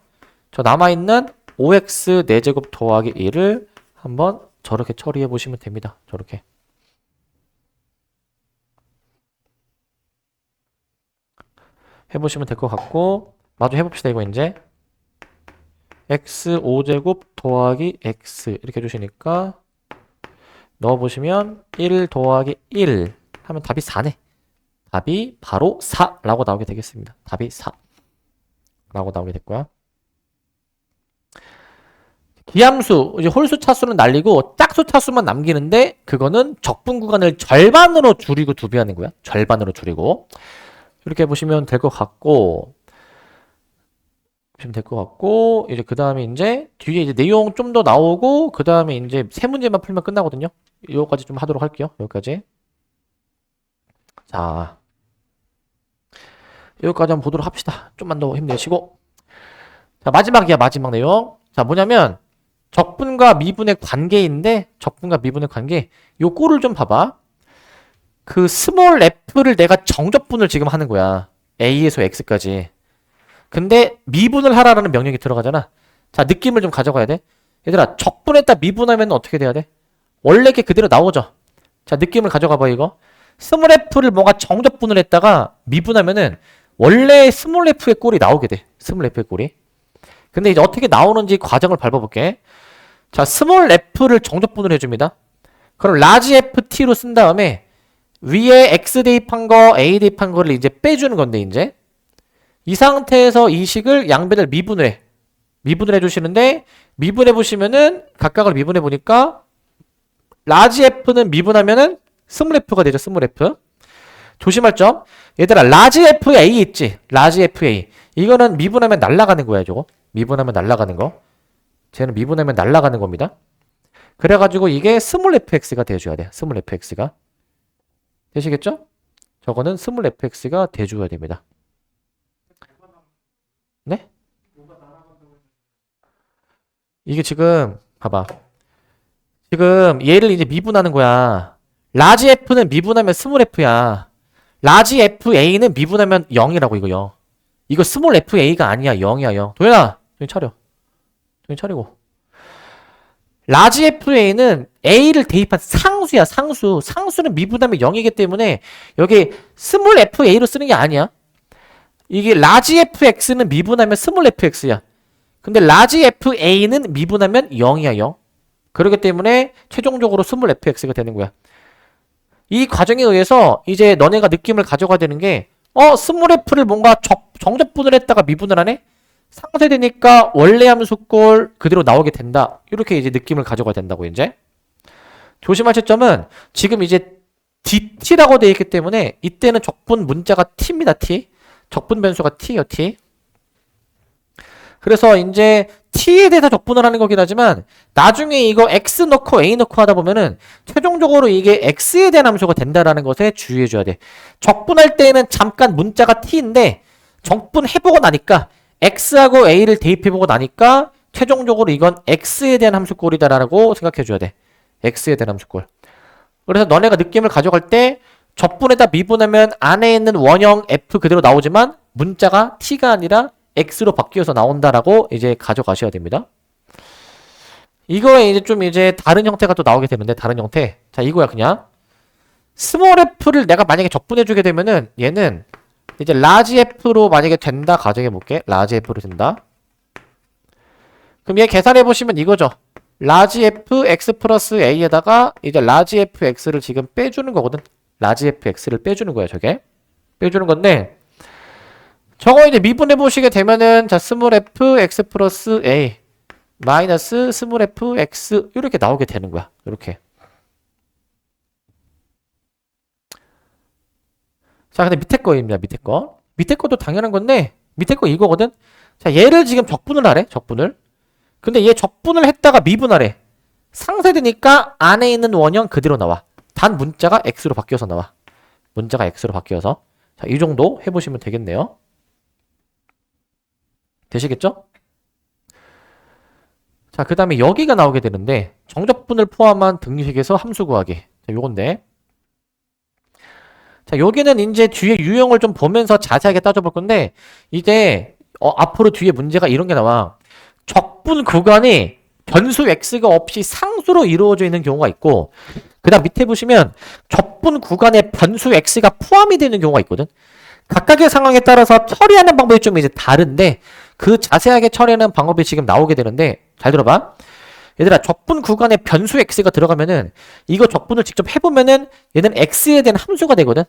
Speaker 1: 저 남아있는 5x 4제곱 더하기 1을 한번 저렇게 처리해 보시면 됩니다. 저렇게. 해보시면 될 것 같고, 마저 해봅시다. 이거 이제 x 5제곱 더하기 x 이렇게 해주시니까 넣어보시면 1 더하기 1 하면 답이 4네. 답이 바로 4라고 나오게 되겠습니다. 답이 4라고 나오게 됐고요. 기함수, 이제 홀수 차수는 날리고 짝수 차수만 남기는데 그거는 적분 구간을 절반으로 줄이고 2배 하는 거야. 절반으로 줄이고. 이렇게 보시면 될 것 같고, 이제 그 다음에 이제 뒤에 이제 내용 좀 더 나오고, 그 다음에 이제 세 문제만 풀면 끝나거든요. 요거까지 좀 하도록 할게요. 여기까지. 자, 여기까지 한번 보도록 합시다. 좀만 더 힘내시고. 자, 마지막이야, 마지막 내용. 자, 뭐냐면, 적분과 미분의 관계인데, 적분과 미분의 관계. 요 꼴을 좀 봐봐. 그 스몰 f를 내가 정적분을 지금 하는 거야. a에서 x까지. 근데 미분을 하라는 명령이 들어가잖아. 자, 느낌을 좀 가져가야 돼. 얘들아, 적분에다 미분하면 어떻게 돼야 돼? 원래 게 그대로 나오죠. 자, 느낌을 가져가 봐, 이거. 스몰 f를 뭔가 정적분을 했다가 미분하면은 원래 스몰 f의 꼴이 나오게 돼. 스몰 f의 꼴이. 근데 이제 어떻게 나오는지 과정을 밟아볼게. 자, 스몰 f를 정적분을 해줍니다. 그럼 라지 ft로 쓴 다음에 위에 x 대입한 거, a 대입한 거를 이제 빼주는 건데, 이제. 이 상태에서 이 식을 양변을 미분을 해주시는데, 미분해 보시면은, 각각을 미분해 보니까, 라지 f는 미분하면은, 스몰 f가 되죠, 스몰 f. 조심할 점. 얘들아, 라지 fa 있지? 라지 fa. 이거는 미분하면 날아가는 거야, 저거. 미분하면 날아가는 거. 쟤는 미분하면 날아가는 겁니다. 그래가지고 이게 스몰 fx가 돼줘야 돼. 스몰 fx가. 되시겠죠? 저거는 스몰 fx가 돼줘야 됩니다. 네? 이게 지금 봐봐. 지금 얘를 이제 미분하는 거야. 라지 f는 미분하면 스몰 f야. 라지 fa는 미분하면 0이라고 이거요. 이거 스몰 fa가 아니야. 0이야 0. 도현아, 정신 차려. 정신 차리고. 라지 fa는 a를 대입한 상수야. 상수. 상수는 미분하면 0이기 때문에 여기 스몰 fa로 쓰는 게 아니야. 이게 라지 fx는 미분하면 스몰 fx야. 근데 라지 fa는 미분하면 0이야 0. 그렇기 때문에 최종적으로 스몰 fx가 되는 거야. 이 과정에 의해서 이제 너네가 느낌을 가져가야 되는 게 스몰 f를 뭔가 정적분을 했다가 미분을 하네? 상쇄되니까 원래 함수꼴 그대로 나오게 된다. 이렇게 이제 느낌을 가져가야 된다고 이제. 조심하실 점은 지금 이제 dt라고 되어 있기 때문에 이때는 적분 문자가 t입니다. t. 적분 변수가 t예요. t. 그래서 이제 t에 대해서 적분을 하는 거긴 하지만 나중에 이거 x 넣고 a 넣고 하다 보면은 최종적으로 이게 x에 대한 함수가 된다라는 것에 주의해 줘야 돼. 적분할 때는 잠깐 문자가 t인데 적분해보고 나니까 x하고 a를 대입해보고 나니까 최종적으로 이건 x에 대한 함수꼴이다라고 생각해줘야 돼. x에 대한 함수꼴. 그래서 너네가 느낌을 가져갈 때 적분에다 미분하면 안에 있는 원형 f 그대로 나오지만 문자가 t가 아니라 x로 바뀌어서 나온다라고 이제 가져가셔야 됩니다. 이거에 이제 좀 이제 다른 형태가 또 나오게 되는데, 다른 형태. 자, 이거야, 그냥. 스몰 f를 내가 만약에 적분해주게 되면은, 얘는 이제 라지 f로 만약에 된다, 가정해볼게. 라지 f로 된다. 그럼 얘 계산해보시면 이거죠. 라지 f x 플러스 a에다가 이제 라지 f x를 지금 빼주는 거거든. 라지 f x를 빼주는 거야, 저게. 빼주는 건데, 저거 이제 미분해보시게 되면은, 자, 스몰 f x 플러스 a 마이너스 스몰 f x 이렇게 나오게 되는 거야. 이렇게. 자, 근데 밑에 거입니다. 밑에 거. 밑에 것도 당연한 건데, 밑에 거 이거거든. 자, 얘를 지금 적분을 하래. 적분을. 근데 얘 적분을 했다가 미분하래. 상쇄되니까 안에 있는 원형 그대로 나와. 단 문자가 x로 바뀌어서 나와. 문자가 x로 바뀌어서. 자, 이 정도 해보시면 되겠네요. 되시겠죠? 자, 그 다음에 여기가 나오게 되는데, 정적분을 포함한 등식에서 함수 구하기. 자, 요건데. 자, 여기는 이제 뒤에 유형을 좀 보면서 자세하게 따져볼 건데, 이제, 앞으로 뒤에 문제가 이런 게 나와. 적분 구간이 변수 x가 없이 상수로 이루어져 있는 경우가 있고, 그 다음 밑에 보시면 적분 구간에 변수 x가 포함이 되는 경우가 있거든. 각각의 상황에 따라서 처리하는 방법이 좀 이제 다른데, 그 자세하게 처리하는 방법이 지금 나오게 되는데, 잘 들어봐. 얘들아, 적분 구간에 변수 x가 들어가면은, 이거 적분을 직접 해보면은, 얘는 x에 대한 함수가 되거든.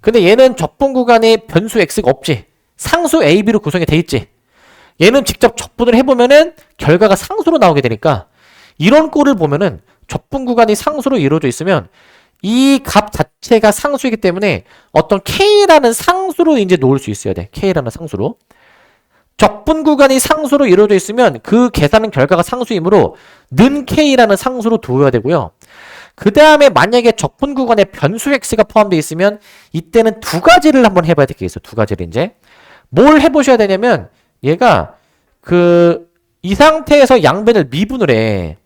Speaker 1: 근데 얘는 적분 구간에 변수 x가 없지. 상수 a, b로 구성이 돼 있지. 얘는 직접 적분을 해보면은 결과가 상수로 나오게 되니까 이런 꼴을 보면은 적분 구간이 상수로 이루어져 있으면 이 값 자체가 상수이기 때문에 어떤 k라는 상수로 이제 놓을 수 있어야 돼. k라는 상수로. 적분 구간이 상수로 이루어져 있으면 그 계산은 결과가 상수이므로 는 k라는 상수로 두어야 되고요. 그 다음에 만약에 적분 구간에 변수 x가 포함되어 있으면 이때는 두 가지를 한번 해봐야 될 게 있어. 두 가지를 이제. 뭘 해보셔야 되냐면 얘가 이 상태에서 양변을 미분을 해.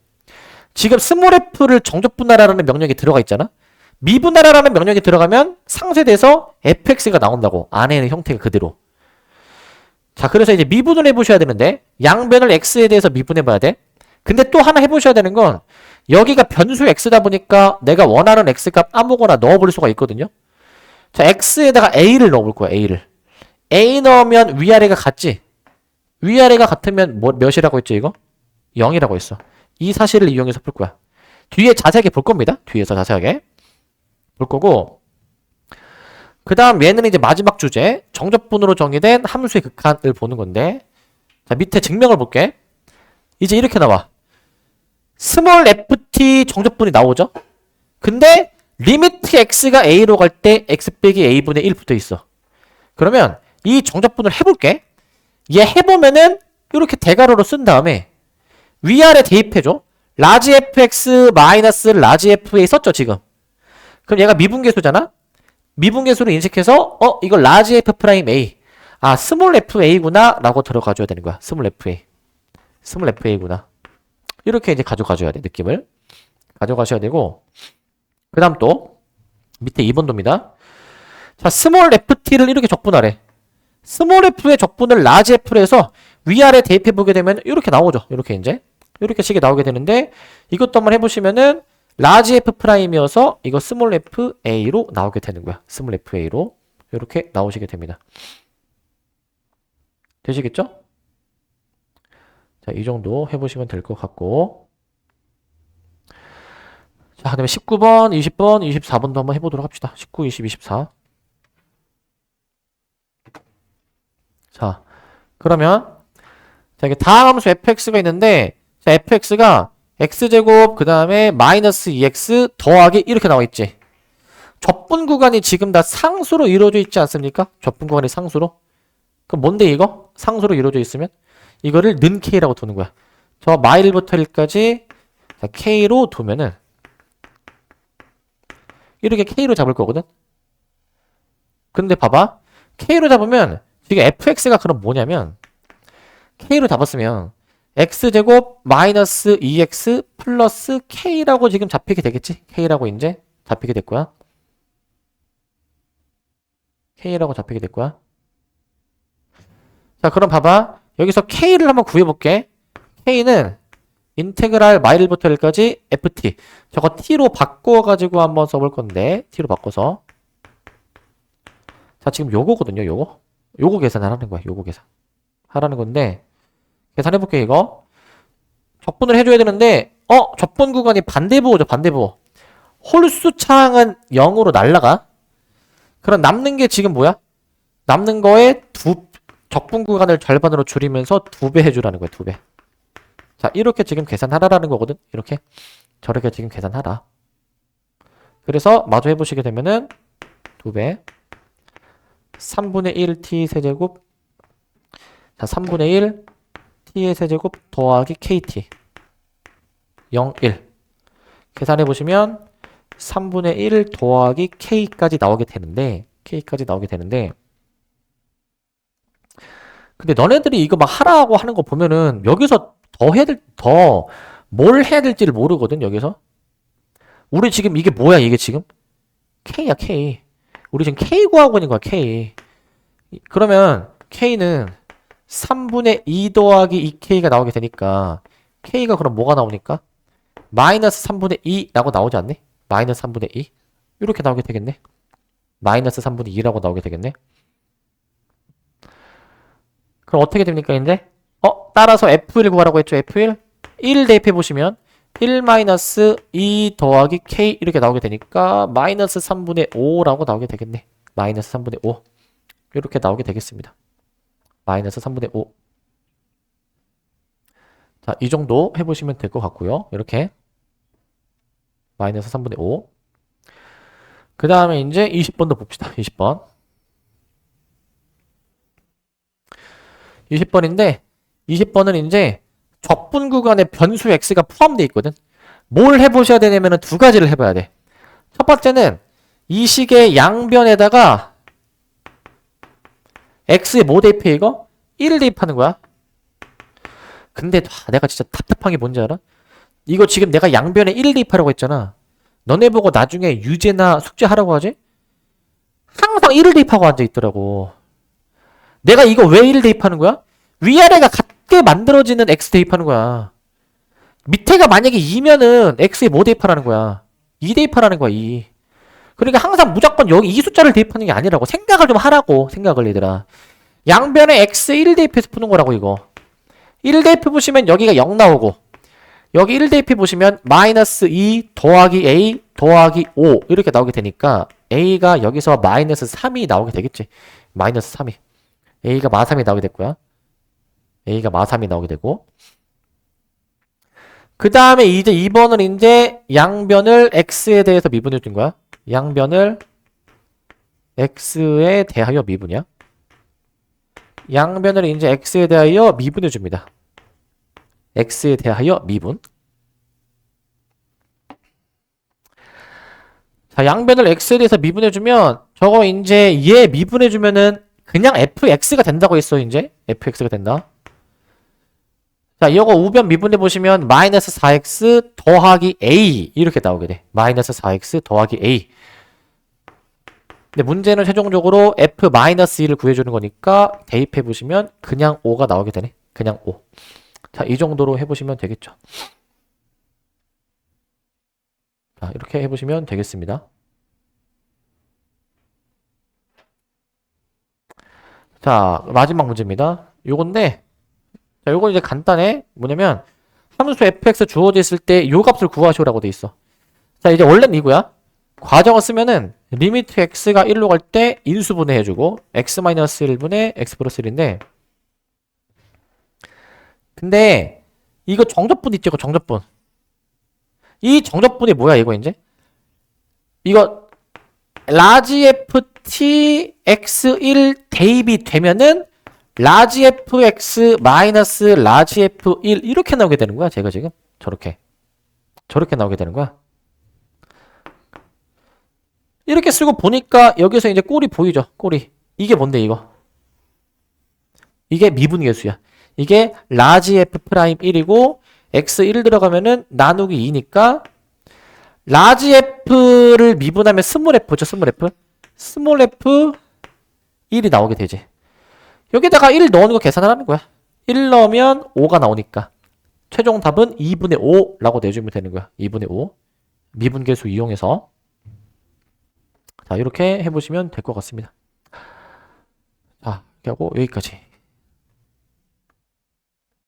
Speaker 1: 지금 스몰 f를 정적분하라는 명령이 들어가 있잖아. 미분하라는 명령이 들어가면 상쇄돼서 fx가 나온다고. 안에 있는 형태가 그대로. 자, 그래서 이제 미분을 해보셔야 되는데 양변을 x에 대해서 미분해봐야 돼. 근데 또 하나 해보셔야 되는 건 여기가 변수 x다 보니까 내가 원하는 x값 아무거나 넣어볼 수가 있거든요. 자, x에다가 a를 넣어볼 거야. a를. a 넣으면 위아래가 같지? 위아래가 같으면 몇이라고 했죠, 이거? 0이라고 했어. 이 사실을 이용해서 풀 거야. 뒤에 자세하게 볼 겁니다. 뒤에서 자세하게 볼 거고. 그 다음 얘는 이제 마지막 주제, 정적분으로 정의된 함수의 극한을 보는 건데, 자, 밑에 증명을 볼게. 이제 이렇게 나와. 스몰 ft 정적분이 나오죠? 근데 리미트 x가 a로 갈 때 x 빼기 a분의 1 붙어 있어. 그러면 이 정적분을 해볼게. 얘 해보면은 이렇게 대괄호로 쓴 다음에 위아래 대입해줘. 라지 fx 마이너스 라지 fa 썼죠 지금. 그럼 얘가 미분계수잖아. 미분계수를 인식해서 이거 라지 f 프라임 a, 아 스몰 fa구나 라고 들어가줘야 되는 거야. 스몰 fa, 스몰 fa구나. 이렇게 이제 가져가줘야 돼. 느낌을 가져가셔야 되고, 그 다음 또 밑에 2번도입니다. 자, 스몰 ft를 이렇게 적분하래. 스몰 f의 적분을 라지 f로 해서 위아래 대입해보게 되면 이렇게 나오죠. 이렇게 이제 이렇게 식이 나오게 되는데, 이것도 한번 해보시면은 라지 f 프라임이어서 이거 스몰 f a로 나오게 되는 거야. 스몰 f a로 이렇게 나오시게 됩니다. 되시겠죠? 자, 이 정도 해보시면 될 것 같고, 자, 그 다음에 19번, 20번, 24번도 한번 해보도록 합시다. 19, 20, 24. 자, 그러면 자, 이게 다음 함수 fx가 있는데, 자, fx가 x제곱 그 다음에 마이너스 2x 더하기 이렇게 나와 있지. 적분 구간이 지금 다 상수로 이루어져 있지 않습니까? 적분 구간이 상수로. 그럼 뭔데 이거? 상수로 이루어져 있으면 이거를 는 k라고 두는 거야. 저 마일부터 1까지 k로 두면은 이렇게 k로 잡을 거거든. 근데 봐봐. k로 잡으면 지금 fx가 그럼 뭐냐면, k로 잡았으면 x제곱 마이너스 2x 플러스 k라고 지금 잡히게 되겠지? k라고 이제 잡히게 될 거야. k라고 잡히게 될 거야. 자, 그럼 봐봐. 여기서 k를 한번 구해볼게. k는 인테그랄 마일부터 1까지 ft. 저거 t로 바꿔가지고 한번 써볼 건데, t로 바꿔서. 자, 지금 요거거든요, 요거. 요거 계산하라는 거야, 요거 계산. 하라는 건데, 계산해볼게요, 이거. 적분을 해줘야 되는데, 적분 구간이 반대부호죠, 반대부호. 홀수 창은 0으로 날라가. 그럼 남는 게 지금 뭐야? 남는 거에 적분 구간을 절반으로 줄이면서 2배 해주라는 거야, 2배. 자, 이렇게 지금 계산하라는 거거든. 이렇게. 저렇게 지금 계산하라. 그래서 마저 해보시게 되면은 2배. 3분의 1 t 세제곱. 자, 3분의 1 t의 세제곱 더하기 kt. 0, 1. 계산해보시면 3분의 1 더하기 k까지 나오게 되는데, 근데 너네들이 이거 막 하라고 하는 거 보면은 여기서 뭘 해야 될지를 모르거든, 여기서. 우리 지금 이게 뭐야, 이게 지금? K야, K. 우리 지금 K 구하고 있는 거야, K. 그러면 K는 3분의 2 더하기 2K가 나오게 되니까, K가 그럼 뭐가 나오니까? 마이너스 3분의 2라고 나오지 않니? 마이너스 3분의 2? 이렇게 나오게 되겠네. 마이너스 3분의 2라고 나오게 되겠네. 그럼 어떻게 됩니까, 이제? 따라서 F1 구하라고 했죠, F1? 1 대입해 보시면 1-2 더하기 K 이렇게 나오게 되니까 마이너스 3분의 5라고 나오게 되겠네. 마이너스 3분의 5 이렇게 나오게 되겠습니다. 마이너스 3분의 5. 자, 이 정도 해보시면 될 것 같고요. 이렇게 마이너스 3분의 5. 그 다음에 이제 20번도 봅시다. 20번. 20번인데 20번은 이제 적분 구간에 변수 x가 포함되어 있거든. 뭘 해보셔야 되냐면 두 가지를 해봐야 돼. 첫 번째는 이 식의 양변에다가 x에 뭐 대입해 이거? 1을 대입하는 거야. 근데 내가 진짜 답답한 게 뭔지 알아? 이거 지금 내가 양변에 1을 대입하라고 했잖아. 너네 보고 나중에 유제나 숙제하라고 하지? 항상 1을 대입하고 앉아있더라고. 내가 이거 왜 1을 대입하는 거야? 위아래가 같게 만들어지는 x 대입하는 거야. 밑에가 만약에 2면은 x에 뭐 대입하라는 거야? 2 대입하라는 거야, 2. 그러니까 항상 무조건 여기 이 숫자를 대입하는 게 아니라고. 생각을 좀 하라고, 생각을 얘들아. 양변에 x 1 대입해서 푸는 거라고, 이거. 1 대입해 보시면 여기가 0 나오고, 여기 1 대입해 보시면 마이너스 2 더하기 a 더하기 5 이렇게 나오게 되니까 a가 여기서 마이너스 3이 나오게 되겠지. 마이너스 3이. a가 마3이 나오게 될 거야. a가 마3이 나오게 되고, 그 다음에 이제 2번은 이제 양변을 x에 대해서 미분해 준 거야. 양변을 x에 대하여 미분이야. 양변을 이제 x에 대하여 미분해 줍니다. x에 대하여 미분. 자, 양변을 x에 대해서 미분해 주면 저거 이제 얘 미분해 주면은 그냥 fx가 된다고 했어. 이제 fx가 된다. 자, 이거 우변 미분해 보시면 마이너스 4x 더하기 a 이렇게 나오게 돼. 마이너스 4x 더하기 a. 근데 문제는 최종적으로 f-1을 구해주는 거니까 대입해 보시면 그냥 5가 나오게 되네. 그냥 5. 자, 이 정도로 해보시면 되겠죠. 자, 이렇게 해보시면 되겠습니다. 자, 마지막 문제입니다. 요건데, 자, 요건 이제 간단해. 뭐냐면, 함수 fx 주어져 있을 때 요 값을 구하시오라고 돼 있어. 자, 이제 원래는 이거야. 과정을 쓰면은, 리미트 x가 1로 갈 때 인수분해 해주고, x-1분의 x 플러스 1인데, 근데, 이거 정적분 있죠? 정적분. 이 정적분이 뭐야, 이거 이제? 이거, 라지 ft x1 대입이 되면은, 라지 fx 마이너스 라지 f1 이렇게 나오게 되는 거야, 제가 지금. 저렇게 나오게 되는 거야. 이렇게 쓰고 보니까 여기서 이제 꼴이 보이죠, 꼴이. 이게 뭔데, 이거? 이게 미분계수야. 이게 라지 f'1이고 x1 들어가면은 나누기 2니까 라지 f를 미분하면 스몰 f죠, 스몰 f. 스몰 f 1이 나오게 되지. 여기다가 1 넣는 거 계산을 하는 거야. 1 넣으면 5가 나오니까. 최종 답은 2분의 5라고 내주면 되는 거야. 2분의 5. 미분계수 이용해서. 자, 이렇게 해보시면 될 것 같습니다. 자, 이렇게 하고 여기까지.